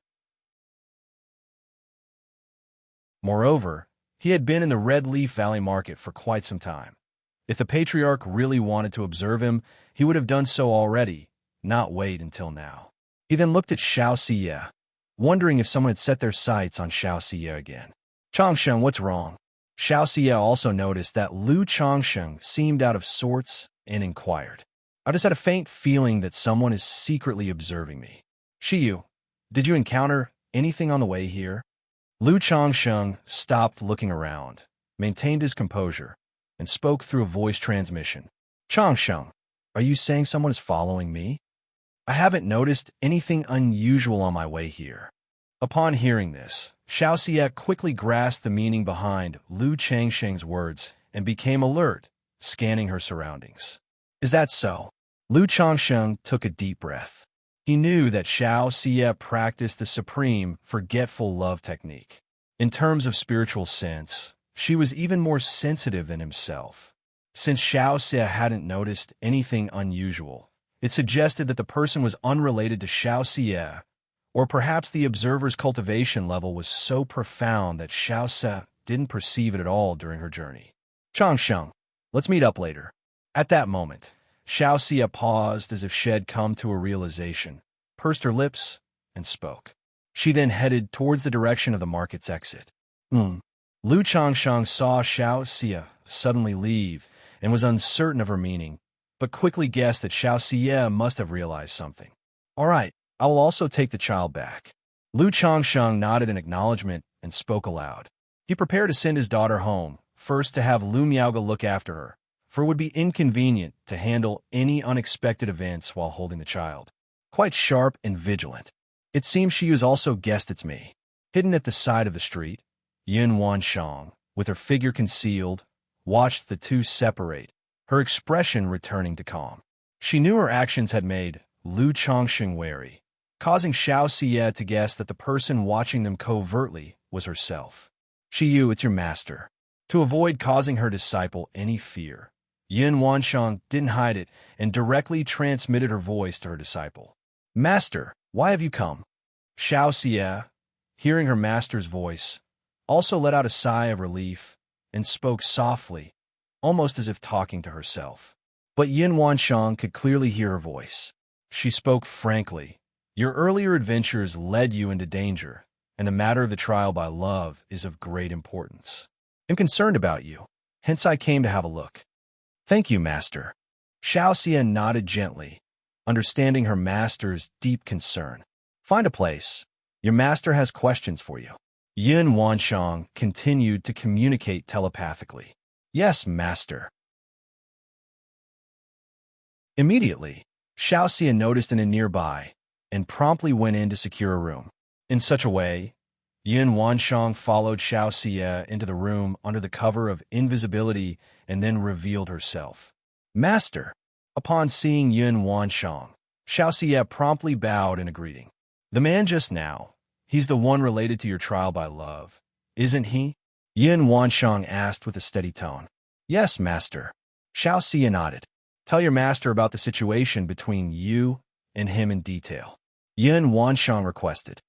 Speaker 1: Moreover, he had been in the Red Leaf Valley market for quite some time. If the patriarch really wanted to observe him, he would have done so already, not wait until now. He then looked at Xianxia, wondering if someone had set their sights on Xianxia again. Changsheng, what's wrong? Xianxia also noticed that Lu Changsheng seemed out of sorts and inquired. I just had a faint feeling that someone is secretly observing me. Shiyu, did you encounter anything on the way here? Lu Changsheng stopped looking around, maintained his composure, and spoke through a voice transmission. Changsheng, are you saying someone is following me? I haven't noticed anything unusual on my way here. Upon hearing this, Xianxia quickly grasped the meaning behind Lu Changsheng's words and became alert, scanning her surroundings. Is that so? Lu Changsheng took a deep breath. He knew that Xianxia practiced the supreme forgetful love technique. In terms of spiritual sense, she was even more sensitive than himself. Since Xianxia hadn't noticed anything unusual, It suggested that the person was unrelated to Xianxia, or perhaps the observer's cultivation level was so profound that Xianxia didn't perceive it at all during her journey. Changsheng, let's meet up later. At that moment, Xianxia paused as if she had come to a realization, pursed her lips, and spoke. She then headed towards the direction of the market's exit. Lu Changsheng saw Xianxia suddenly leave and was uncertain of her meaning, but quickly guessed that Xianxia must have realized something. All right, I will also take the child back. Lu Changsheng nodded in acknowledgement and spoke aloud. He prepared to send his daughter home, first to have Lu Miaoge look after her, for it would be inconvenient to handle any unexpected events while holding the child. Quite sharp and vigilant. It seems she has also guessed it's me. Hidden at the side of the street, Yin Wanshang, with her figure concealed, watched the two separate, her expression returning to calm. She knew her actions had made Lu Changsheng wary, causing Xianxia to guess that the person watching them covertly was herself. Shiyu, it's your master. To avoid causing her disciple any fear, Yin Wanshang didn't hide it and directly transmitted her voice to her disciple. Master, why have you come? Xianxia, hearing her master's voice, also let out a sigh of relief and spoke softly, almost as if talking to herself. But Yin Wanshang could clearly hear her voice. She spoke frankly. Your earlier adventures led you into danger, and the matter of the trial by love is of great importance. I'm concerned about you, hence I came to have a look. Thank you, master. Xianxia nodded gently, understanding her master's deep concern. Find a place. Your master has questions for you. Yin Wanshang continued to communicate telepathically. Yes, master. Immediately, Xianxia noticed an inn nearby and promptly went in to secure a room. In such a way, Yin Wanshang followed Xianxia into the room under the cover of invisibility and then revealed herself. Master! Upon seeing Yin Wanshang, Xianxia promptly bowed in a greeting. The man just now, he's the one related to your trial by love, isn't he? Yin Wanshang asked with a steady tone. Yes, master. Xianxia nodded. Tell your master about the situation between you and him in detail. Yin Wanshang requested.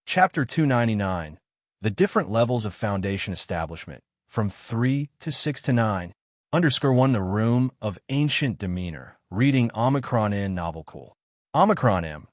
Speaker 1: Chapter 299. The Different Levels of Foundation Establishment, from 3 to 6 to 9. _1 The Room of Ancient Demeanor. Reading Omicron N. Novel Cool. Omicron M.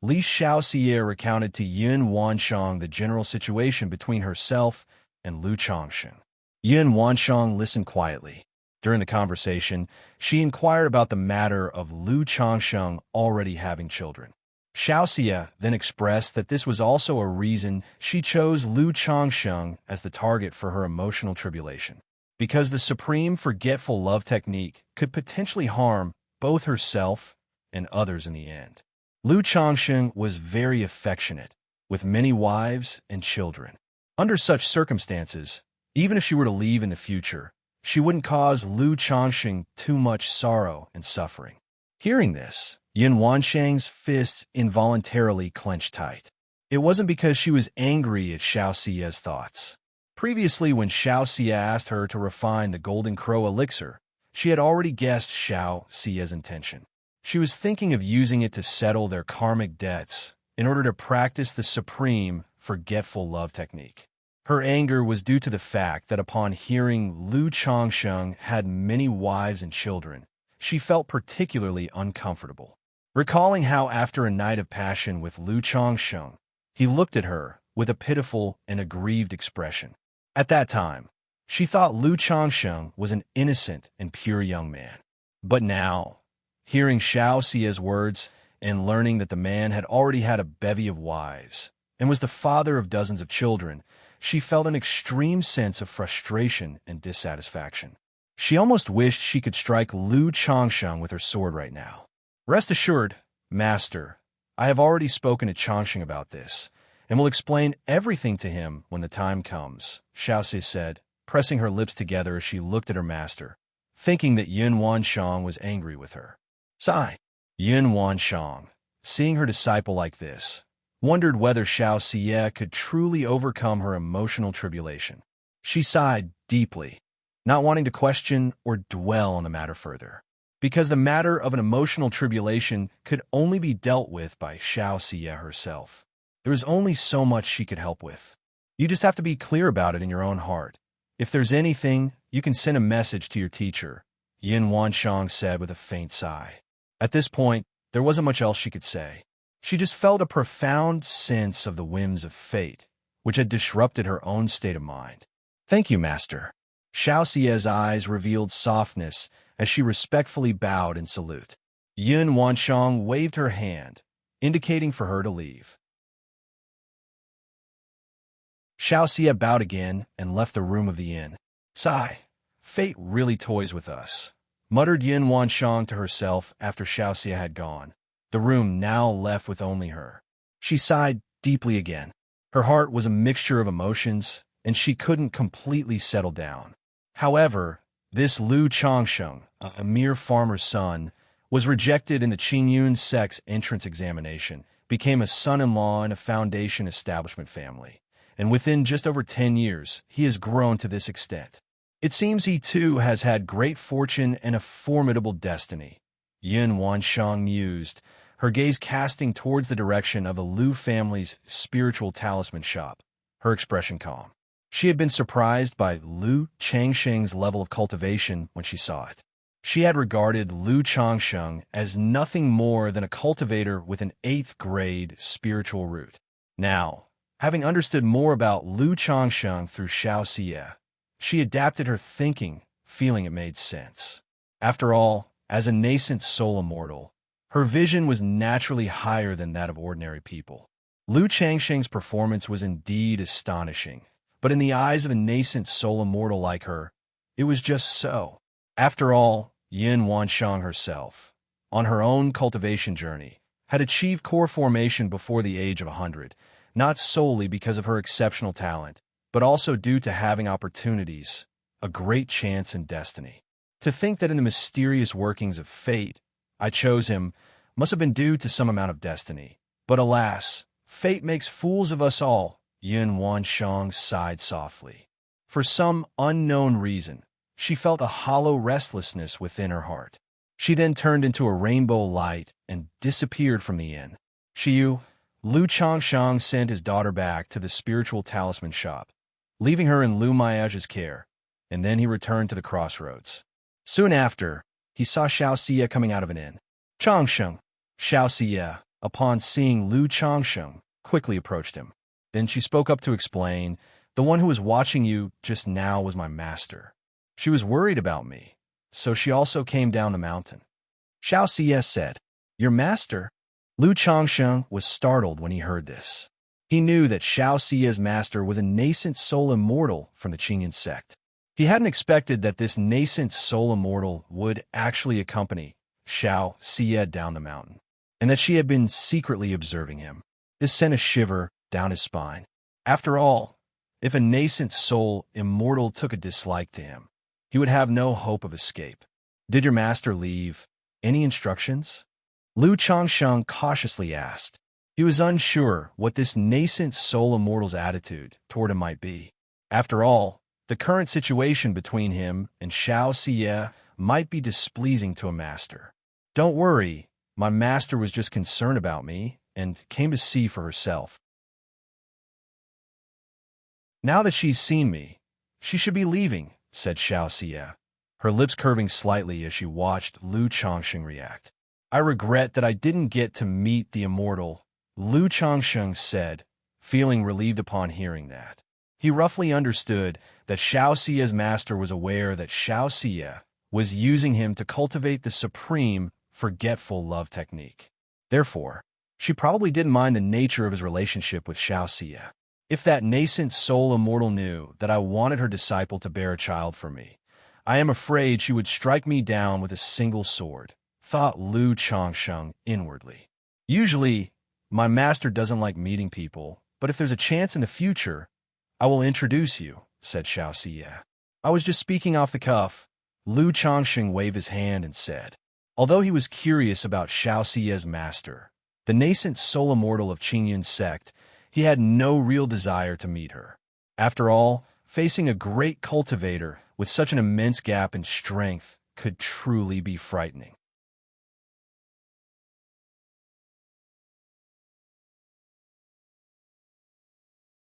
Speaker 1: Li Xiaoxia recounted to Yin Wanshang the general situation between herself and Lu Changsheng. Yin Wanshang listened quietly. During the conversation, she inquired about the matter of Lu Changsheng already having children. Xiaoxia then expressed that this was also a reason she chose Lu Changsheng as the target for her emotional tribulation, because the supreme forgetful love technique could potentially harm both herself and others in the end. Lu Changsheng was very affectionate, with many wives and children. Under such circumstances, even if she were to leave in the future, she wouldn't cause Lu Changsheng too much sorrow and suffering. Hearing this, Yin Wanshang's fists involuntarily clenched tight. It wasn't because she was angry at Xiaoxia's thoughts. Previously, when Xiaoxia asked her to refine the Golden Crow elixir, she had already guessed Xiaoxia's intention. She was thinking of using it to settle their karmic debts in order to practice the supreme forgetful love technique. Her anger was due to the fact that upon hearing Lu Changsheng had many wives and children, she felt particularly uncomfortable. Recalling how after a night of passion with Lu Changsheng, he looked at her with a pitiful and aggrieved expression. At that time, she thought Lu Changsheng was an innocent and pure young man. But now, hearing Xiaoxia's words and learning that the man had already had a bevy of wives and was the father of dozens of children, she felt an extreme sense of frustration and dissatisfaction. She almost wished she could strike Lu Changsheng with her sword right now. Rest assured, master, I have already spoken to Changsheng about this, and will explain everything to him when the time comes, Xiaoxia said, pressing her lips together as she looked at her master, thinking that Yin Wanshang was angry with her. Sigh. Yin Wanshang, seeing her disciple like this, wondered whether Xiaoxia could truly overcome her emotional tribulation. She sighed deeply, not wanting to question or dwell on the matter further. Because the matter of an emotional tribulation could only be dealt with by Xianxia herself. There was only so much she could help with. You just have to be clear about it in your own heart. If there's anything, you can send a message to your teacher, Yin Wanshang said with a faint sigh. At this point, there wasn't much else she could say. She just felt a profound sense of the whims of fate, which had disrupted her own state of mind. Thank you, Master. Xiaoxia's eyes revealed softness as she respectfully bowed in salute. Yin Wanshang waved her hand, indicating for her to leave. Xiaoxia bowed again and left the room of the inn. Sigh, fate really toys with us, muttered Yin Wanshang to herself after Xiaoxia had gone, the room now left with only her. She sighed deeply again. Her heart was a mixture of emotions, and she couldn't completely settle down. However, this Lu Changsheng, a mere farmer's son, was rejected in the Qingyun sect's entrance examination, became a son-in-law in a foundation establishment family, and within just over 10 years, he has grown to this extent. It seems he too has had great fortune and a formidable destiny. Yin Wanshang mused, her gaze casting towards the direction of the Lu family's spiritual talisman shop, her expression calm. She had been surprised by Lu Changsheng's level of cultivation when she saw it. She had regarded Lu Changsheng as nothing more than a cultivator with an 8th grade spiritual root. Now, having understood more about Lu Changsheng through Xiaoxia, she adapted her thinking, feeling it made sense. After all, as a nascent soul immortal, her vision was naturally higher than that of ordinary people. Lu Changsheng's performance was indeed astonishing, but in the eyes of a nascent soul immortal like her, it was just so. After all, Yin Wanshang herself, on her own cultivation journey, had achieved core formation before the age of 100, not solely because of her exceptional talent, but also due to having opportunities, a great chance and destiny. To think that in the mysterious workings of fate, I chose him, must have been due to some amount of destiny. But alas, fate makes fools of us all, Yin Wanshang sighed softly. For some unknown reason, she felt a hollow restlessness within her heart. She then turned into a rainbow light and disappeared from the inn. Shiyu, Lu Changsheng sent his daughter back to the spiritual talisman shop, leaving her in Lu Miage's care, and then he returned to the crossroads. Soon after, he saw Xiaoxia coming out of an inn. Changsheng, Xiaoxia, upon seeing Lu Changsheng, quickly approached him. Then she spoke up to explain, the one who was watching you just now was my master. She was worried about me, so she also came down the mountain. Xiaoxia said, Your master? Lu Changsheng was startled when he heard this. He knew that Xiaoxia's master was a nascent soul immortal from the Qingyun sect. He hadn't expected that this nascent soul immortal would actually accompany Xiaoxia down the mountain, and that she had been secretly observing him. This sent a shiver down his spine. After all, if a nascent soul immortal took a dislike to him, he would have no hope of escape. Did your master leave any instructions? Lu Changsheng cautiously asked. He was unsure what this nascent soul immortal's attitude toward him might be. After all, the current situation between him and Xiaoxia might be displeasing to a master. Don't worry, my master was just concerned about me and came to see for herself. Now that she's seen me, she should be leaving, said Xiaoxia, her lips curving slightly as she watched Lu Changsheng react. I regret that I didn't get to meet the immortal, Lu Changsheng said, feeling relieved upon hearing that. He roughly understood that Xiaoxia's master was aware that Xiaoxia was using him to cultivate the supreme, forgetful love technique. Therefore, she probably didn't mind the nature of his relationship with Xiaoxia. If that nascent soul immortal knew that I wanted her disciple to bear a child for me, I am afraid she would strike me down with a single sword, thought Lu Changsheng inwardly. Usually, my master doesn't like meeting people, but if there's a chance in the future, I will introduce you, said Xiaoxia. I was just speaking off the cuff. Lu Changsheng waved his hand and said. Although he was curious about Xiaoxia's master, the nascent soul immortal of Qingyun sect, he had no real desire to meet her. After all, Facing a great cultivator with such an immense gap in strength could truly be frightening.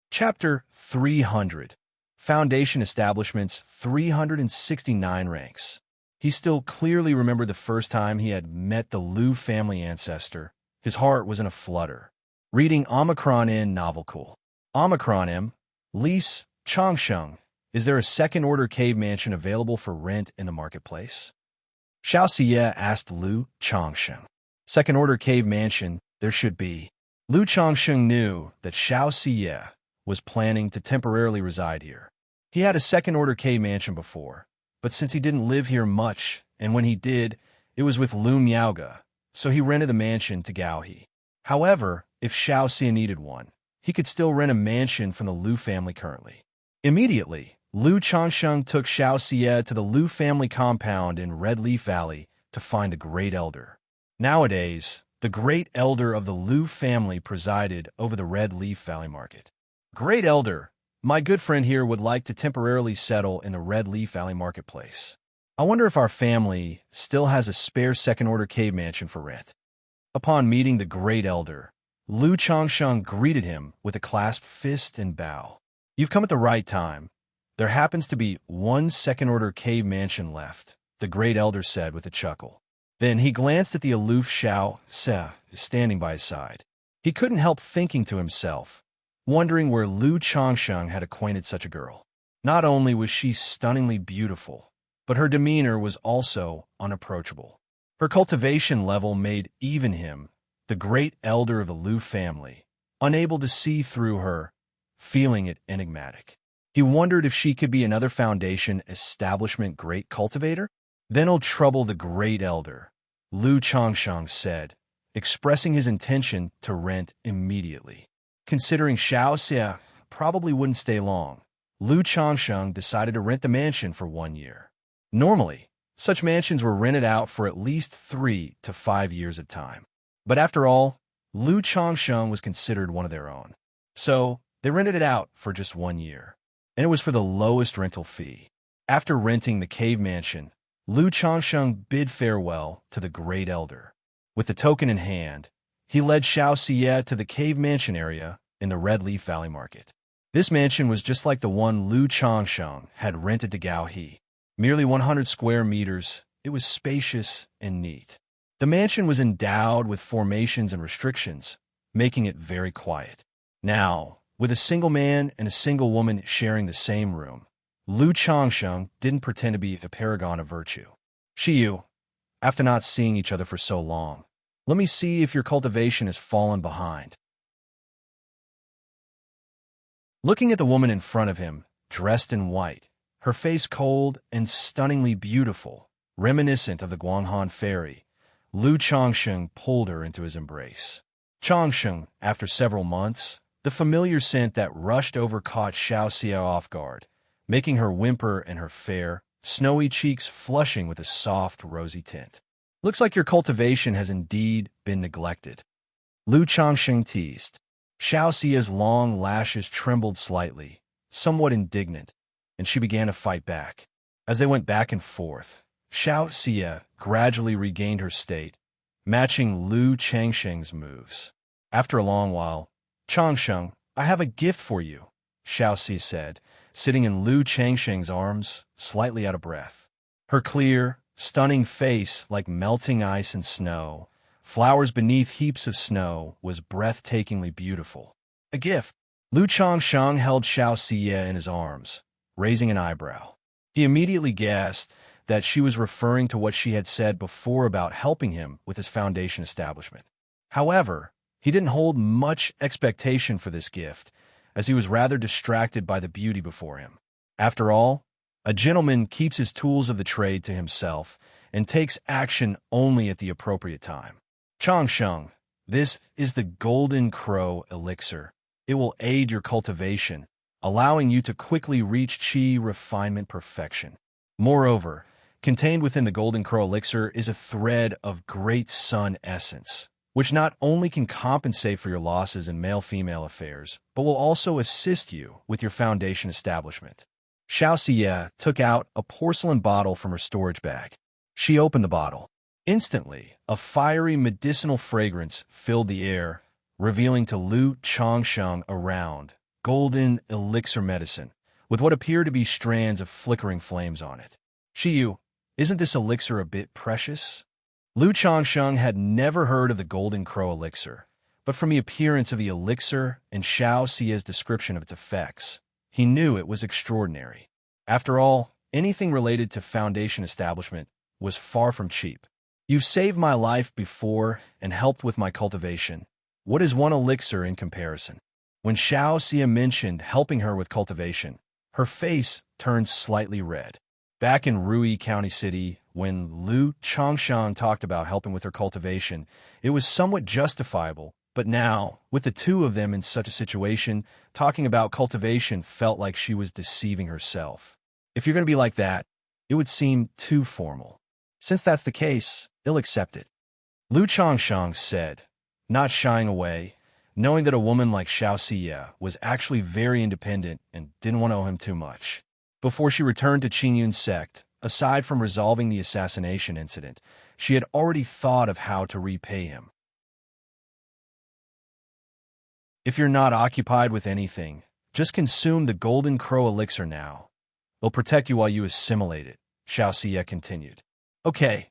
Speaker 1: Chapter 300. Foundation Establishment's 369 ranks. He still clearly remembered the first time he had met the Liu family ancestor. His heart was in a flutter. Reading Omicron in Novel Cool. Omicron M. Lease, Changsheng. Is there a second-order cave mansion available for rent in the marketplace? Xianxia asked Liu Changsheng. Second-order cave mansion, there should be. Liu Changsheng knew that Xianxia was planning to temporarily reside here. He had a second-order cave mansion before, but since he didn't live here much, and when he did, it was with Lu Miaoga, so he rented the mansion to Gao He. However, if Xianxia needed one, he could still rent a mansion from the Liu family currently. Immediately, Liu Changsheng took Xianxia to the Liu family compound in Red Leaf Valley to find the Great Elder. Nowadays, the Great Elder of the Liu family presided over the Red Leaf Valley market. Great Elder, my good friend here would like to temporarily settle in the Red Leaf Valley marketplace. I wonder if our family still has a spare second-order cave mansion for rent. Upon meeting the Great Elder, Liu Changsheng greeted him with a clasped fist and bow. You've come at the right time. There happens to be one second-order cave mansion left, the Great Elder said with a chuckle. Then he glanced at the aloof Xianxia standing by his side. He couldn't help thinking to himself, wondering where Liu Changsheng had acquainted such a girl. Not only was she stunningly beautiful, but her demeanor was also unapproachable. Her cultivation level made even him, the Great Elder of the Liu family, unable to see through her, feeling it enigmatic. He wondered if she could be another Foundation Establishment great cultivator. Then it'll trouble the Great Elder, Liu Changsheng said, expressing his intention to rent immediately. Considering Xianxia probably wouldn't stay long, Liu Changsheng decided to rent the mansion for 1 year. Normally, such mansions were rented out for at least 3 to 5 years at a time. But after all, Liu Changsheng was considered one of their own. So, they rented it out for just 1 year. And it was for the lowest rental fee. After renting the cave mansion, Liu Changsheng bid farewell to the Great Elder. With the token in hand, he led Xianxia to the cave mansion area in the Red Leaf Valley Market. This mansion was just like the one Liu Changsheng had rented to Gao He. Merely 100 square meters, it was spacious and neat. The mansion was endowed with formations and restrictions, making it very quiet. Now, with a single man and a single woman sharing the same room, Liu Changsheng didn't pretend to be a paragon of virtue. Shiyu, after not seeing each other for so long, let me see if your cultivation has fallen behind. Looking at the woman in front of him, dressed in white, her face cold and stunningly beautiful, reminiscent of the Guanghan fairy, Liu Changsheng pulled her into his embrace. Changsheng, after several months, the familiar scent that rushed over caught Xianxia off guard, making her whimper and her fair, snowy cheeks flushing with a soft, rosy tint. Looks like your cultivation has indeed been neglected. Liu Changsheng teased. Xiaoxia's long lashes trembled slightly, somewhat indignant, and she began to fight back. As they went back and forth, Xiaoxia gradually regained her state, matching Liu Changsheng's moves. After a long while, Changsheng, I have a gift for you, Xiaoxia said, sitting in Liu Changsheng's arms, slightly out of breath. Her clear, stunning face like melting ice and snow, flowers beneath heaps of snow, was breathtakingly beautiful. A gift. Liu Changsheng held Xiaoxia in his arms, raising an eyebrow. He immediately guessed that she was referring to what she had said before about helping him with his foundation establishment. However, he didn't hold much expectation for this gift, as he was rather distracted by the beauty before him. After all, a gentleman keeps his tools of the trade to himself and takes action only at the appropriate time. Changsheng, this is the Golden Crow elixir. It will aid your cultivation, allowing you to quickly reach qi refinement perfection. Moreover, contained within the Golden Crow elixir is a thread of great sun essence, which not only can compensate for your losses in male-female affairs, but will also assist you with your foundation establishment. Xianxia took out a porcelain bottle from her storage bag. She opened the bottle. Instantly, a fiery medicinal fragrance filled the air, revealing to Lu Changsheng a round, golden elixir medicine, with what appeared to be strands of flickering flames on it. Shiyu, isn't this elixir a bit precious? Lu Changsheng had never heard of the Golden Crow elixir, but from the appearance of the elixir and Xiaoxia's description of its effects, he knew it was extraordinary. After all, anything related to foundation establishment was far from cheap. You've saved my life before and helped with my cultivation. What is one elixir in comparison? When Xiaoxia mentioned helping her with cultivation, her face turned slightly red. Back in Rui County City, when Lu Changsheng talked about helping with her cultivation, it was somewhat justifiable, but now, with the two of them in such a situation, talking about cultivation felt like she was deceiving herself. If you're going to be like that, it would seem too formal. Since that's the case, they'll accept it. Lu Changsheng said, not shying away, knowing that a woman like Xiaoxia was actually very independent and didn't want to owe him too much. Before she returned to Qingyun's sect, aside from resolving the assassination incident, she had already thought of how to repay him. If you're not occupied with anything, just consume the Golden Crow elixir now. It'll protect you while you assimilate it, Xiaoxia continued. Okay,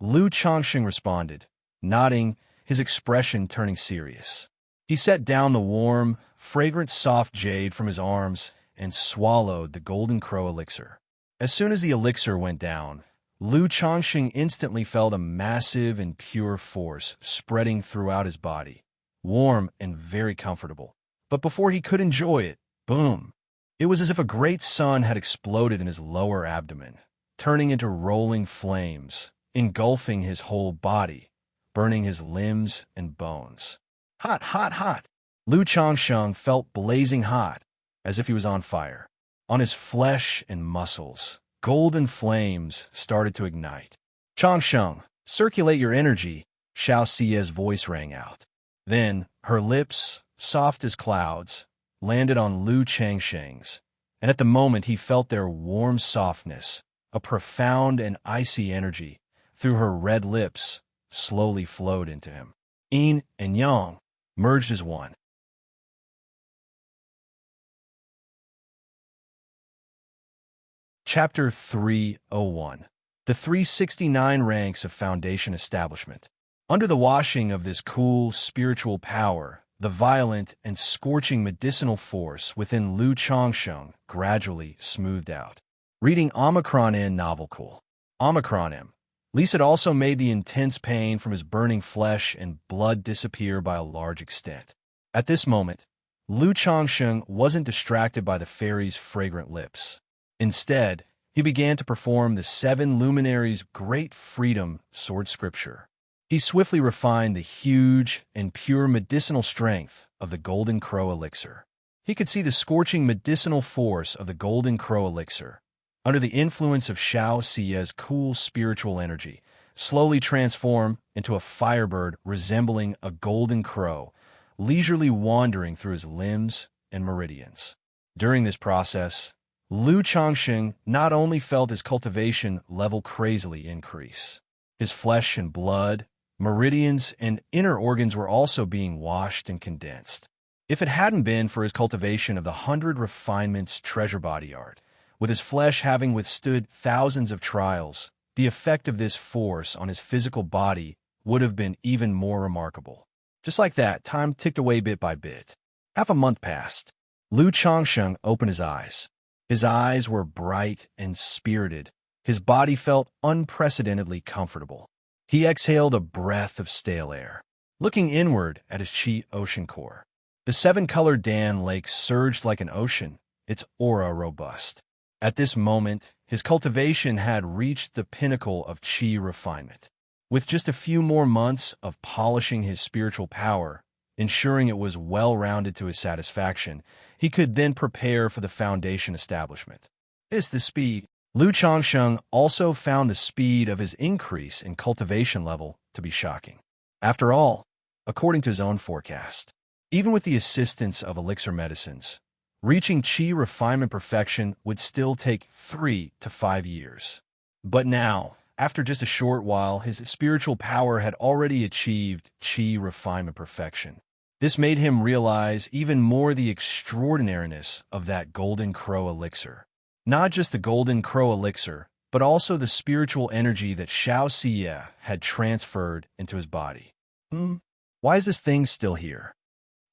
Speaker 1: Lu Changsheng responded, nodding, his expression turning serious. He set down the warm, fragrant soft jade from his arms and swallowed the Golden Crow elixir. As soon as the elixir went down, Lu Changsheng instantly felt a massive and pure force spreading throughout his body, warm and very comfortable. But before he could enjoy it, boom! It was as if a great sun had exploded in his lower abdomen, turning into rolling flames, engulfing his whole body, burning his limbs and bones. Hot, hot, hot! Lu Changsheng felt blazing hot, as if he was on fire. On his flesh and muscles, golden flames started to ignite. Changsheng, circulate your energy, Xiaoxia's voice rang out. Then, her lips, soft as clouds, landed on Lu Changsheng's, and at the moment he felt their warm softness, a profound and icy energy, through her red lips, slowly flowed into him. Yin and Yang merged as one. Chapter 301. The 369 Ranks of Foundation Establishment. Under the washing of this cool, spiritual power, the violent and scorching medicinal force within Lu Changsheng gradually smoothed out. Reading Omicron N novel cool. Omicron M. Lisa had also made the intense pain from his burning flesh and blood disappear by a large extent. At this moment, Lu Changsheng wasn't distracted by the fairy's fragrant lips. Instead, he began to perform the 7 luminaries' great freedom sword scripture. He swiftly refined the huge and pure medicinal strength of the Golden Crow elixir. He could see the scorching medicinal force of the Golden Crow elixir, under the influence of Xiaoxia's cool spiritual energy, slowly transform into a firebird resembling a golden crow, leisurely wandering through his limbs and meridians. During this process, Lu Changsheng not only felt his cultivation level crazily increase. His flesh and blood, meridians, and inner organs were also being washed and condensed. If it hadn't been for his cultivation of the 100 Refinements treasure body art, with his flesh having withstood thousands of trials, the effect of this force on his physical body would have been even more remarkable. Just like that, time ticked away bit by bit. Half a month passed. Lu Changsheng opened his eyes. His eyes were bright and spirited. His body felt unprecedentedly comfortable. He exhaled a breath of stale air, looking inward at his Qi ocean core. The 7-colored Dan lake surged like an ocean, its aura robust. At this moment, his cultivation had reached the pinnacle of Qi refinement. With just a few more months of polishing his spiritual power, ensuring it was well-rounded to his satisfaction, he could then prepare for the foundation establishment. The speed. Lu Changsheng also found the speed of his increase in cultivation level to be shocking. After all, according to his own forecast. Even with the assistance of elixir medicines, reaching qi refinement perfection would still take 3 to 5 years. But now, after just a short while, his spiritual power had already achieved qi refinement perfection. This made him realize even more the extraordinariness of that Golden Crow elixir. Not just the Golden Crow elixir, but also the spiritual energy that Xianxia had transferred into his body. Why is this thing still here?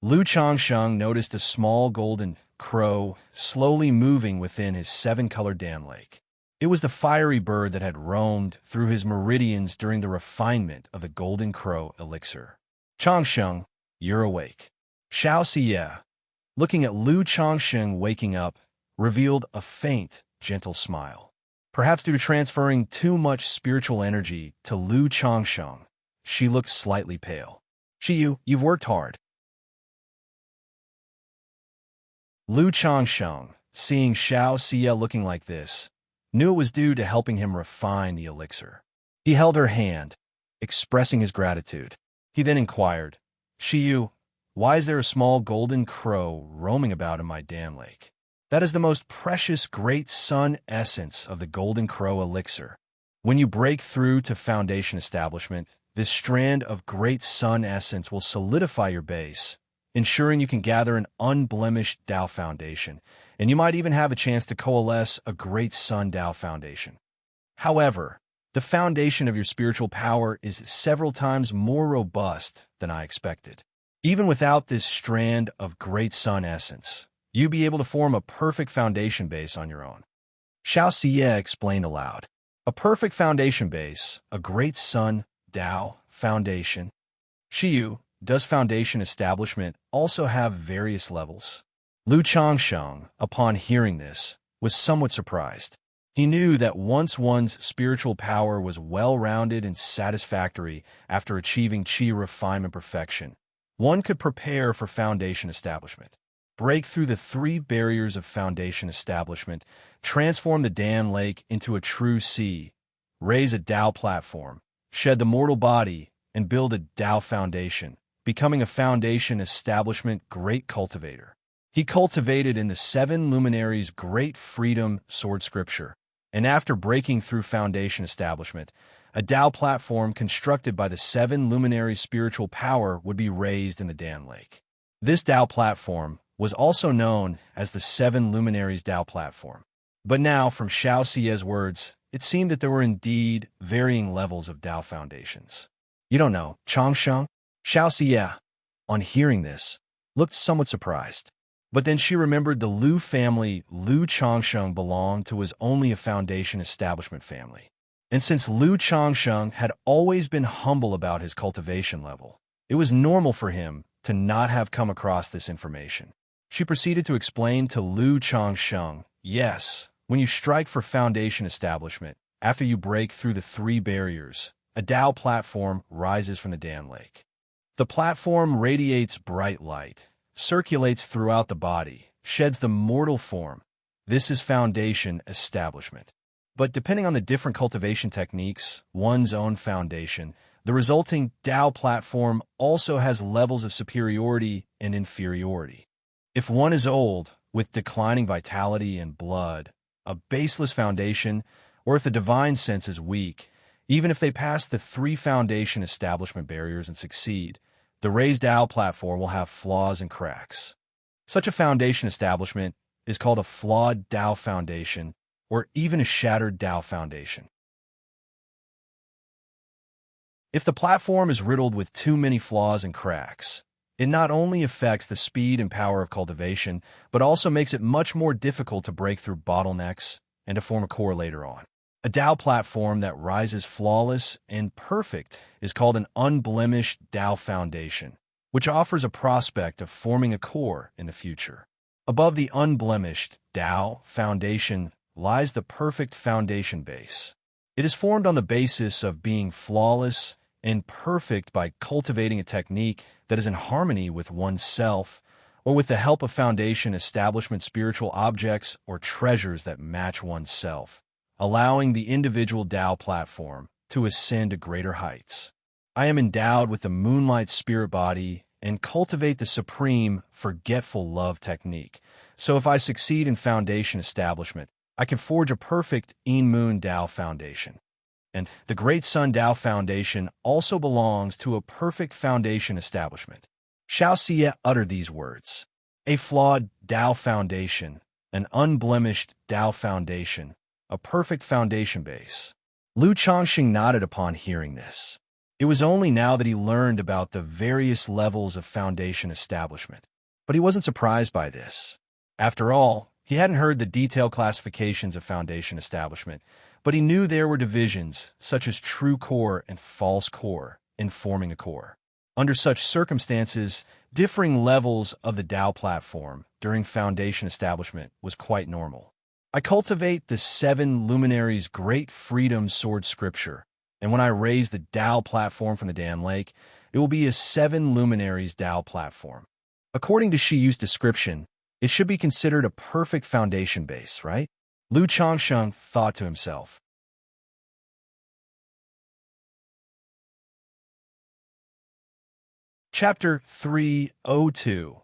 Speaker 1: Lu Changsheng noticed a small golden crow slowly moving within his 7-colored dam lake. It was the fiery bird that had roamed through his meridians during the refinement of the Golden Crow elixir. Changsheng, you're awake. Xianxia, looking at Lu Changsheng waking up, revealed a faint, gentle smile. Perhaps due to transferring too much spiritual energy to Lu Changsheng, she looked slightly pale. Shiyu, you've worked hard. Lu Changsheng, seeing Xianxia looking like this, knew it was due to helping him refine the elixir. He held her hand, expressing his gratitude. He then inquired, Shiyu, why is there a small golden crow roaming about in my dam lake? That is the most precious great sun essence of the Golden Crow elixir. When you break through to foundation establishment, this strand of great sun essence will solidify your base, ensuring you can gather an unblemished Tao foundation, and you might even have a chance to coalesce a great sun Tao foundation. However, the foundation of your spiritual power is several times more robust than I expected. Even without this strand of great sun essence, you'd be able to form a perfect foundation base on your own. Xianxia explained aloud. A perfect foundation base, a great sun Tao foundation. Shiyu, does foundation establishment also have various levels? Lu Changsheng, upon hearing this, was somewhat surprised. He knew that once one's spiritual power was well-rounded and satisfactory after achieving qi refinement perfection, one could prepare for foundation establishment. Break through the 3 barriers of foundation establishment, transform the dam lake into a true sea, raise a Tao platform, shed the mortal body, and build a Tao foundation, becoming a foundation establishment great cultivator. He cultivated in the 7 luminaries' great freedom sword scripture, and after breaking through foundation establishment, a Tao platform constructed by the 7 luminaries' spiritual power would be raised in the dam lake. This Tao platform was also known as the 7 luminaries Tao platform. But now, from Xiaoxia's words, it seemed that there were indeed varying levels of Tao foundations. You don't know, Changsheng? Xiaoxia, on hearing this, looked somewhat surprised. But then she remembered the Lu family Lu Changsheng belonged to was only a foundation establishment family. And since Lu Changsheng had always been humble about his cultivation level, it was normal for him to not have come across this information. She proceeded to explain to Lu Changsheng, yes, when you strike for foundation establishment, after you break through the 3 barriers, a Tao platform rises from the dam lake. The platform radiates bright light, circulates throughout the body, sheds the mortal form. This is foundation establishment. But depending on the different cultivation techniques, one's own foundation, the resulting Tao platform also has levels of superiority and inferiority. If one is old, with declining vitality and blood, a baseless foundation, or if the divine sense is weak, even if they pass the 3 foundation establishment barriers and succeed, the raised Tao platform will have flaws and cracks. Such a foundation establishment is called a flawed Tao foundation, or even a shattered Tao foundation. If the platform is riddled with too many flaws and cracks, it not only affects the speed and power of cultivation, but also makes it much more difficult to break through bottlenecks and to form a core later on. A Tao platform that rises flawless and perfect is called an unblemished Tao foundation, which offers a prospect of forming a core in the future. Above the unblemished Tao foundation lies the perfect foundation base. It is formed on the basis of being flawless and perfect by cultivating a technique that is in harmony with oneself, or with the help of foundation establishment spiritual objects or treasures that match oneself, allowing the individual Tao platform to ascend to greater heights. I am endowed with the moonlight spirit body and cultivate the supreme forgetful love technique. So if I succeed in foundation establishment, I can forge a perfect In-Moon Tao foundation. And the Great Sun Tao Foundation also belongs to a perfect foundation establishment. Xianxia uttered these words. A flawed Tao foundation, an unblemished Tao foundation, a perfect foundation base. Lu Chongqing nodded upon hearing this. It was only now that he learned about the various levels of foundation establishment. But he wasn't surprised by this. After all, he hadn't heard the detailed classifications of foundation establishment, but he knew there were divisions, such as true core and false core, in forming a core. Under such circumstances, differing levels of the Tao platform during foundation establishment was quite normal. I cultivate the 7 luminaries' great freedom sword scripture, and when I raise the Tao platform from the Dan Lake, it will be a 7 luminaries Tao platform. According to Shiyu's description, it should be considered a perfect foundation base, right? Lu Chongsheng thought to himself. Chapter 302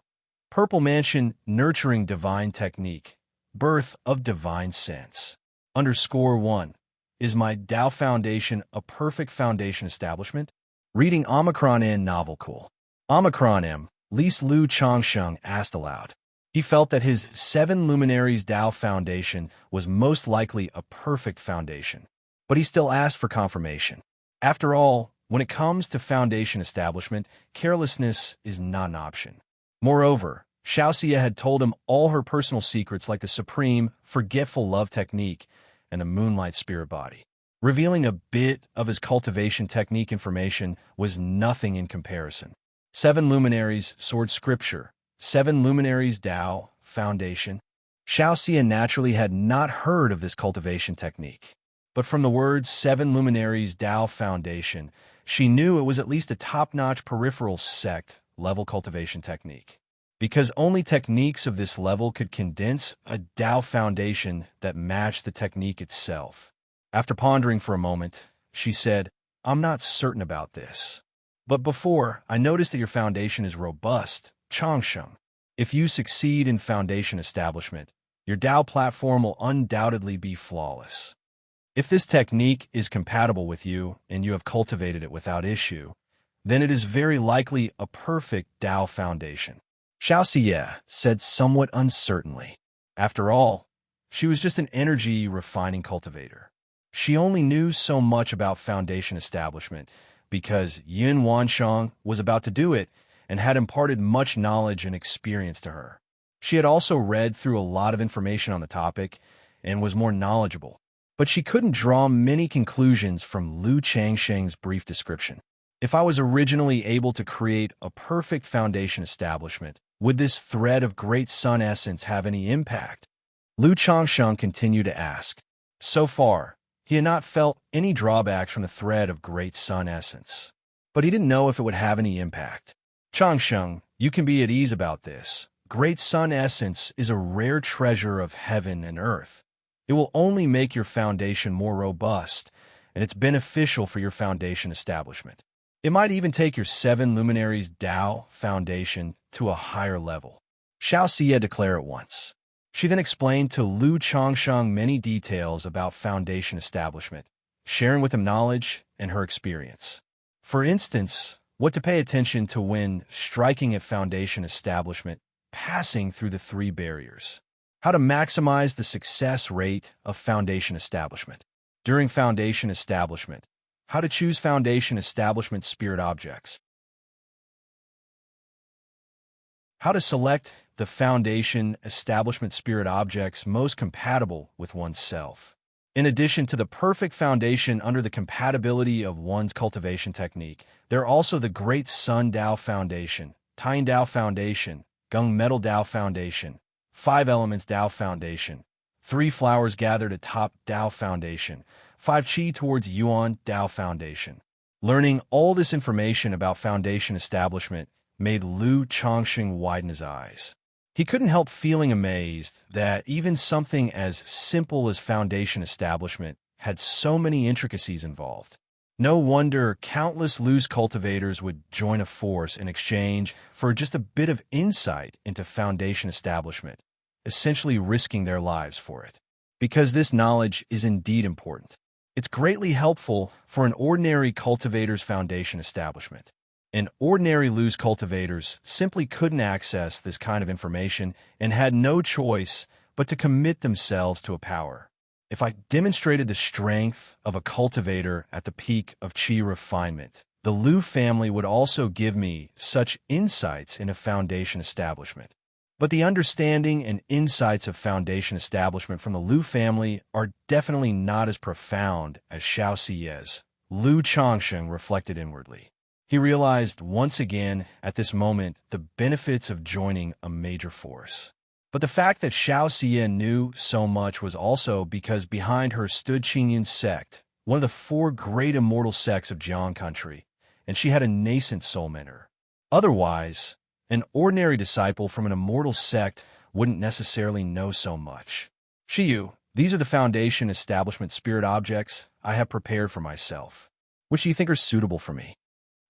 Speaker 1: Purple Mansion Nurturing Divine Technique Birth of Divine Sense. Underscore 1. Is my Tao Foundation a perfect foundation establishment? Reading Omicron N novel cool. Omicron M, Lise Lu Chongsheng asked aloud. He felt that his 7 luminaries Tao Foundation was most likely a perfect foundation. But he still asked for confirmation. After all, when it comes to foundation establishment, carelessness is not an option. Moreover, Xianxia had told him all her personal secrets like the supreme, forgetful love technique and the moonlight spirit body. Revealing a bit of his cultivation technique information was nothing in comparison. 7 luminaries, sword scripture, 7 luminaries Tao, foundation. Xianxia naturally had not heard of this cultivation technique. But from the words 7 luminaries Tao foundation, she knew it was at least a top-notch peripheral sect level cultivation technique. Because only techniques of this level could condense a Tao foundation that matched the technique itself. After pondering for a moment, she said, I'm not certain about this. But before, I noticed that your foundation is robust, Chongsheng. If you succeed in foundation establishment, your Tao platform will undoubtedly be flawless. If this technique is compatible with you and you have cultivated it without issue, then it is very likely a perfect Tao foundation. Xianxia said somewhat uncertainly. After all, she was just an energy-refining cultivator. She only knew so much about foundation establishment because Yin Wanshang was about to do it and had imparted much knowledge and experience to her. She had also read through a lot of information on the topic and was more knowledgeable, but she couldn't draw many conclusions from Lu Changsheng's brief description. If I was originally able to create a perfect foundation establishment, would this thread of great sun essence have any impact? Lu Changsheng continued to ask. So far, he had not felt any drawbacks from the thread of great sun essence, but he didn't know if it would have any impact. Changsheng, you can be at ease about this. Great sun essence is a rare treasure of heaven and earth. It will only make your foundation more robust, and it's beneficial for your foundation establishment. It might even take your 7 luminaries Tao foundation to a higher level. Xianxia declared at once. She then explained to Lu Chongsheng many details about foundation establishment, sharing with him knowledge and her experience. For instance, what to pay attention to when striking at foundation establishment, passing through the 3 barriers. How to maximize the success rate of foundation establishment. During foundation establishment, how to choose foundation establishment spirit objects. How to select the foundation establishment spirit objects most compatible with oneself. In addition to the perfect foundation under the compatibility of one's cultivation technique, there are also the Great Sun Tao Foundation, Tine Tao Foundation, Gung Metal Tao Foundation, 5 Elements Tao Foundation, 3 Flowers Gathered Atop Tao Foundation, 5 Qi Towards Yuan Tao Foundation. Learning all this information about foundation establishment made Lu Chongsheng widen his eyes. He couldn't help feeling amazed that even something as simple as foundation establishment had so many intricacies involved. No wonder countless loose cultivators would join a force in exchange for just a bit of insight into Foundation establishment, essentially risking their lives for it. Because this knowledge is indeed important. It's greatly helpful for an ordinary cultivator's Foundation establishment. And ordinary loose cultivators simply couldn't access this kind of information and had no choice but to commit themselves to a power. If I demonstrated the strength of a cultivator at the peak of Qi refinement, the Lu family would also give me such insights into Foundation establishment. But the understanding and insights of Foundation establishment from the Lu family are definitely not as profound as Xianxia's. Lu Changsheng reflected inwardly. He realized once again at this moment the benefits of joining a major force. But the fact that Xianxia knew so much was also because behind her stood Qinyan's sect, one of the four great immortal sects of Jiang country, and she had a nascent soul mentor. Otherwise, an ordinary disciple from an immortal sect wouldn't necessarily know so much. Shiyu, these are the Foundation establishment spirit objects I have prepared for myself. Which do you think are suitable for me?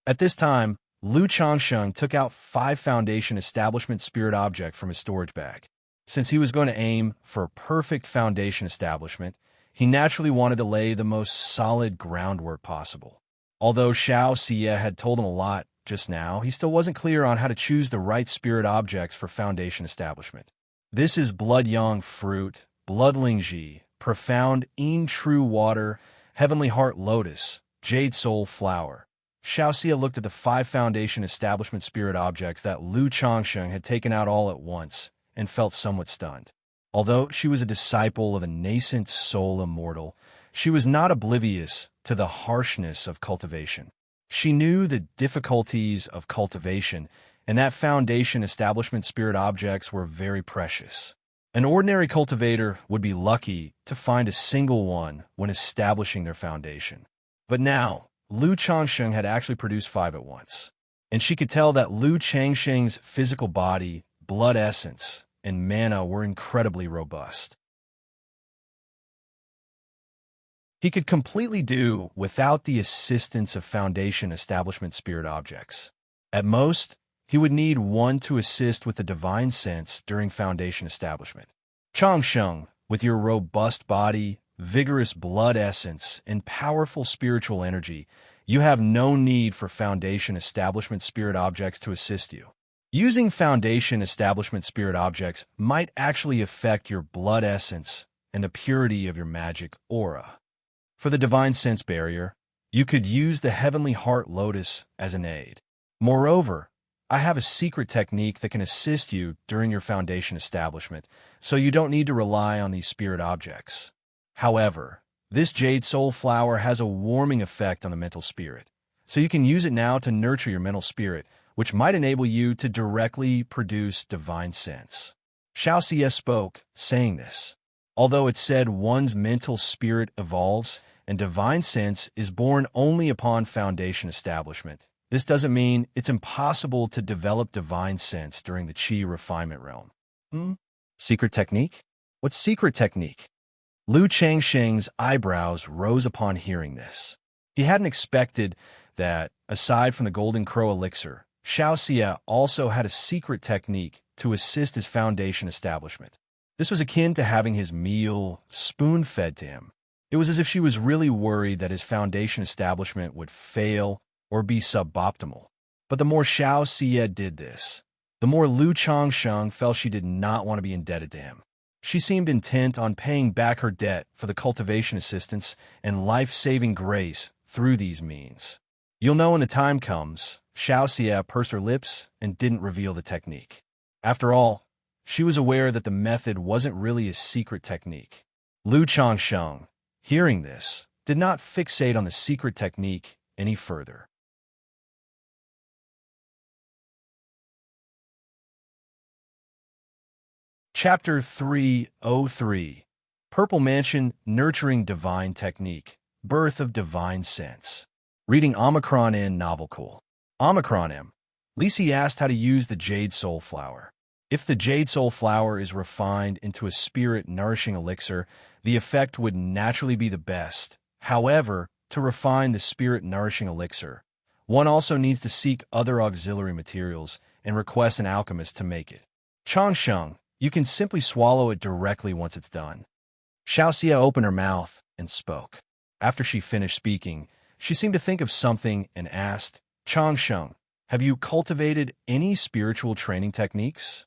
Speaker 1: At this time, Lu Changsheng took out 5 Foundation establishment spirit objects from his storage bag. Since he was going to aim for a perfect Foundation establishment, he naturally wanted to lay the most solid groundwork possible. Although Xianxia had told him a lot just now, he still wasn't clear on how to choose the right spirit objects for Foundation establishment. This is Blood Yang Fruit, Blood Lingji, Profound Yin True Water, Heavenly Heart Lotus, Jade Soul Flower. Xianxia looked at the 5 Foundation establishment spirit objects that Lu Changsheng had taken out all at once and felt somewhat stunned. Although she was a disciple of a nascent soul immortal, she was not oblivious to the harshness of cultivation. She knew the difficulties of cultivation, and that Foundation establishment spirit objects were very precious. An ordinary cultivator would be lucky to find a single one when establishing their foundation. But now, Lu Changsheng had actually produced 5 at once, and she could tell that Lu Changsheng's physical body, blood essence, and mana were incredibly robust. He could completely do without the assistance of Foundation establishment spirit objects. At most, he would need one to assist with the divine sense during Foundation establishment. Changsheng, with your robust body, vigorous blood essence, and powerful spiritual energy, you have no need for Foundation establishment spirit objects to assist you. Using Foundation establishment spirit objects might actually affect your blood essence and the purity of your magic aura. For the divine sense barrier, you could use the Heavenly Heart Lotus as an aid. Moreover, I have a secret technique that can assist you during your Foundation establishment, so you don't need to rely on these spirit objects. However, this Jade Soul Flower has a warming effect on the mental spirit, so you can use it now to nurture your mental spirit, which might enable you to directly produce divine sense. Xianxia spoke, saying this. Although it said one's mental spirit evolves and divine sense is born only upon Foundation establishment, this doesn't mean it's impossible to develop divine sense during the Qi refinement realm. Secret technique? What secret technique? Lu Changsheng's eyebrows rose upon hearing this. He hadn't expected that, aside from the Golden Crow elixir, Xianxia also had a secret technique to assist his Foundation establishment. This was akin to having his meal spoon-fed to him. It was as if she was really worried that his Foundation establishment would fail or be suboptimal. But the more Xianxia did this, the more Lu Changsheng felt she did not want to be indebted to him. She seemed intent on paying back her debt for the cultivation assistance and life-saving grace through these means. You'll know when the time comes. Xianxia pursed her lips and didn't reveal the technique. After all, she was aware that the method wasn't really a secret technique. Lu Changsheng, hearing this, did not fixate on the secret technique any further. Chapter 303, Purple Mansion Nurturing Divine Technique, Birth of Divine Sense. Reading Omicron N. Novel Cool. Omicron M. Lisi asked how to use the Jade Soul Flower. If the Jade Soul Flower is refined into a spirit-nourishing elixir, the effect would naturally be the best. However, to refine the spirit-nourishing elixir, one also needs to seek other auxiliary materials and request an alchemist to make it. Changsheng, you can simply swallow it directly once it's done. Xianxia opened her mouth and spoke. After she finished speaking, she seemed to think of something and asked, Changsheng, have you cultivated any spiritual training techniques?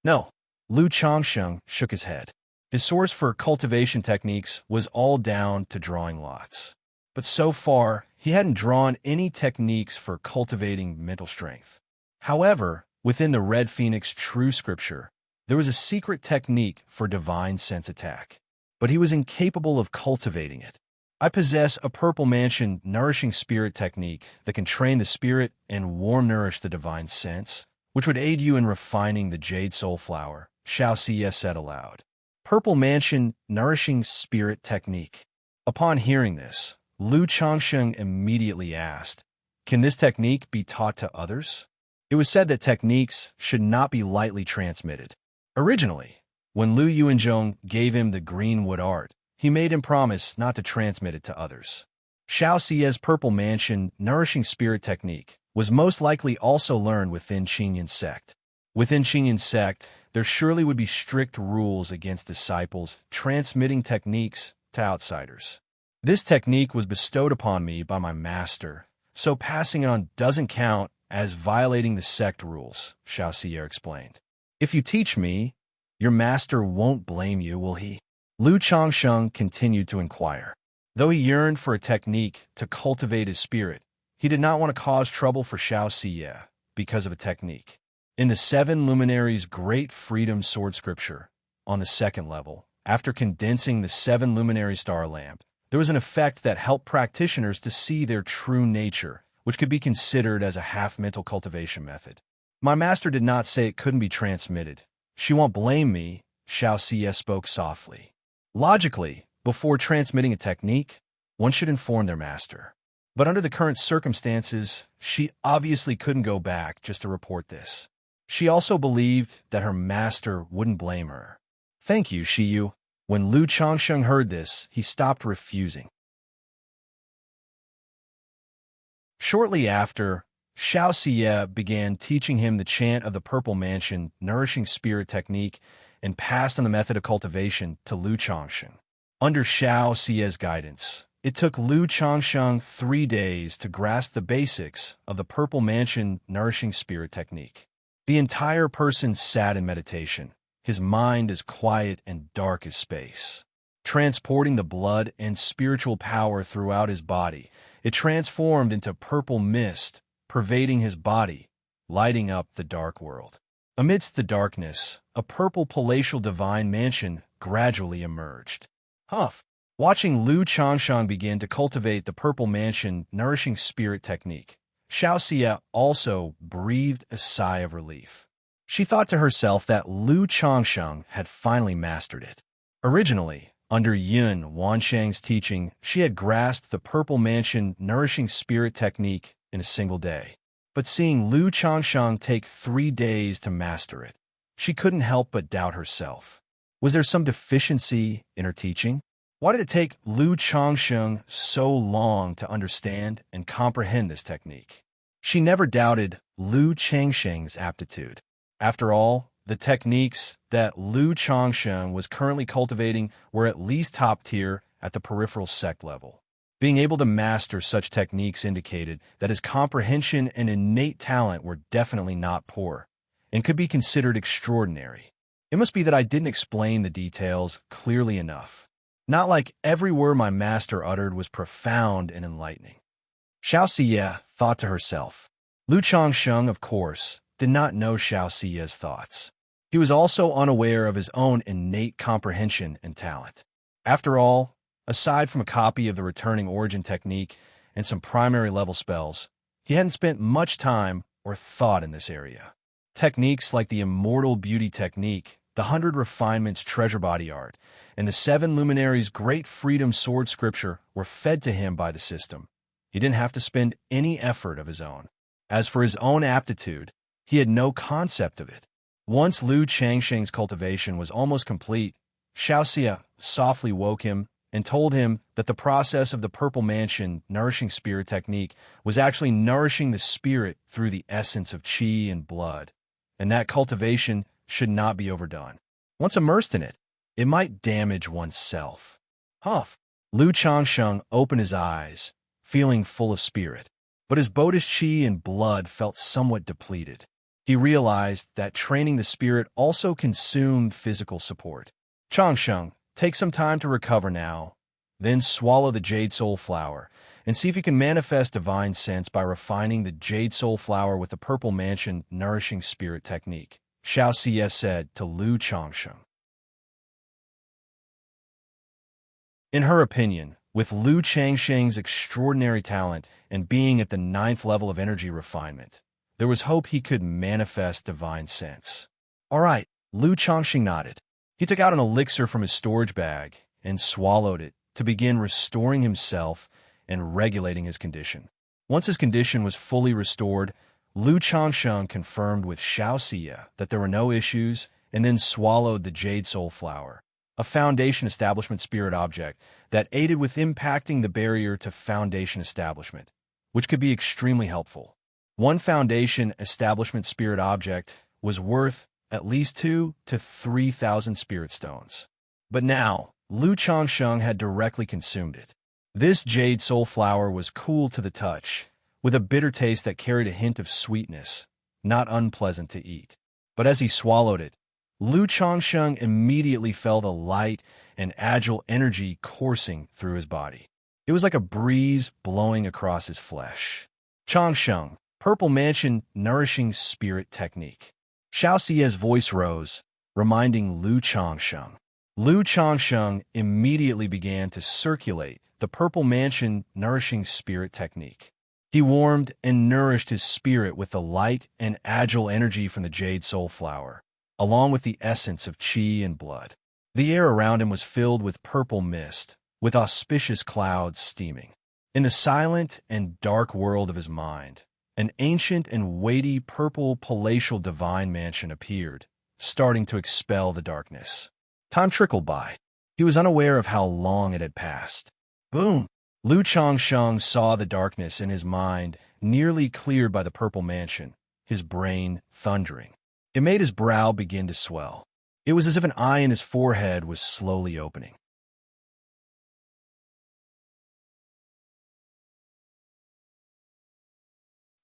Speaker 1: No. Lu Changsheng shook his head. His source for cultivation techniques was all down to drawing lots. But so far, he hadn't drawn any techniques for cultivating mental strength. However, within the Red Phoenix True Scripture, there was a secret technique for divine sense attack. But he was incapable of cultivating it. I possess a Purple Mansion nourishing spirit technique that can train the spirit and warm-nourish the divine sense, which would aid you in refining the Jade Soul Flower, Xianxia said aloud. Purple Mansion nourishing spirit technique. Upon hearing this, Lu Changsheng immediately asked, can this technique be taught to others? It was said that techniques should not be lightly transmitted. Originally, when Lu Yuanzhong gave him the greenwood art, he made him promise not to transmit it to others. Xiaoxia's Purple Mansion nourishing spirit technique was most likely also learned within Qingyan sect. Within Qingyan sect, there surely would be strict rules against disciples transmitting techniques to outsiders. This technique was bestowed upon me by my master, so passing it on doesn't count as violating the sect rules, Xiaoxia explained. If you teach me, your master won't blame you, will he? Lu Changsheng continued to inquire. Though he yearned for a technique to cultivate his spirit, he did not want to cause trouble for Xiaoxia because of a technique. In the Seven Luminaries' Great Freedom Sword Scripture, on the second level, after condensing the Seven Luminary Star Lamp, there was an effect that helped practitioners to see their true nature, which could be considered as a half-mental cultivation method. My master did not say it couldn't be transmitted. She won't blame me, Xiaoxia spoke softly. Logically, before transmitting a technique, one should inform their master. But under the current circumstances, she obviously couldn't go back just to report this. She also believed that her master wouldn't blame her. Thank you, Shiyu. When Lu Changsheng heard this, he stopped refusing. Shortly after, Xiaoxia began teaching him the chant of the Purple Mansion nourishing spirit technique and passed on the method of cultivation to Lu Changsheng. Under Xiaoxia's guidance, it took Lu Changsheng 3 days to grasp the basics of the Purple Mansion nourishing spirit technique. The entire person sat in meditation, his mind as quiet and dark as space. Transporting the blood and spiritual power throughout his body, it transformed into purple mist, pervading his body, lighting up the dark world. Amidst the darkness, a purple palatial divine mansion gradually emerged. Huff! Watching Lu Changsheng begin to cultivate the Purple Mansion nourishing spirit technique, Xiaoxia also breathed a sigh of relief. She thought to herself that Lu Changsheng had finally mastered it. Originally, under Yun Wanshang's teaching, she had grasped the Purple Mansion nourishing spirit technique in a single day. But seeing Lu Changsheng take 3 days to master it, she couldn't help but doubt herself. Was there some deficiency in her teaching? Why did it take Lu Changsheng so long to understand and comprehend this technique? She never doubted Lu Changsheng's aptitude. After all, the techniques that Lu Changsheng was currently cultivating were at least top tier at the peripheral sect level. Being able to master such techniques indicated that his comprehension and innate talent were definitely not poor, and could be considered extraordinary. It must be that I didn't explain the details clearly enough. Not like every word my master uttered was profound and enlightening. Xiaoxia thought to herself. Lu Changsheng, of course, did not know Xiaoxia's thoughts. He was also unaware of his own innate comprehension and talent. After all, aside from a copy of the returning origin technique and some primary level spells, he hadn't spent much time or thought in this area. Techniques like the Immortal Beauty technique, the 100 Refinements treasure body art, and the 7 Luminaries' Great Freedom Sword Scripture were fed to him by the system. He didn't have to spend any effort of his own. As for his own aptitude, he had no concept of it. Once Lu Changsheng's cultivation was almost complete, Xiaoxia softly woke him and told him that the process of the Purple Mansion nourishing spirit technique was actually nourishing the spirit through the essence of qi and blood, and that cultivation should not be overdone. Once immersed in it, it might damage oneself. Huff. Lu Changsheng opened his eyes, feeling full of spirit, but his Buddhist qi and blood felt somewhat depleted. He realized that training the spirit also consumed physical support. Changsheng, take some time to recover now, then swallow the Jade Soul Flower, and see if you can manifest divine sense by refining the Jade Soul Flower with the Purple Mansion nourishing spirit technique, Xianxia said to Lu Changsheng. In her opinion, with Lu Changsheng's extraordinary talent and being at the 9th level of energy refinement, there was hope he could manifest divine sense. All right, Lu Changsheng nodded. He took out an elixir from his storage bag and swallowed it to begin restoring himself and regulating his condition. Once his condition was fully restored, Lu Changsheng confirmed with Xianxia that there were no issues and then swallowed the Jade Soul Flower, a Foundation Establishment spirit object that aided with impacting the barrier to Foundation Establishment, which could be extremely helpful. One Foundation Establishment spirit object was worth at least 2,000 to 3,000 spirit stones. But now, Lu Changsheng had directly consumed it. This Jade Soul Flower was cool to the touch, with a bitter taste that carried a hint of sweetness, not unpleasant to eat. But as he swallowed it, Lu Changsheng immediately felt a light and agile energy coursing through his body. It was like a breeze blowing across his flesh. Changsheng, Purple Mansion nourishing spirit technique. Xiaoxia's voice rose, reminding Lu Changsheng. Lu Changsheng immediately began to circulate the Purple Mansion nourishing spirit technique. He warmed and nourished his spirit with the light and agile energy from the Jade Soul Flower, along with the essence of qi and blood. The air around him was filled with purple mist, with auspicious clouds steaming. In the silent and dark world of his mind, an ancient and weighty purple palatial divine mansion appeared, starting to expel the darkness. Time trickled by. He was unaware of how long it had passed. Boom! Lu Changsheng saw the darkness in his mind nearly cleared by the Purple Mansion, his brain thundering. It made his brow begin to swell. It was as if an eye in his forehead was slowly opening.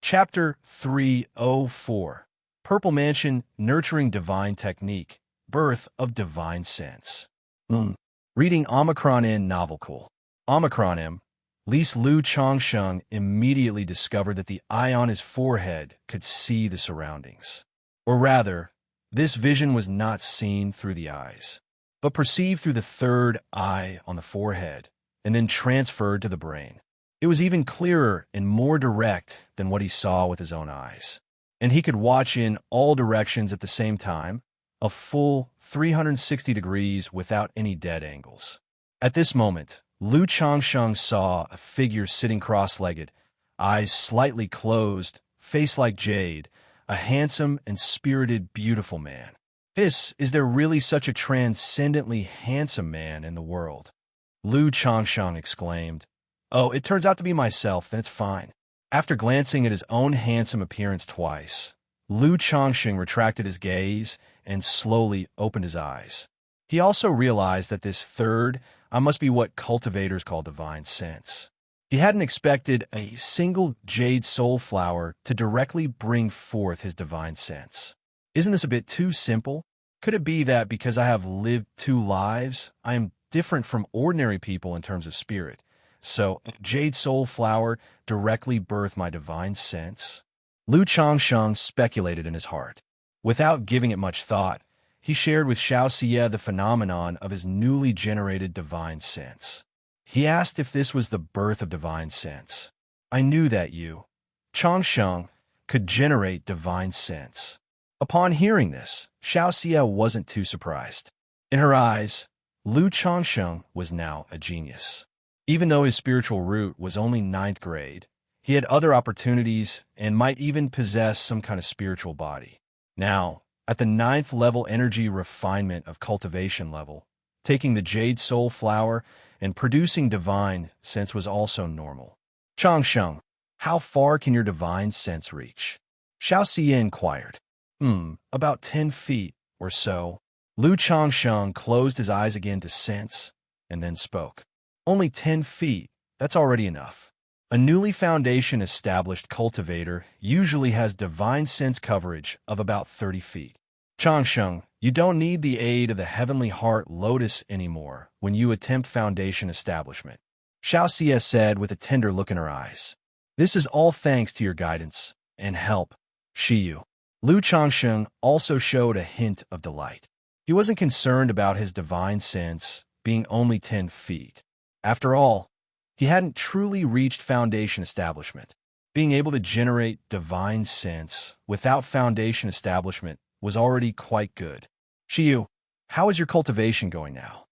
Speaker 1: Chapter 304. Purple Mansion Nurturing Divine Technique, Birth of Divine Sense. Reading Omicron in Novel Cool. Omicron M. Least Lu Changsheng immediately discovered that the eye on his forehead could see the surroundings. Or rather, this vision was not seen through the eyes, but perceived through the third eye on the forehead, and then transferred to the brain. It was even clearer and more direct than what he saw with his own eyes. And he could watch in all directions at the same time, a full 360 degrees without any dead angles. At this moment, Lu Changsheng saw a figure sitting cross-legged, eyes slightly closed, face like jade, a handsome and spirited, beautiful man. Is there really such a transcendently handsome man in the world? Lu Changsheng exclaimed. Oh, it turns out to be myself, then it's fine. After glancing at his own handsome appearance twice, Lu Changsheng retracted his gaze and slowly opened his eyes. He also realized that this third eye must be what cultivators call divine sense. He hadn't expected a single Jade Soul Flower to directly bring forth his divine sense. Isn't this a bit too simple? Could it be that because I have lived 2 lives, I am different from ordinary people in terms of spirit? So, Jade Soul Flower directly birthed my divine sense? Lu Changsheng speculated in his heart. Without giving it much thought, he shared with Xiaoxia the phenomenon of his newly generated divine sense. He asked if this was the birth of divine sense. I knew that you, Changsheng, could generate divine sense. Upon hearing this, Xiaoxia wasn't too surprised. In her eyes, Lu Changsheng was now a genius. Even though his spiritual root was only 9th grade, he had other opportunities and might even possess some kind of spiritual body. Now, at the 9th level energy refinement of cultivation level, taking the Jade Soul Flower and producing divine sense was also normal. Changsheng, how far can your divine sense reach? Xianxia inquired. About 10 feet or so. Lu Changsheng closed his eyes again to sense, and then spoke. Only 10 feet, that's already enough. A newly foundation-established cultivator usually has divine sense coverage of about 30 feet. Changsheng, you don't need the aid of the heavenly heart lotus anymore when you attempt foundation establishment. Xiaoxia said with a tender look in her eyes. This is all thanks to your guidance and help, Shiyu. Lu Changsheng also showed a hint of delight. He wasn't concerned about his divine sense being only 10 feet. After all, he hadn't truly reached foundation establishment. Being able to generate divine sense without foundation establishment was already quite good. Shiyu, how is your cultivation going now?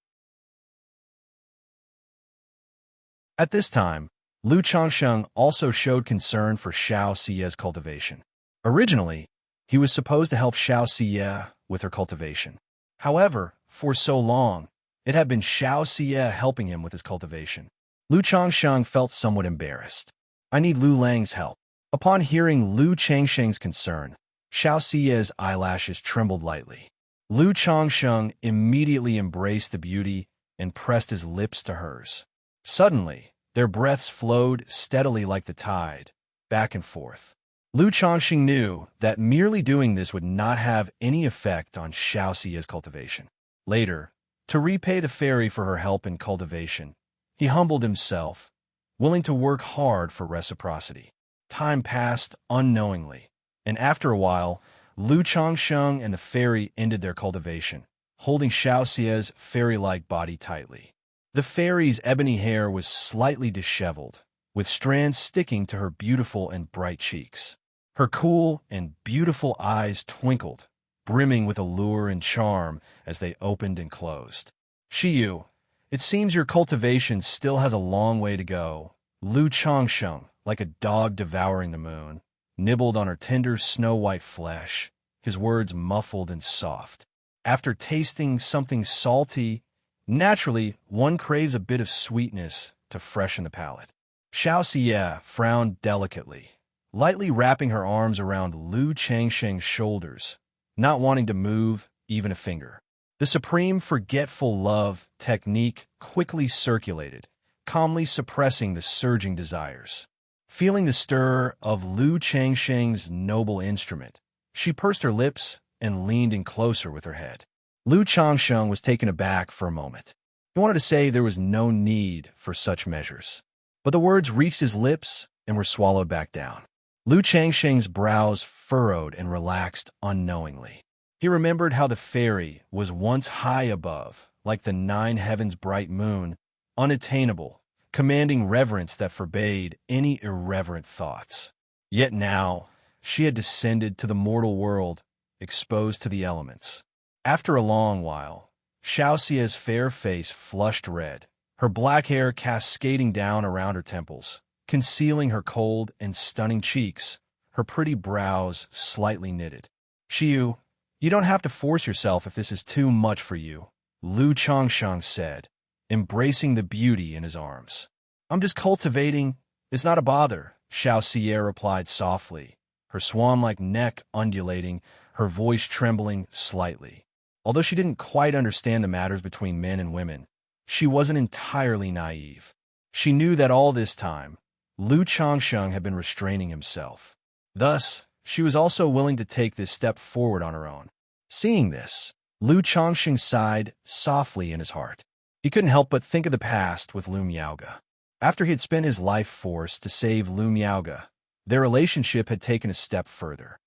Speaker 1: At this time, Lu Changsheng also showed concern for Xiaoxia's cultivation. Originally, he was supposed to help Xiaoxia with her cultivation. However, for so long, it had been Xiaoxia helping him with his cultivation. Lu Changsheng felt somewhat embarrassed. I need Lu Lang's help. Upon hearing Lu Changsheng's concern, Xiaoxia's eyelashes trembled lightly. Lu Changsheng immediately embraced the beauty and pressed his lips to hers. Suddenly, their breaths flowed steadily like the tide, back and forth. Lu Changsheng knew that merely doing this would not have any effect on Xiaoxia's cultivation. Later, to repay the fairy for her help in cultivation, he humbled himself, willing to work hard for reciprocity. Time passed unknowingly, and after a while, Lu Changsheng and the fairy ended their cultivation, holding Xiaoxia's fairy-like body tightly. The fairy's ebony hair was slightly disheveled, with strands sticking to her beautiful and bright cheeks. Her cool and beautiful eyes twinkled, brimming with allure and charm as they opened and closed. Shiyu, it seems your cultivation still has a long way to go. Lu Changsheng, like a dog devouring the moon, nibbled on her tender snow-white flesh, his words muffled and soft. After tasting something salty, naturally, one craves a bit of sweetness to freshen the palate. Xiaoxia frowned delicately, lightly wrapping her arms around Lu Changsheng's shoulders, not wanting to move even a finger. The supreme forgetful love technique quickly circulated, calmly suppressing the surging desires. Feeling the stir of Lu Changsheng's noble instrument, she pursed her lips and leaned in closer with her head. Lu Changsheng was taken aback for a moment. He wanted to say there was no need for such measures, but the words reached his lips and were swallowed back down. Lu Changsheng's brows furrowed and relaxed unknowingly. He remembered how the fairy was once high above, like the 9 heavens' bright moon, unattainable, commanding reverence that forbade any irreverent thoughts. Yet now, she had descended to the mortal world, exposed to the elements. After a long while, Xiaoxia's fair face flushed red, her black hair cascading down around her temples, concealing her cold and stunning cheeks, her pretty brows slightly knitted. Shiyu, you don't have to force yourself if this is too much for you, Lu Changsheng said, embracing the beauty in his arms. I'm just cultivating. It's not a bother, Xiaoxia replied softly, her swan-like neck undulating, her voice trembling slightly. Although she didn't quite understand the matters between men and women, she wasn't entirely naive. She knew that all this time, Lu Changsheng had been restraining himself. Thus, she was also willing to take this step forward on her own. Seeing this, Lu Changsheng sighed softly in his heart. He couldn't help but think of the past with Lu Miaoge. After he had spent his life force to save Lu Miaoge, their relationship had taken a step further.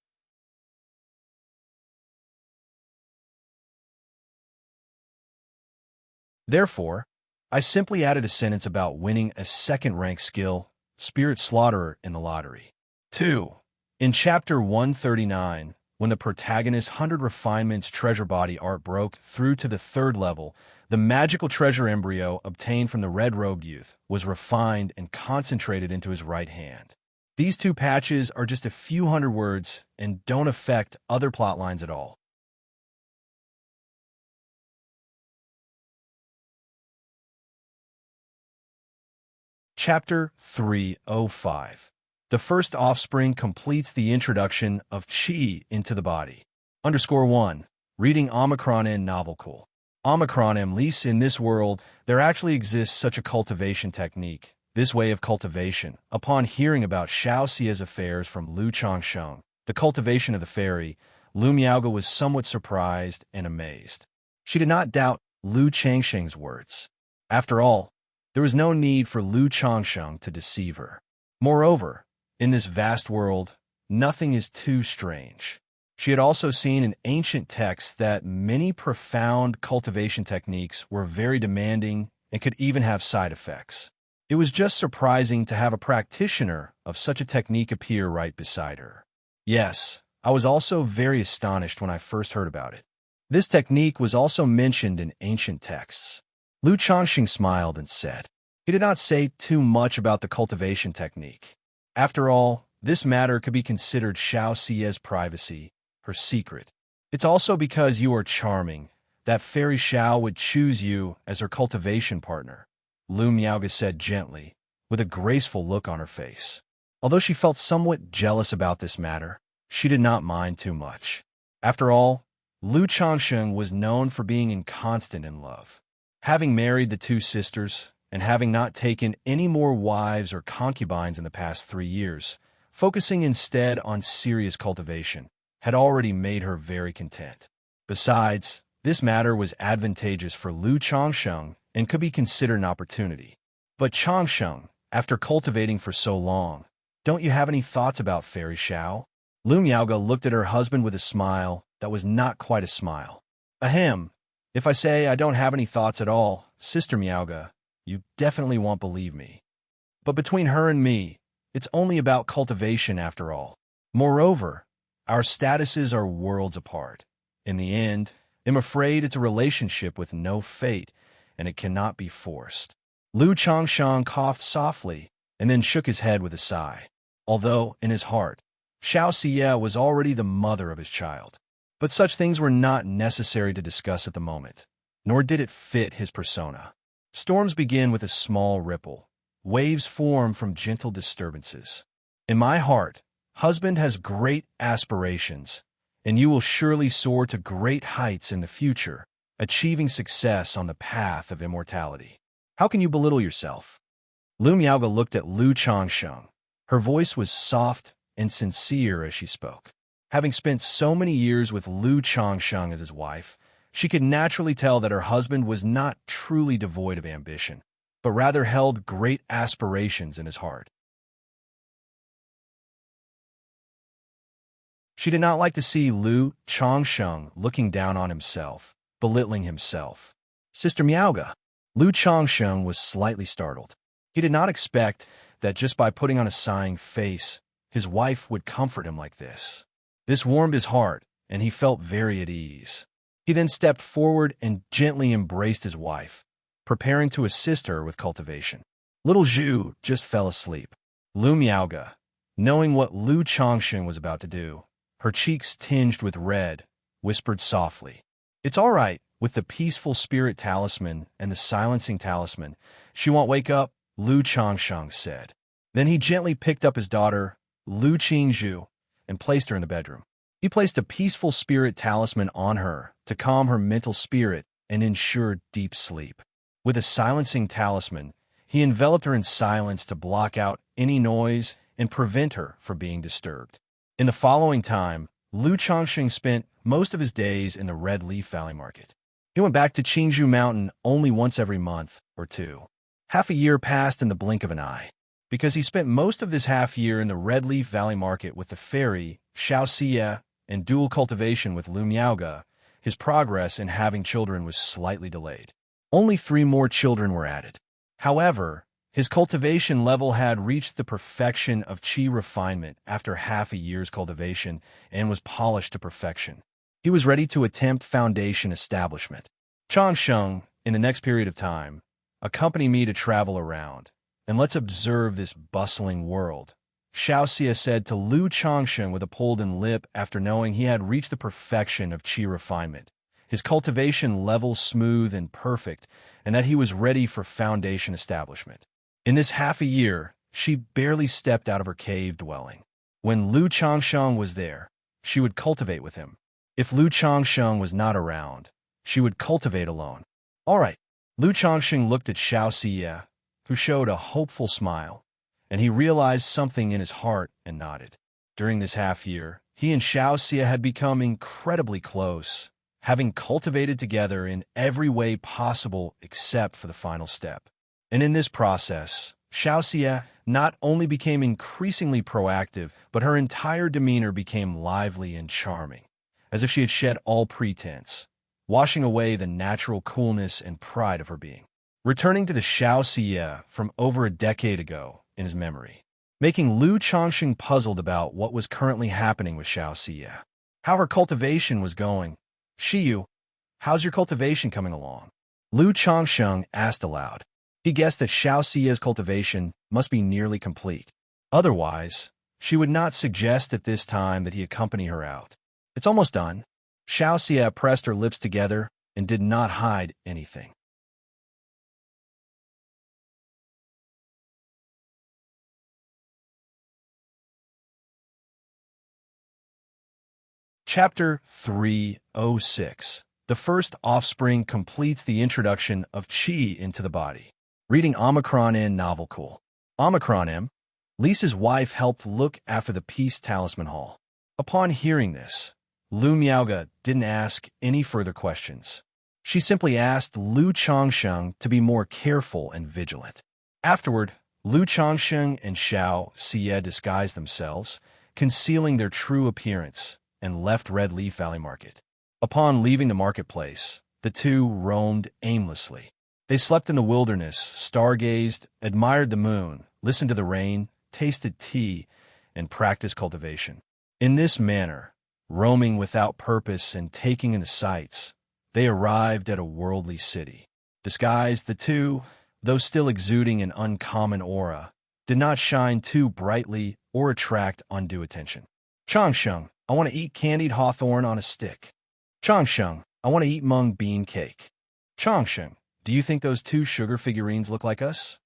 Speaker 1: Therefore, I simply added a sentence about winning a second-rank skill, Spirit Slaughterer, in the lottery. 2. In Chapter 139, when the protagonist's 100 Refinements treasure body art broke through to the 3rd level, the magical treasure embryo obtained from the red-robed youth was refined and concentrated into his right hand. These 2 patches are just a few hundred words and don't affect other plot lines at all. Chapter 305. The first offspring completes the introduction of Qi into the body. _1. Reading Omicron in novel cool. Omicron at least in this world, there actually exists such a cultivation technique. This way of cultivation, upon hearing about Xianxia's affairs from Lu Changsheng, the cultivation of the fairy, Lu Miaoge was somewhat surprised and amazed. She did not doubt Lu Changsheng's words. After all, there was no need for Lu Changsheng to deceive her. Moreover, in this vast world, nothing is too strange. She had also seen in ancient texts that many profound cultivation techniques were very demanding and could even have side effects. It was just surprising to have a practitioner of such a technique appear right beside her. Yes, I was also very astonished when I first heard about it. This technique was also mentioned in ancient texts. Lu Changxing smiled and said, he did not say too much about the cultivation technique. After all, this matter could be considered Xiaoxia's privacy, her secret. It's also because you are charming that Fairy Xiao would choose you as her cultivation partner, Lu Miaoge said gently, with a graceful look on her face. Although she felt somewhat jealous about this matter, she did not mind too much. After all, Lu Changsheng was known for being inconstant in love. Having married the two sisters, and having not taken any more wives or concubines in the past 3 years, focusing instead on serious cultivation, had already made her very content. Besides, this matter was advantageous for Lu Changsheng and could be considered an opportunity. But Changsheng, after cultivating for so long, don't you have any thoughts about Fairy Xiao? Lu Miaoge looked at her husband with a smile that was not quite a smile. Ahem, if I say I don't have any thoughts at all, Sister Miaoge, you definitely won't believe me. But between her and me, it's only about cultivation after all. Moreover, our statuses are worlds apart. In the end, I'm afraid it's a relationship with no fate, and it cannot be forced. Lu Changsheng coughed softly and then shook his head with a sigh. Although, in his heart, Xiaoxia was already the mother of his child. But such things were not necessary to discuss at the moment, nor did it fit his persona. Storms begin with a small ripple. Waves form from gentle disturbances. In my heart, husband has great aspirations, and you will surely soar to great heights in the future, achieving success on the path of immortality. How can you belittle yourself? Lu Miaoge looked at Lu Changsheng. Her voice was soft and sincere as she spoke. Having spent so many years with Lu Changsheng as his wife, she could naturally tell that her husband was not truly devoid of ambition, but rather held great aspirations in his heart. She did not like to see Lu Changsheng looking down on himself, belittling himself. Sister Miaoge. Lu Changsheng was slightly startled. He did not expect that just by putting on a sighing face, his wife would comfort him like this. This warmed his heart, and he felt very at ease. He then stepped forward and gently embraced his wife, preparing to assist her with cultivation. Little Zhu just fell asleep. Lu Miaoge, knowing what Lu Changsheng was about to do, her cheeks tinged with red, whispered softly, "It's all right, with the peaceful spirit talisman and the silencing talisman. She won't wake up," Lu Changsheng said. Then he gently picked up his daughter, Lu Qingzhu, and placed her in the bedroom. He placed a peaceful spirit talisman on her to calm her mental spirit and ensure deep sleep. With a silencing talisman, he enveloped her in silence to block out any noise and prevent her from being disturbed. In the following time, Lu Changsheng spent most of his days in the Red Leaf Valley Market. He went back to Qingzhu Mountain only once every month or two. Half a year passed in the blink of an eye. Because he spent most of this half year in the Red Leaf Valley Market with the fairy, Xiaoxia, and dual cultivation with Lu Miaoge, his progress in having children was slightly delayed. Only 3 more children were added. However, his cultivation level had reached the perfection of qi refinement after half a year's cultivation and was polished to perfection. He was ready to attempt foundation establishment. Changsheng, in the next period of time, accompany me to travel around, and let's observe this bustling world, Xiaoxia said to Lu Changsheng with a pulled-in lip after knowing he had reached the perfection of qi refinement, his cultivation level smooth and perfect, and that he was ready for foundation establishment. In this half a year, she barely stepped out of her cave dwelling. When Lu Changsheng was there, she would cultivate with him. If Lu Changsheng was not around, she would cultivate alone. All right. Lu Changsheng looked at Xianxia, who showed a hopeful smile, and he realized something in his heart and nodded. During this half year, he and Xianxia had become incredibly close, having cultivated together in every way possible except for the final step. And in this process, Xianxia not only became increasingly proactive, but her entire demeanor became lively and charming, as if she had shed all pretense, washing away the natural coolness and pride of her being. Returning to the Xianxia from over a decade ago in his memory, making Lu Changsheng puzzled about what was currently happening with Xianxia, how her cultivation was going. Shiyu, how's your cultivation coming along? Lu Changsheng asked aloud. He guessed that Xiaoxia's cultivation must be nearly complete. Otherwise, she would not suggest at this time that he accompany her out. It's almost done. Xiaoxia pressed her lips together and did not hide anything. Chapter 306. The first offspring completes the introduction of Qi into the body. Reading Omicron in Novel Cool. Omicron M. Lisa's wife helped look after the Peace Talisman Hall. Upon hearing this, Lu Miaoga didn't ask any further questions. She simply asked Lu Changsheng to be more careful and vigilant. Afterward, Lu Changsheng and Xiaoxia disguised themselves, concealing their true appearance, and left Red Leaf Valley Market. Upon leaving the marketplace, the two roamed aimlessly. They slept in the wilderness, stargazed, admired the moon, listened to the rain, tasted tea, and practiced cultivation. In this manner, roaming without purpose and taking in the sights, they arrived at a worldly city. Disguised, the two, though still exuding an uncommon aura, did not shine too brightly or attract undue attention. Changsheng, I want to eat candied hawthorn on a stick. Changsheng, I want to eat mung bean cake. Changsheng, do you think those two sugar figurines look like us?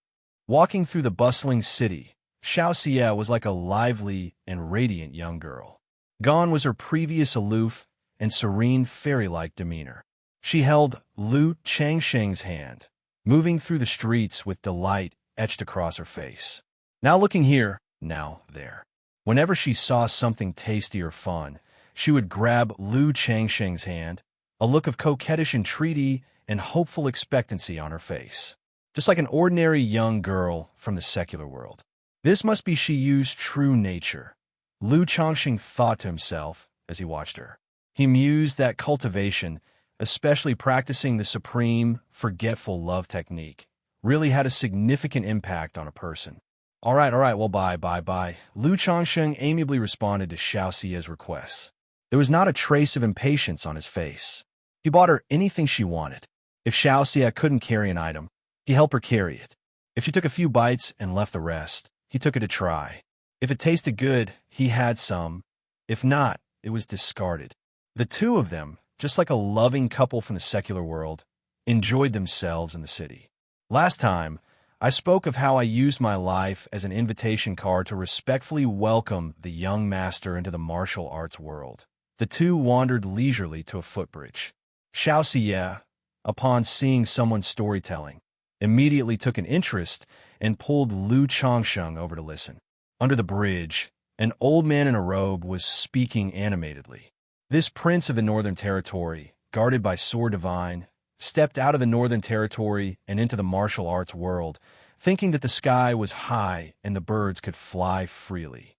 Speaker 1: Walking through the bustling city, Xiaoxia was like a lively and radiant young girl. Gone was her previous aloof and serene fairy-like demeanor. She held Lu Changsheng's hand, moving through the streets with delight etched across her face. Now looking here, now there. Whenever she saw something tasty or fun, she would grab Lu Changsheng's hand, a look of coquettish entreaty and hopeful expectancy on her face, just like an ordinary young girl from the secular world. This must be Shiyu's true nature, Lu Changsheng thought to himself as he watched her. He mused that cultivation, especially practicing the supreme, forgetful love technique, really had a significant impact on a person. All right, well, bye. Lu Changsheng amiably responded to Xiaoxia's requests. There was not a trace of impatience on his face. He bought her anything she wanted. If Xiaoxia couldn't carry an item, he helped her carry it. If she took a few bites and left the rest, he took it to try. If it tasted good, he had some. If not, it was discarded. The two of them, just like a loving couple from the secular world, enjoyed themselves in the city. Last time, I spoke of how I used my life as an invitation card to respectfully welcome the young master into the martial arts world. The two wandered leisurely to a footbridge. Xiaoxia, upon seeing someone's storytelling, immediately took an interest and pulled Lu Changsheng over to listen. Under the bridge, an old man in a robe was speaking animatedly. This prince of the Northern Territory, guarded by Sword Divine, stepped out of the Northern Territory and into the martial arts world, thinking that the sky was high and the birds could fly freely.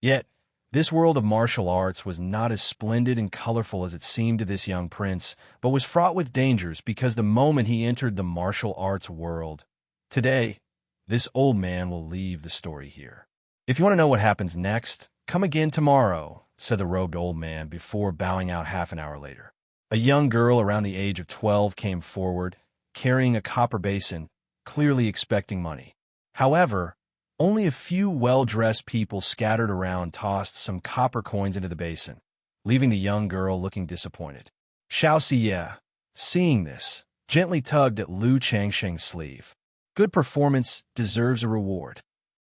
Speaker 1: Yet, this world of martial arts was not as splendid and colorful as it seemed to this young prince, but was fraught with dangers because the moment he entered the martial arts world. Today, this old man will leave the story here. If you want to know what happens next, come again tomorrow, said the robed old man before bowing out half an hour later. A young girl around the age of 12 came forward, carrying a copper basin, clearly expecting money. However, only a few well-dressed people scattered around tossed some copper coins into the basin, leaving the young girl looking disappointed. Xiaoxia, seeing this, gently tugged at Lu Changsheng's sleeve. Good performance deserves a reward.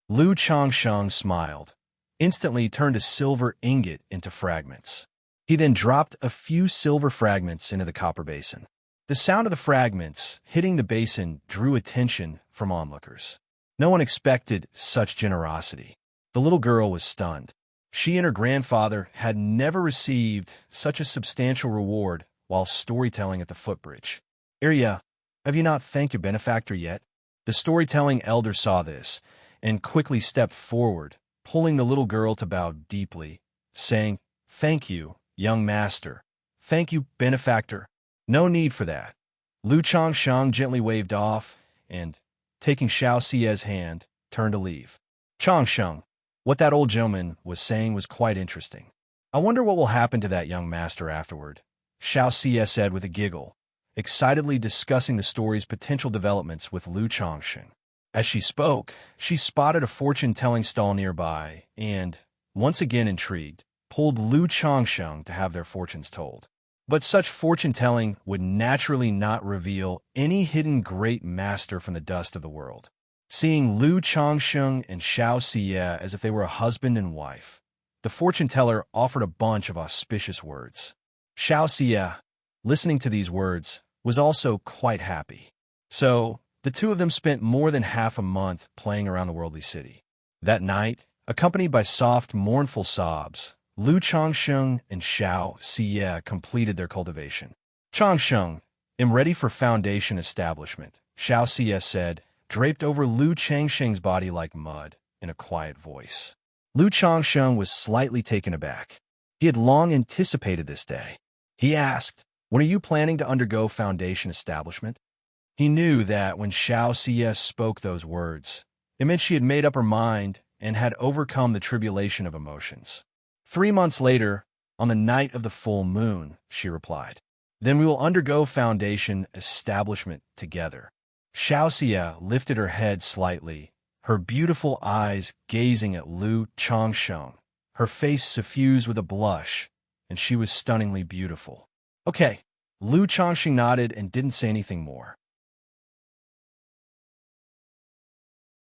Speaker 1: Lu Changsheng smiled, instantly turned a silver ingot into fragments. He then dropped a few silver fragments into the copper basin. The sound of the fragments hitting the basin drew attention from onlookers. No one expected such generosity. The little girl was stunned. She and her grandfather had never received such a substantial reward while storytelling at the footbridge. Arya, have you not thanked your benefactor yet? The storytelling elder saw this and quickly stepped forward, pulling the little girl to bow deeply, saying, "Thank you, young master. Thank you, benefactor. No need for that." Lu Changsheng gently waved off and, taking Xiaoxia's hand, turned to leave. Changsheng, what that old gentleman was saying was quite interesting. I wonder what will happen to that young master afterward, Xiaoxia said with a giggle, excitedly discussing the story's potential developments with Lu Changsheng. As she spoke, she spotted a fortune-telling stall nearby and, once again intrigued, pulled Lu Changsheng to have their fortunes told. But such fortune-telling would naturally not reveal any hidden great master from the dust of the world. Seeing Lu Changsheng and Xiaoxia as if they were a husband and wife, the fortune-teller offered a bunch of auspicious words. Xiaoxia, listening to these words, was also quite happy. So, the two of them spent more than half a month playing around the worldly city. That night, accompanied by soft, mournful sobs, Lu Changsheng and Xiaoxia completed their cultivation. Changsheng, am ready for foundation establishment, Xiaoxia said, draped over Lu Changsheng's body like mud, in a quiet voice. Lu Changsheng was slightly taken aback. He had long anticipated this day. He asked, "When are you planning to undergo foundation establishment?" He knew that when Xiaoxia spoke those words, it meant she had made up her mind and had overcome the tribulation of emotions. 3 months later, on the night of the full moon, she replied. Then we will undergo foundation establishment together. Xiaoxia lifted her head slightly, her beautiful eyes gazing at Lu Changsheng. Her face suffused with a blush, and she was stunningly beautiful. Okay, Lu Changsheng nodded and didn't say anything more.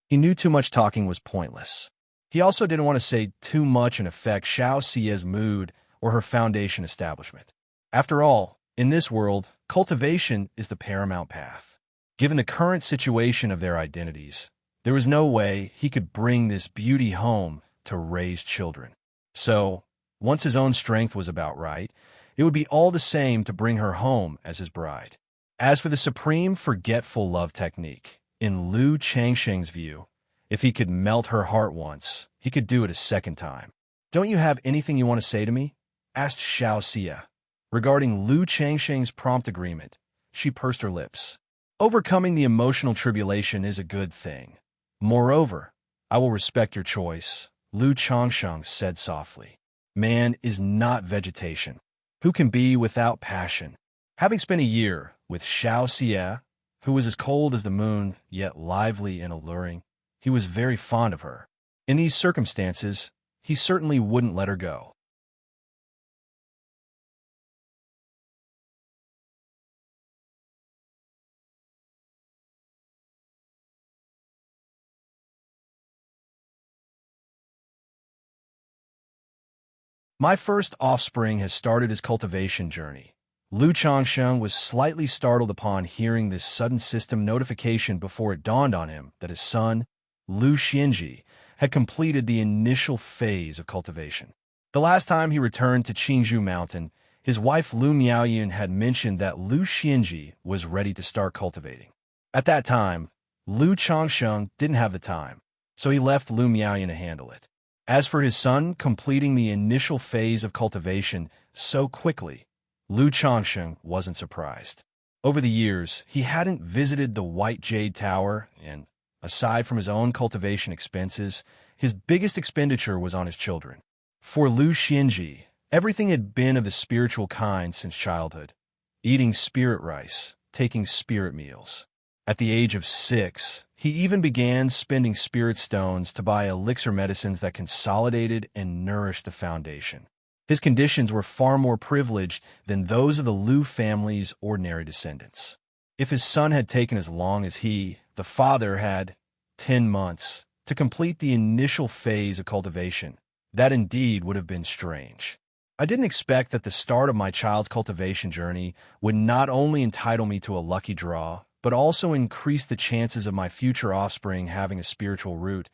Speaker 1: He knew too much talking was pointless. He also didn't want to say too much and affect Xiaoxia's mood or her foundation establishment. After all, in this world, cultivation is the paramount path. Given the current situation of their identities, there was no way he could bring this beauty home to raise children. So, once his own strength was about right, it would be all the same to bring her home as his bride. As for the supreme forgetful love technique, in Lu Changsheng's view, if he could melt her heart once, he could do it a second time. "Don't you have anything you want to say to me?" asked Xiaoxia. Regarding Lu Changsheng's prompt agreement, she pursed her lips. "Overcoming the emotional tribulation is a good thing. Moreover, I will respect your choice," Lu Changsheng said softly. "Man is not vegetation. Who can be without passion?" Having spent a year with Xiaoxia, who was as cold as the moon, yet lively and alluring, he was very fond of her. In these circumstances, he certainly wouldn't let her go. My first offspring has started his cultivation journey. Lu Changsheng was slightly startled upon hearing this sudden system notification before it dawned on him that his son, Lu Xianxia, had completed the initial phase of cultivation. The last time he returned to Qingzhou Mountain, his wife Lu Miaoyun had mentioned that Lu Xianxia was ready to start cultivating. At that time, Lu Changsheng didn't have the time, so he left Lu Miaoyun to handle it. As for his son completing the initial phase of cultivation so quickly, Lu Changsheng wasn't surprised. Over the years, he hadn't visited the White Jade Tower, and aside from his own cultivation expenses, his biggest expenditure was on his children. For Lu Xianxia, everything had been of the spiritual kind since childhood, eating spirit rice, taking spirit meals. At the age of 6, he even began spending spirit stones to buy elixir medicines that consolidated and nourished the foundation. His conditions were far more privileged than those of the Lu family's ordinary descendants. If his son had taken as long as he, the father, had 10 months to complete the initial phase of cultivation, that indeed would have been strange. I didn't expect that the start of my child's cultivation journey would not only entitle me to a lucky draw, but also increase the chances of my future offspring having a spiritual root,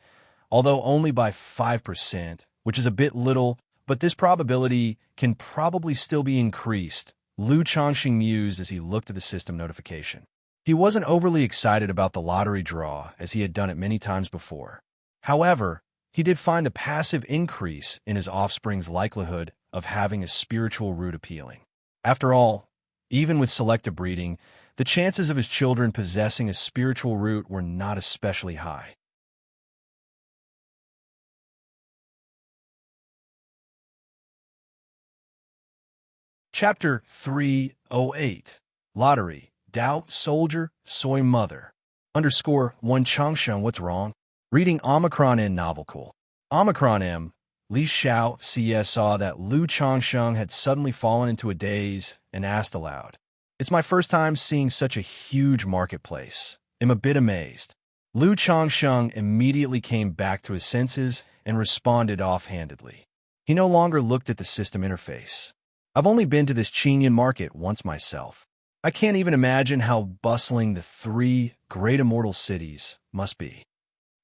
Speaker 1: although only by 5%, which is a bit little, but this probability can probably still be increased, Lu Changxing mused as he looked at the system notification. He wasn't overly excited about the lottery draw, as he had done it many times before. However, he did find the passive increase in his offspring's likelihood of having a spiritual root appealing. After all, even with selective breeding, the chances of his children possessing a spiritual root were not especially high. Chapter 308 Lottery Doubt Soldier Soy Mother _1 Changsheng What's Wrong? Reading Omicron N Novel Cool. Omicron M. Li Xianxia saw that Lu Changsheng had suddenly fallen into a daze and asked aloud, "It's my first time seeing such a huge marketplace. I'm a bit amazed." Lu Changsheng immediately came back to his senses and responded offhandedly. He no longer looked at the system interface. "I've only been to this Qinyan market once myself. I can't even imagine how bustling the 3 great immortal cities must be."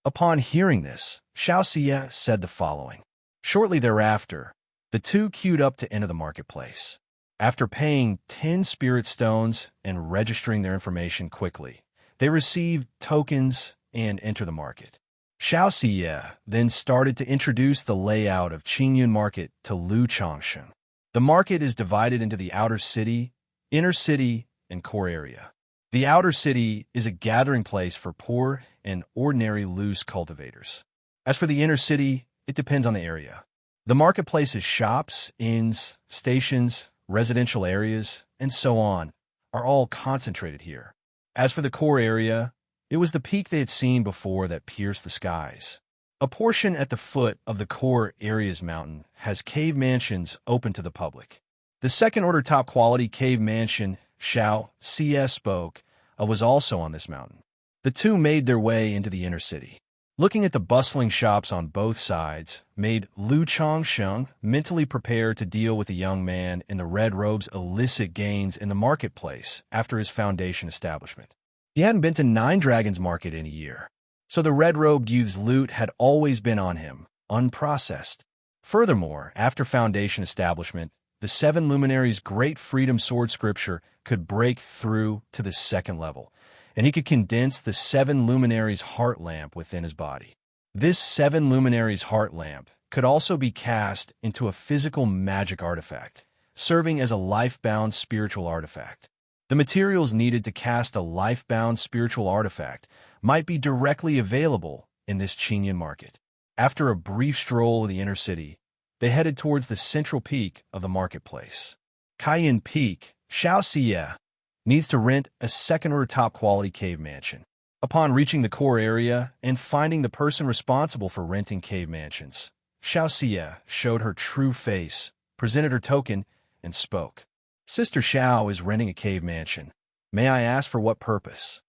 Speaker 1: Upon hearing this, Xianxia said the following. Shortly thereafter, the two queued up to enter the marketplace. After paying 10 spirit stones and registering their information quickly, they received tokens and entered the market. Xianxia then started to introduce the layout of Qingyun Market to Lu Changsheng. The market is divided into the outer city, inner city, and core area. The outer city is a gathering place for poor and ordinary loose cultivators. As for the inner city, it depends on the area. The marketplace's shops, inns, stations, residential areas, and so on are all concentrated here. As for the core area, it was the peak they had seen before that pierced the skies. A portion at the foot of the core area's mountain has cave mansions open to the public. The second-order top-quality cave mansion Xianxia spoke of was also on this mountain. The two made their way into the inner city. Looking at the bustling shops on both sides made Lu Changsheng mentally prepare to deal with the young man in the red robe's illicit gains in the marketplace after his foundation establishment. He hadn't been to Nine Dragons Market in a year, so the red-robed youth's loot had always been on him, unprocessed. Furthermore, after foundation establishment, the 7 luminaries' great freedom sword scripture could break through to the second level, and he could condense the 7 luminaries' heart lamp within his body. This 7 luminaries' heart lamp could also be cast into a physical magic artifact, serving as a life-bound spiritual artifact. The materials needed to cast a life-bound spiritual artifact might be directly available in this Qinyan market. After a brief stroll in the inner city, they headed towards the central peak of the marketplace. Cayenne Peak, Xianxia, needs to rent a second-order top-quality cave mansion. Upon reaching the core area and finding the person responsible for renting cave mansions, Xianxia showed her true face, presented her token, and spoke. "Sister Xiao is renting a cave mansion. May I ask for what purpose?"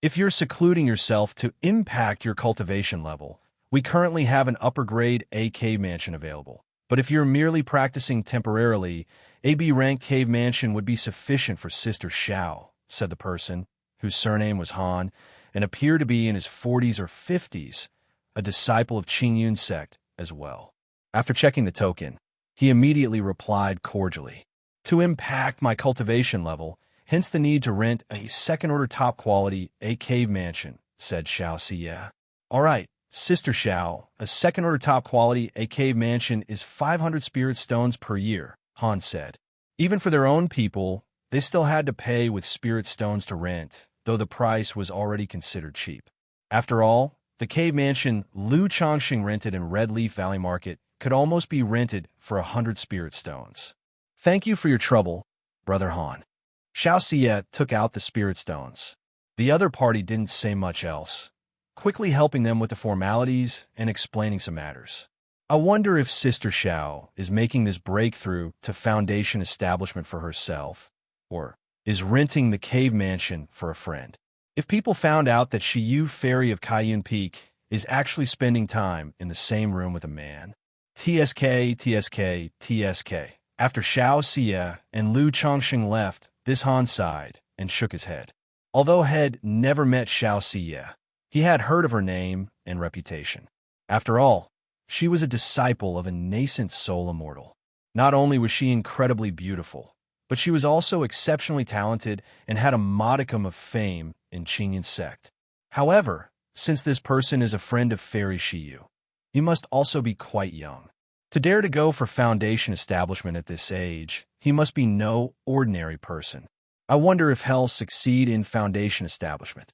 Speaker 1: If you're secluding yourself to impact your cultivation level, we currently have an upper-grade A cave mansion available. But if you're merely practicing temporarily, a B-ranked cave mansion would be sufficient for Sister Xiao, said the person, whose surname was Han, and appeared to be in his 40s or 50s, a disciple of Qingyun sect as well. After checking the token, he immediately replied cordially, "To impact my cultivation level, hence the need to rent a second-order top-quality A cave mansion," said Xianxia. "All right, Sister Xiao, a second-order top-quality A cave mansion is 500 spirit stones per year," Han said. Even for their own people, they still had to pay with spirit stones to rent, though the price was already considered cheap. After all, the cave mansion Lu Changxing rented in Red Leaf Valley Market could almost be rented for 100 spirit stones. "Thank you for your trouble, Brother Han." Xianxia took out the spirit stones. The other party didn't say much else, quickly helping them with the formalities and explaining some matters. I wonder if Sister Xiao is making this breakthrough to foundation establishment for herself, or is renting the cave mansion for a friend. If people found out that Shiyu Fairy of Kaiyun Peak is actually spending time in the same room with a man. TSK, TSK, TSK. After Xianxia and Lu Chongqing left, this Han sighed and shook his head. Although Head never met Xianxia, he had heard of her name and reputation. After all, she was a disciple of a nascent soul immortal. Not only was she incredibly beautiful, but she was also exceptionally talented and had a modicum of fame in Qingyun sect. However, since this person is a friend of Fairy Shiyu, he must also be quite young. To dare to go for foundation establishment at this age, he must be no ordinary person. I wonder if he'll succeed in foundation establishment.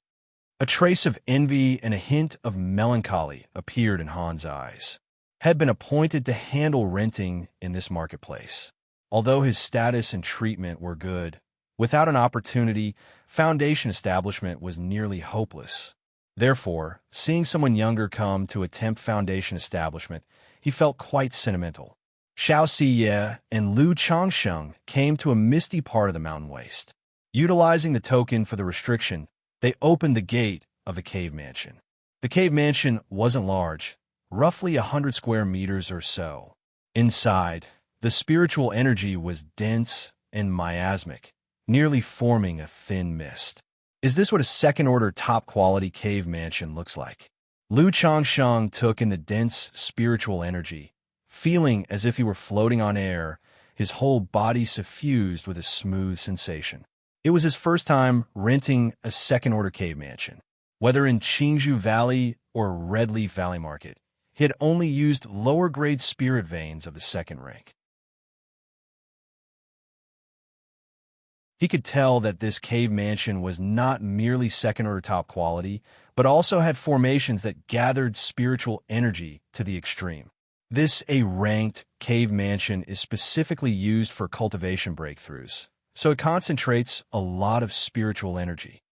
Speaker 1: A trace of envy and a hint of melancholy appeared in Han's eyes. Had been appointed to handle renting in this marketplace. Although his status and treatment were good, without an opportunity, foundation establishment was nearly hopeless. Therefore, seeing someone younger come to attempt foundation establishment, he felt quite sentimental. Xianxia and Lu Chongqing came to a misty part of the mountain waste. Utilizing the token for the restriction, they opened the gate of the cave mansion. The cave mansion wasn't large, roughly 100 square meters or so. Inside, the spiritual energy was dense and miasmic, nearly forming a thin mist. Is this what a second-order top-quality cave mansion looks like? Lu Chongqing took in the dense spiritual energy, feeling as if he were floating on air, his whole body suffused with a smooth sensation. It was his first time renting a second-order cave mansion. Whether in Qingzhou Valley or Red Leaf Valley Market, he had only used lower-grade spirit veins of the second rank. He could tell that this cave mansion was not merely second-order top quality, but also had formations that gathered spiritual energy to the extreme. This A-ranked cave mansion is specifically used for cultivation breakthroughs, so it concentrates a lot of spiritual energy.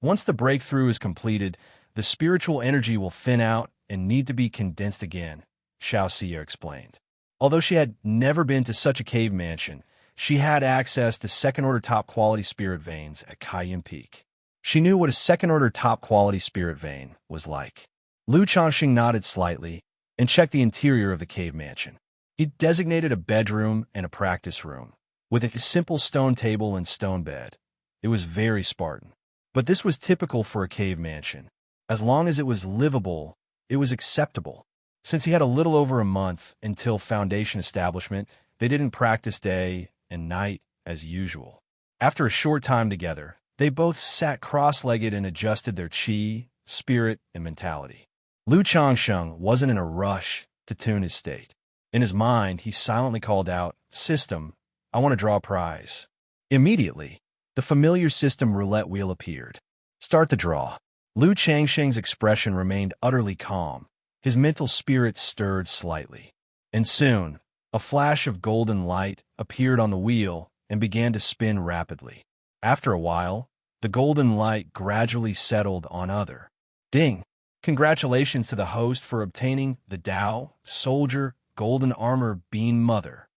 Speaker 1: Once the breakthrough is completed, the spiritual energy will thin out and need to be condensed again, Xianxia explained. Although she had never been to such a cave mansion, she had access to second-order top-quality spirit veins at Kaiyun Peak. She knew what a second-order top-quality spirit vein was like. Lu Chongqing nodded slightly and checked the interior of the cave mansion. He designated a bedroom and a practice room, with a simple stone table and stone bed. It was very Spartan. But this was typical for a cave mansion. As long as it was livable, it was acceptable. Since he had a little over a month until foundation establishment, they didn't practice day and night as usual. After a short time together, they both sat cross-legged and adjusted their qi, spirit, and mentality. Lu Chongqing wasn't in a rush to tune his state. In his mind, he silently called out, "System, I want to draw a prize." Immediately, the familiar system roulette wheel appeared. Start the draw. Lu Changsheng's expression remained utterly calm. His mental spirits stirred slightly. And soon, a flash of golden light appeared on the wheel and began to spin rapidly. After a while, the golden light gradually settled on other. Ding! Congratulations to the host for obtaining the Dao Soldier Golden Armor Bean Mother.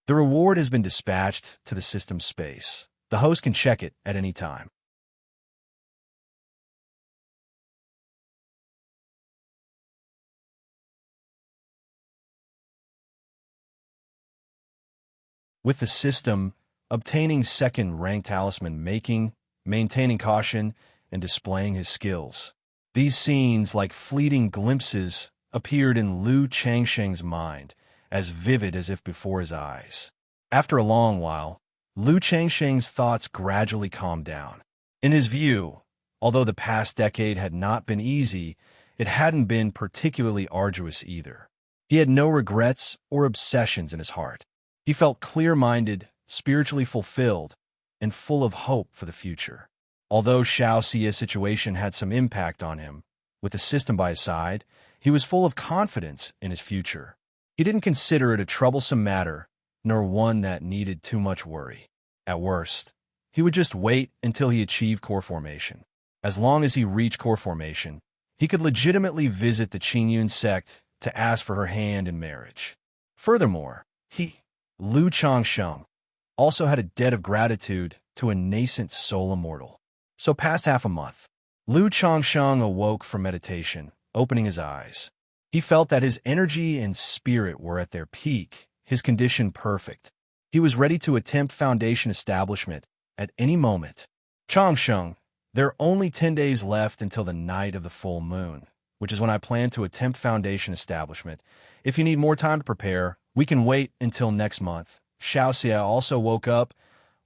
Speaker 1: The reward has been dispatched to the system space. The host can check it at any time. With the system, obtaining second-rank talisman making, maintaining caution, and displaying his skills. These scenes, like fleeting glimpses, appeared in Lu Changsheng's mind, as vivid as if before his eyes. After a long while, Lu Changsheng's thoughts gradually calmed down. In his view, although the past decade had not been easy, it hadn't been particularly arduous either. He had no regrets or obsessions in his heart. He felt clear-minded, spiritually fulfilled, and full of hope for the future. Although Xiaoxia's situation had some impact on him, with the system by his side, he was full of confidence in his future. He didn't consider it a troublesome matter, nor one that needed too much worry. At worst, he would just wait until he achieved core formation. As long as he reached core formation, he could legitimately visit the Qingyun sect to ask for her hand in marriage. Furthermore, Lu Changsheng, also had a debt of gratitude to a nascent soul immortal. So past half a month, Lu Changsheng awoke from meditation, opening his eyes. He felt that his energy and spirit were at their peak, his condition perfect. He was ready to attempt foundation establishment at any moment. Changsheng, there are only 10 days left until the night of the full moon, which is when I plan to attempt foundation establishment. If you need more time to prepare, we can wait until next month. Xianxia also woke up,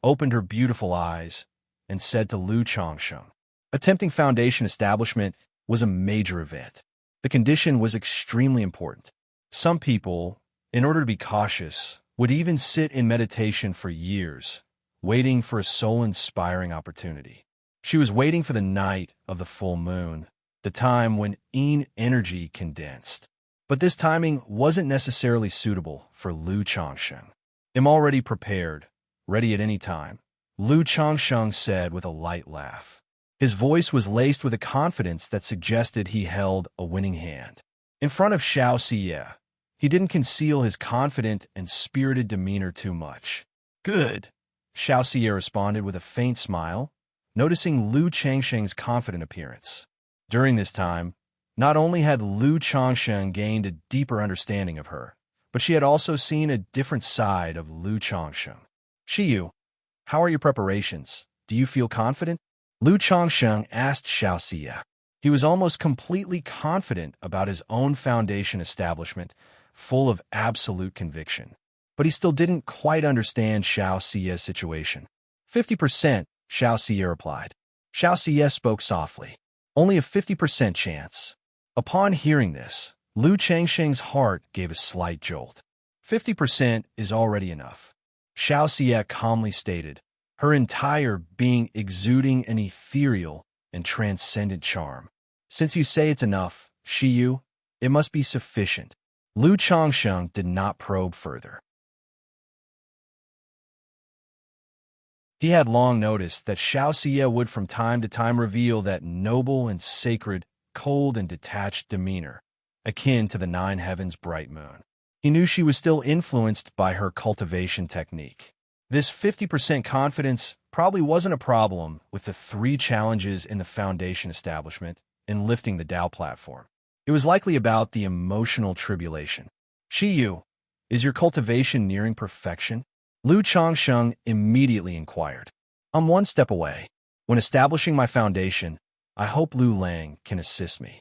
Speaker 1: opened her beautiful eyes, and said to Lu Changsheng, attempting foundation establishment was a major event. The condition was extremely important. Some people, in order to be cautious, would even sit in meditation for years, waiting for a soul-inspiring opportunity. She was waiting for the night of the full moon, the time when energy condensed. But this timing wasn't necessarily suitable for Lu Changsheng. I'm already prepared, ready at any time, Lu Changsheng said with a light laugh. His voice was laced with a confidence that suggested he held a winning hand. In front of Xianxia, he didn't conceal his confident and spirited demeanor too much. Good, Xianxia responded with a faint smile, noticing Lu Changsheng's confident appearance. During this time, not only had Lu Changsheng gained a deeper understanding of her, but she had also seen a different side of Lu Changsheng. Shiyu, how are your preparations? Do you feel confident? Lu Changsheng asked Xianxia. He was almost completely confident about his own foundation establishment, full of absolute conviction. But he still didn't quite understand Xiaoxia's situation. 50%, Xiaoxia replied. Xiaoxia spoke softly. Only a 50% chance. Upon hearing this, Lu Changsheng's heart gave a slight jolt. 50% is already enough. Xiaoxia calmly stated, her entire being exuding an ethereal and transcendent charm. Since you say it's enough, Shiyu, it must be sufficient. Lu Changsheng did not probe further. He had long noticed that Xiaoxia would from time to time reveal that noble and sacred, cold and detached demeanor, akin to the nine heavens' bright moon. He knew she was still influenced by her cultivation technique. This 50% confidence probably wasn't a problem with the 3 challenges in the foundation establishment in lifting the Tao platform. It was likely about the emotional tribulation. Shiyu, is your cultivation nearing perfection? Lu Changsheng immediately inquired. I'm 1 step away. When establishing my foundation, I hope Lu Lang can assist me.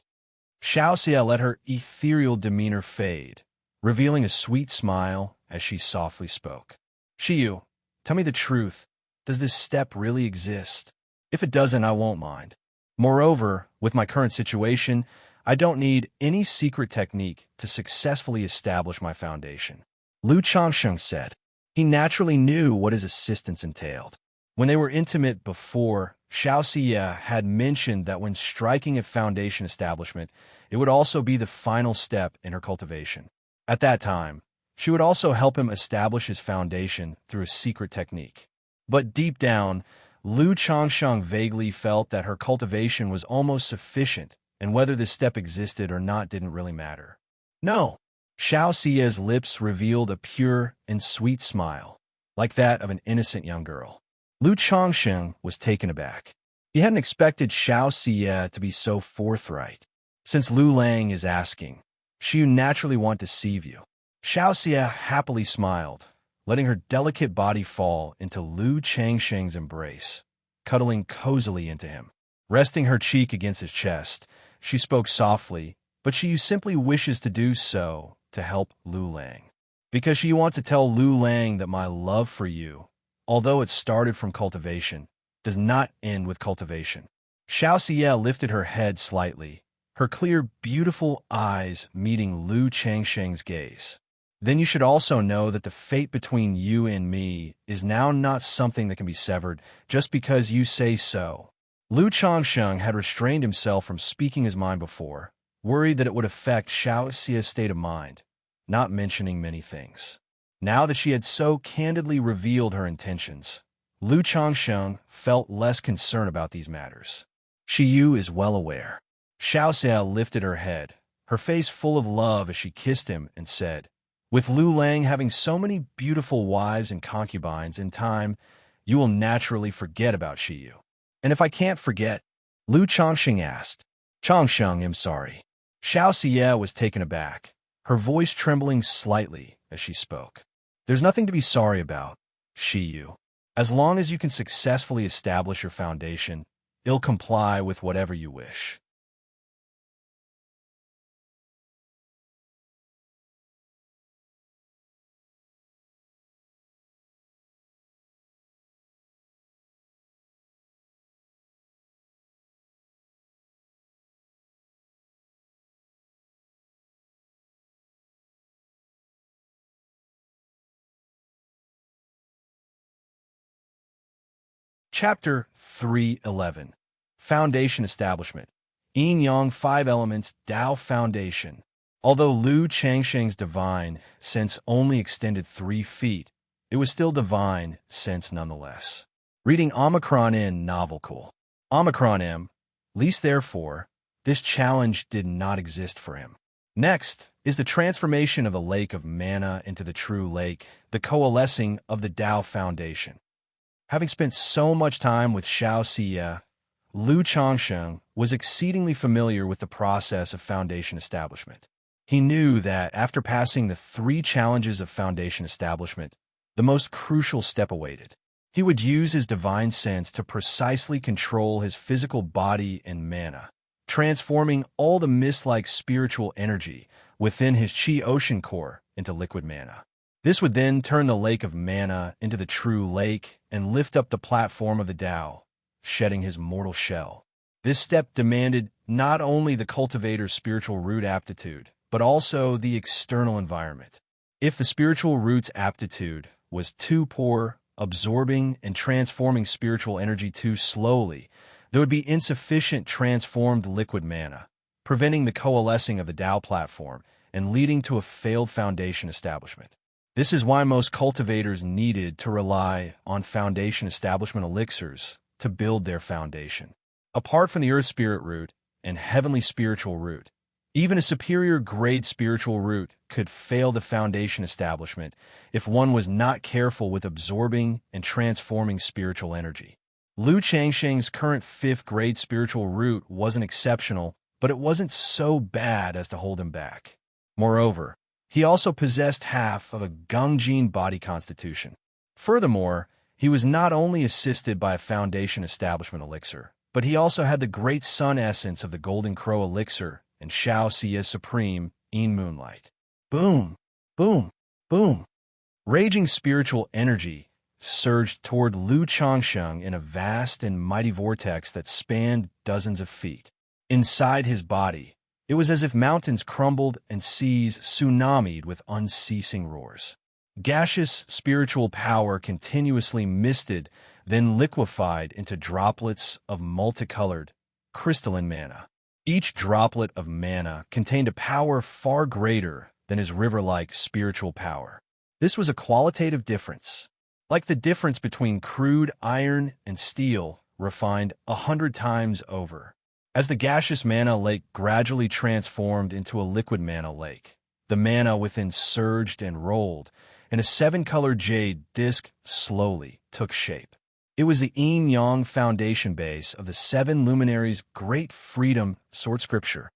Speaker 1: Xiaoxia let her ethereal demeanor fade, revealing a sweet smile as she softly spoke. Shiyu, tell me the truth. Does this step really exist? If it doesn't, I won't mind. Moreover, with my current situation, I don't need any secret technique to successfully establish my foundation. Lu Changsheng said. He naturally knew what his assistance entailed. When they were intimate before, Xiaoxia had mentioned that when striking a foundation establishment, it would also be the final step in her cultivation. At that time, she would also help him establish his foundation through a secret technique. But deep down, Lu Changsheng vaguely felt that her cultivation was almost sufficient, and whether this step existed or not didn't really matter. No. Xiaoxia's lips revealed a pure and sweet smile, like that of an innocent young girl. Lu Changsheng was taken aback. He hadn't expected Xiaoxia to be so forthright. Since Lu Lang is asking, she naturally want to deceive you. Xiaoxia happily smiled, letting her delicate body fall into Lu Changsheng's embrace, cuddling cozily into him. Resting her cheek against his chest, she spoke softly, but she simply wishes to do so to help Lu Lang. Because she wants to tell Lu Lang that my love for you, although it started from cultivation, does not end with cultivation. Xiaoxia lifted her head slightly, her clear, beautiful eyes meeting Lu Changsheng's gaze. Then you should also know that the fate between you and me is now not something that can be severed just because you say so. Lu Changsheng had restrained himself from speaking his mind before, worried that it would affect Xiaoxia's state of mind, not mentioning many things. Now that she had so candidly revealed her intentions, Lu Changsheng felt less concern about these matters. Shiyu is well aware. Xiaoxia lifted her head, her face full of love as she kissed him and said, "With Lu Lang having so many beautiful wives and concubines, in time, you will naturally forget about Shiyu." "And if I can't forget?" Lu Changxing asked. "Changsheng, I'm sorry." Xianxia was taken aback, her voice trembling slightly as she spoke. "There's nothing to be sorry about, Shiyu. As long as you can successfully establish your foundation, it'll comply with whatever you wish." Chapter 311. Foundation Establishment. Yin Yang 5 Elements Tao Foundation. Although Lu Changsheng's divine sense only extended 3 feet, it was still divine sense nonetheless. Reading Omicron in novel cool. Omicron M. Least therefore, this challenge did not exist for him. Next is the transformation of the lake of mana into the true lake, the coalescing of the Tao Foundation. Having spent so much time with Xianxia, Lu Changsheng was exceedingly familiar with the process of foundation establishment. He knew that after passing the 3 challenges of foundation establishment, the most crucial step awaited. He would use his divine sense to precisely control his physical body and mana, transforming all the mist-like spiritual energy within his Qi ocean core into liquid mana. This would then turn the lake of mana into the true lake and lift up the platform of the Tao, shedding his mortal shell. This step demanded not only the cultivator's spiritual root aptitude, but also the external environment. If the spiritual root's aptitude was too poor, absorbing and transforming spiritual energy too slowly, there would be insufficient transformed liquid mana, preventing the coalescing of the Tao platform and leading to a failed foundation establishment. This is why most cultivators needed to rely on foundation establishment elixirs to build their foundation. Apart from the earth spirit root and heavenly spiritual root, even a superior grade spiritual root could fail the foundation establishment if one was not careful with absorbing and transforming spiritual energy. Lu Changsheng's current 5th grade spiritual root wasn't exceptional, but it wasn't so bad as to hold him back. Moreover, he also possessed half of a Gungjin body constitution. Furthermore, he was not only assisted by a foundation establishment elixir, but he also had the great sun essence of the Golden Crow elixir and Xiaoxia's supreme Yin Moonlight. Boom, boom, boom. Raging spiritual energy surged toward Lu Changsheng in a vast and mighty vortex that spanned dozens of feet. Inside his body, it was as if mountains crumbled and seas tsunamied with unceasing roars. Gaseous spiritual power continuously misted, then liquefied into droplets of multicolored, crystalline mana. Each droplet of mana contained a power far greater than his river-like spiritual power. This was a qualitative difference, like the difference between crude iron and steel refined 100 times over. As the gaseous mana lake gradually transformed into a liquid mana lake, the mana within surged and rolled, and a 7-colored jade disk slowly took shape. It was the Yin Yang foundation base of the 7 luminaries' great freedom sword scripture.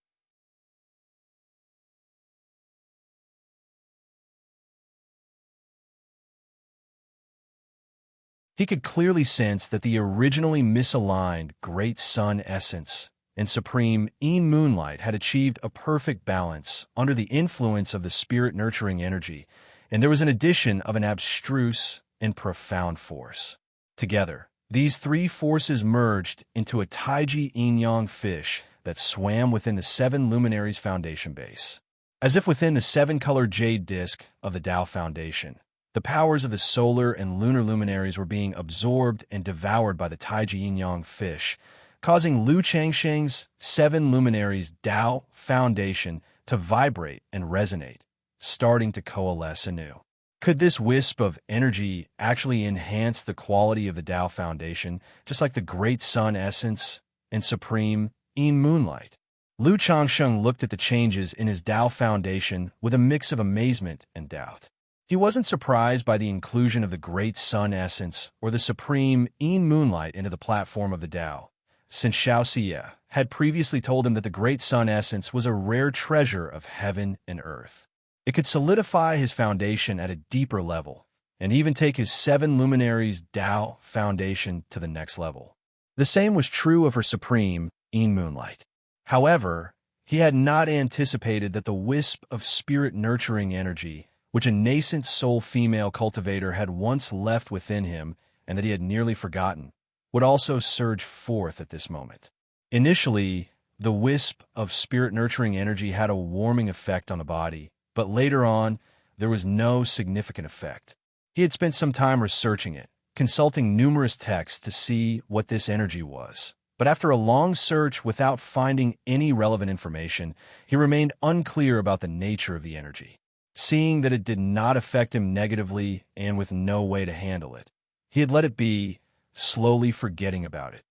Speaker 1: He could clearly sense that the originally misaligned great sun essence and supreme Yin Moonlight had achieved a perfect balance under the influence of the spirit-nurturing energy, and there was an addition of an abstruse and profound force. Together, these 3 forces merged into a Taiji Yin-Yang fish that swam within the 7 luminaries' foundation base. As if within the 7-colored jade disk of the Tao Foundation, the powers of the solar and lunar luminaries were being absorbed and devoured by the Taiji Yin-Yang fish, causing Lu Changsheng's 7 luminaries' Tao Foundation to vibrate and resonate, starting to coalesce anew. Could this wisp of energy actually enhance the quality of the Tao Foundation, just like the great sun essence and supreme Yin Moonlight? Lu Changsheng looked at the changes in his Tao foundation with a mix of amazement and doubt. He wasn't surprised by the inclusion of the Great Sun Essence or the Supreme Yin Moonlight into the platform of the Tao, since Xianxia had previously told him that the Great Sun Essence was a rare treasure of heaven and earth. It could solidify his foundation at a deeper level, and even take his 7 luminaries Tao foundation to the next level. The same was true of her Supreme Yin Moonlight. However, he had not anticipated that the wisp of spirit-nurturing energy, which a nascent soul female cultivator had once left within him and that he had nearly forgotten, would also surge forth at this moment. Initially, the wisp of spirit-nurturing energy had a warming effect on the body, but later on, there was no significant effect. He had spent some time researching it, consulting numerous texts to see what this energy was. But after a long search without finding any relevant information, he remained unclear about the nature of the energy. Seeing that it did not affect him negatively and with no way to handle it, he had let it be, slowly forgetting about it.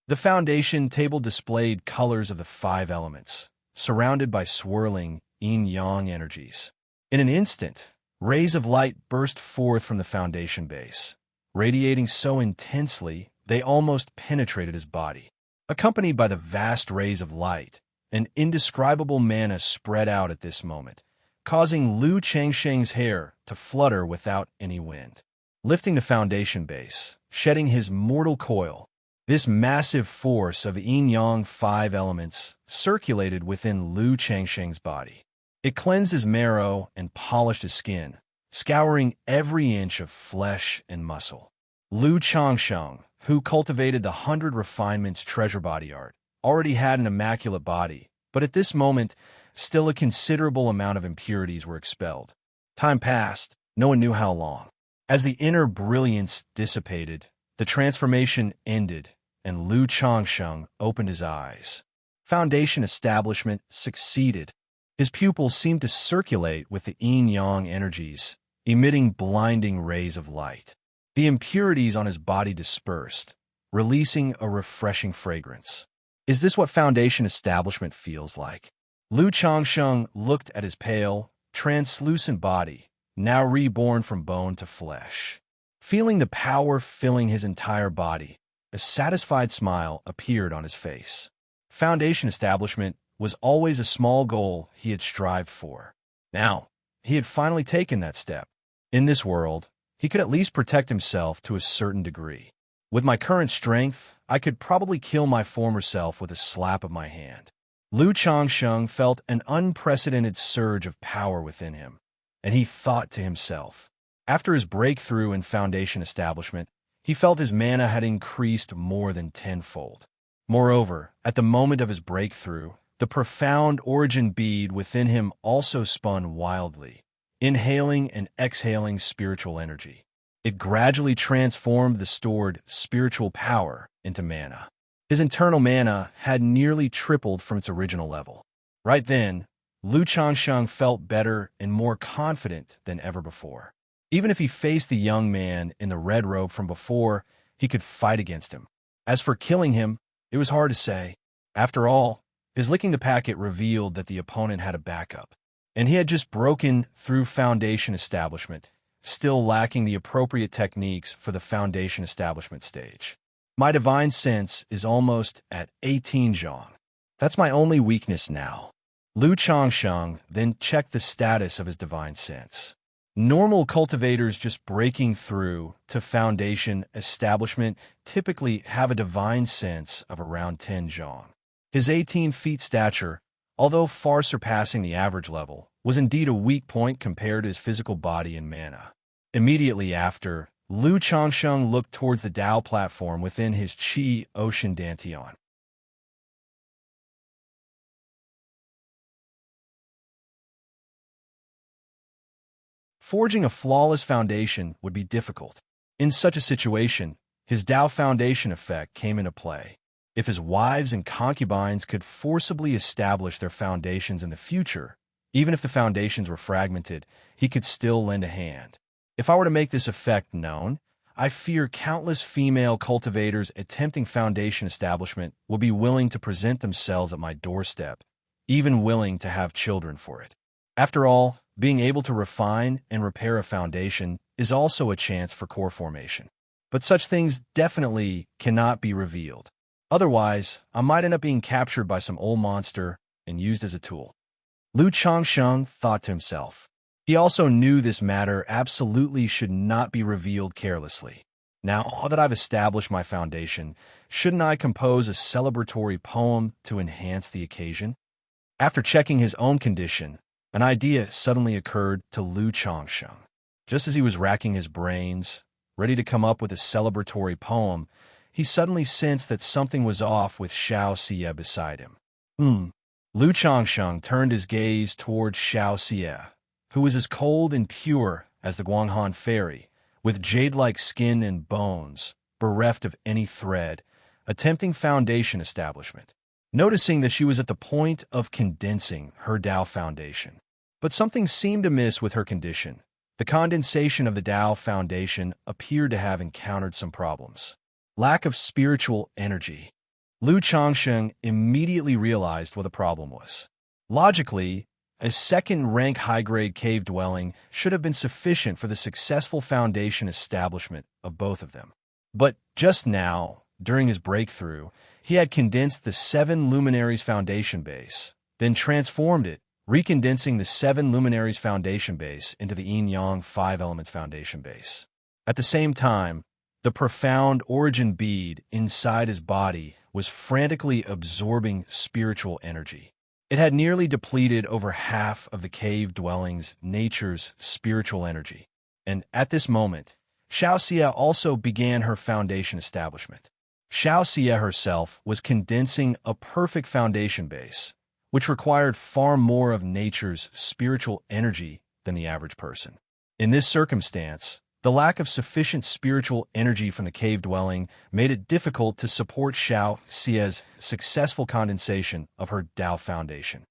Speaker 1: The foundation table displayed colors of the 5 elements, surrounded by swirling yin-yang energies. In an instant, rays of light burst forth from the foundation base, radiating so intensely they almost penetrated his body. Accompanied by the vast rays of light, an indescribable mana spread out at this moment, causing Lu Changsheng's hair to flutter without any wind. Lifting the foundation base, shedding his mortal coil, this massive force of yin-yang 5 elements circulated within Lu Changsheng's body. It cleansed his marrow and polished his skin, scouring every inch of flesh and muscle. Lu Changsheng, who cultivated the 100 Refinements treasure body art, already had an immaculate body, but at this moment, still a considerable amount of impurities were expelled. Time passed, no one knew how long. As the inner brilliance dissipated, the transformation ended, and Lu Changsheng opened his eyes. Foundation establishment succeeded. His pupils seemed to circulate with the yin-yang energies, emitting blinding rays of light. The impurities on his body dispersed, releasing a refreshing fragrance. Is this what foundation establishment feels like? Lu Changsheng looked at his pale, translucent body, now reborn from bone to flesh. Feeling the power filling his entire body, a satisfied smile appeared on his face. Foundation establishment was always a small goal he had strived for. Now, he had finally taken that step. In this world, he could at least protect himself to a certain degree. With my current strength, I could probably kill my former self with a slap of my hand. Lu Changsheng felt an unprecedented surge of power within him, and he thought to himself. After his breakthrough in foundation establishment, he felt his mana had increased more than tenfold. Moreover, at the moment of his breakthrough, the profound origin bead within him also spun wildly, inhaling and exhaling spiritual energy. It gradually transformed the stored spiritual power into mana. His internal mana had nearly tripled from its original level. Right then, Lu Changsheng felt better and more confident than ever before. Even if he faced the young man in the red robe from before, he could fight against him. As for killing him, it was hard to say. After all, his licking the packet revealed that the opponent had a backup, and he had just broken through foundation establishment, still lacking the appropriate techniques for the foundation establishment stage. My divine sense is almost at 18 zhang. That's my only weakness now. Lu Changsheng then checked the status of his divine sense. Normal cultivators just breaking through to foundation establishment typically have a divine sense of around 10 zhang. His 18 feet stature, although far surpassing the average level, was indeed a weak point compared to his physical body and mana. Immediately after, Lu Changsheng looked towards the Tao platform within his Qi Ocean Dantian. Forging a flawless foundation would be difficult. In such a situation, his Tao foundation effect came into play. If his wives and concubines could forcibly establish their foundations in the future, Even if the foundations were fragmented, he could still lend a hand. If I were to make this effect known, I fear countless female cultivators attempting foundation establishment will be willing to present themselves at my doorstep, even willing to have children for it. After all, being able to refine and repair a foundation is also a chance for core formation. But such things definitely cannot be revealed. Otherwise, I might end up being captured by some old monster and used as a tool. Lu Changsheng thought to himself. He also knew this matter absolutely should not be revealed carelessly. Now that I've established my foundation, shouldn't I compose a celebratory poem to enhance the occasion? After checking his own condition, an idea suddenly occurred to Lu Changsheng. Just as he was racking his brains, ready to come up with a celebratory poem, he suddenly sensed that something was off with Xianxia beside him. Lu Changsheng turned his gaze towards Xianxia, who was as cold and pure as the Guanghan fairy, with jade-like skin and bones, bereft of any thread, attempting foundation establishment. Noticing that she was at the point of condensing her Tao foundation. But something seemed amiss with her condition. The condensation of the Tao foundation appeared to have encountered some problems. Lack of spiritual energy. Lu Changsheng immediately realized what the problem was. Logically, a second-rank high-grade cave dwelling should have been sufficient for the successful foundation establishment of both of them. But just now, during his breakthrough, he had condensed the 7 luminaries foundation base, then transformed it, recondensing the 7 luminaries foundation base into the yin-yang 5 elements foundation base. At the same time, the profound origin bead inside his body was frantically absorbing spiritual energy. It had nearly depleted over half of the cave dwelling's nature's spiritual energy. And at this moment, Xianxia also began her foundation establishment. Xianxia herself was condensing a perfect foundation base, which required far more of nature's spiritual energy than the average person. In this circumstance, the lack of sufficient spiritual energy from the cave dwelling made it difficult to support Xianxia's successful condensation of her Tao foundation.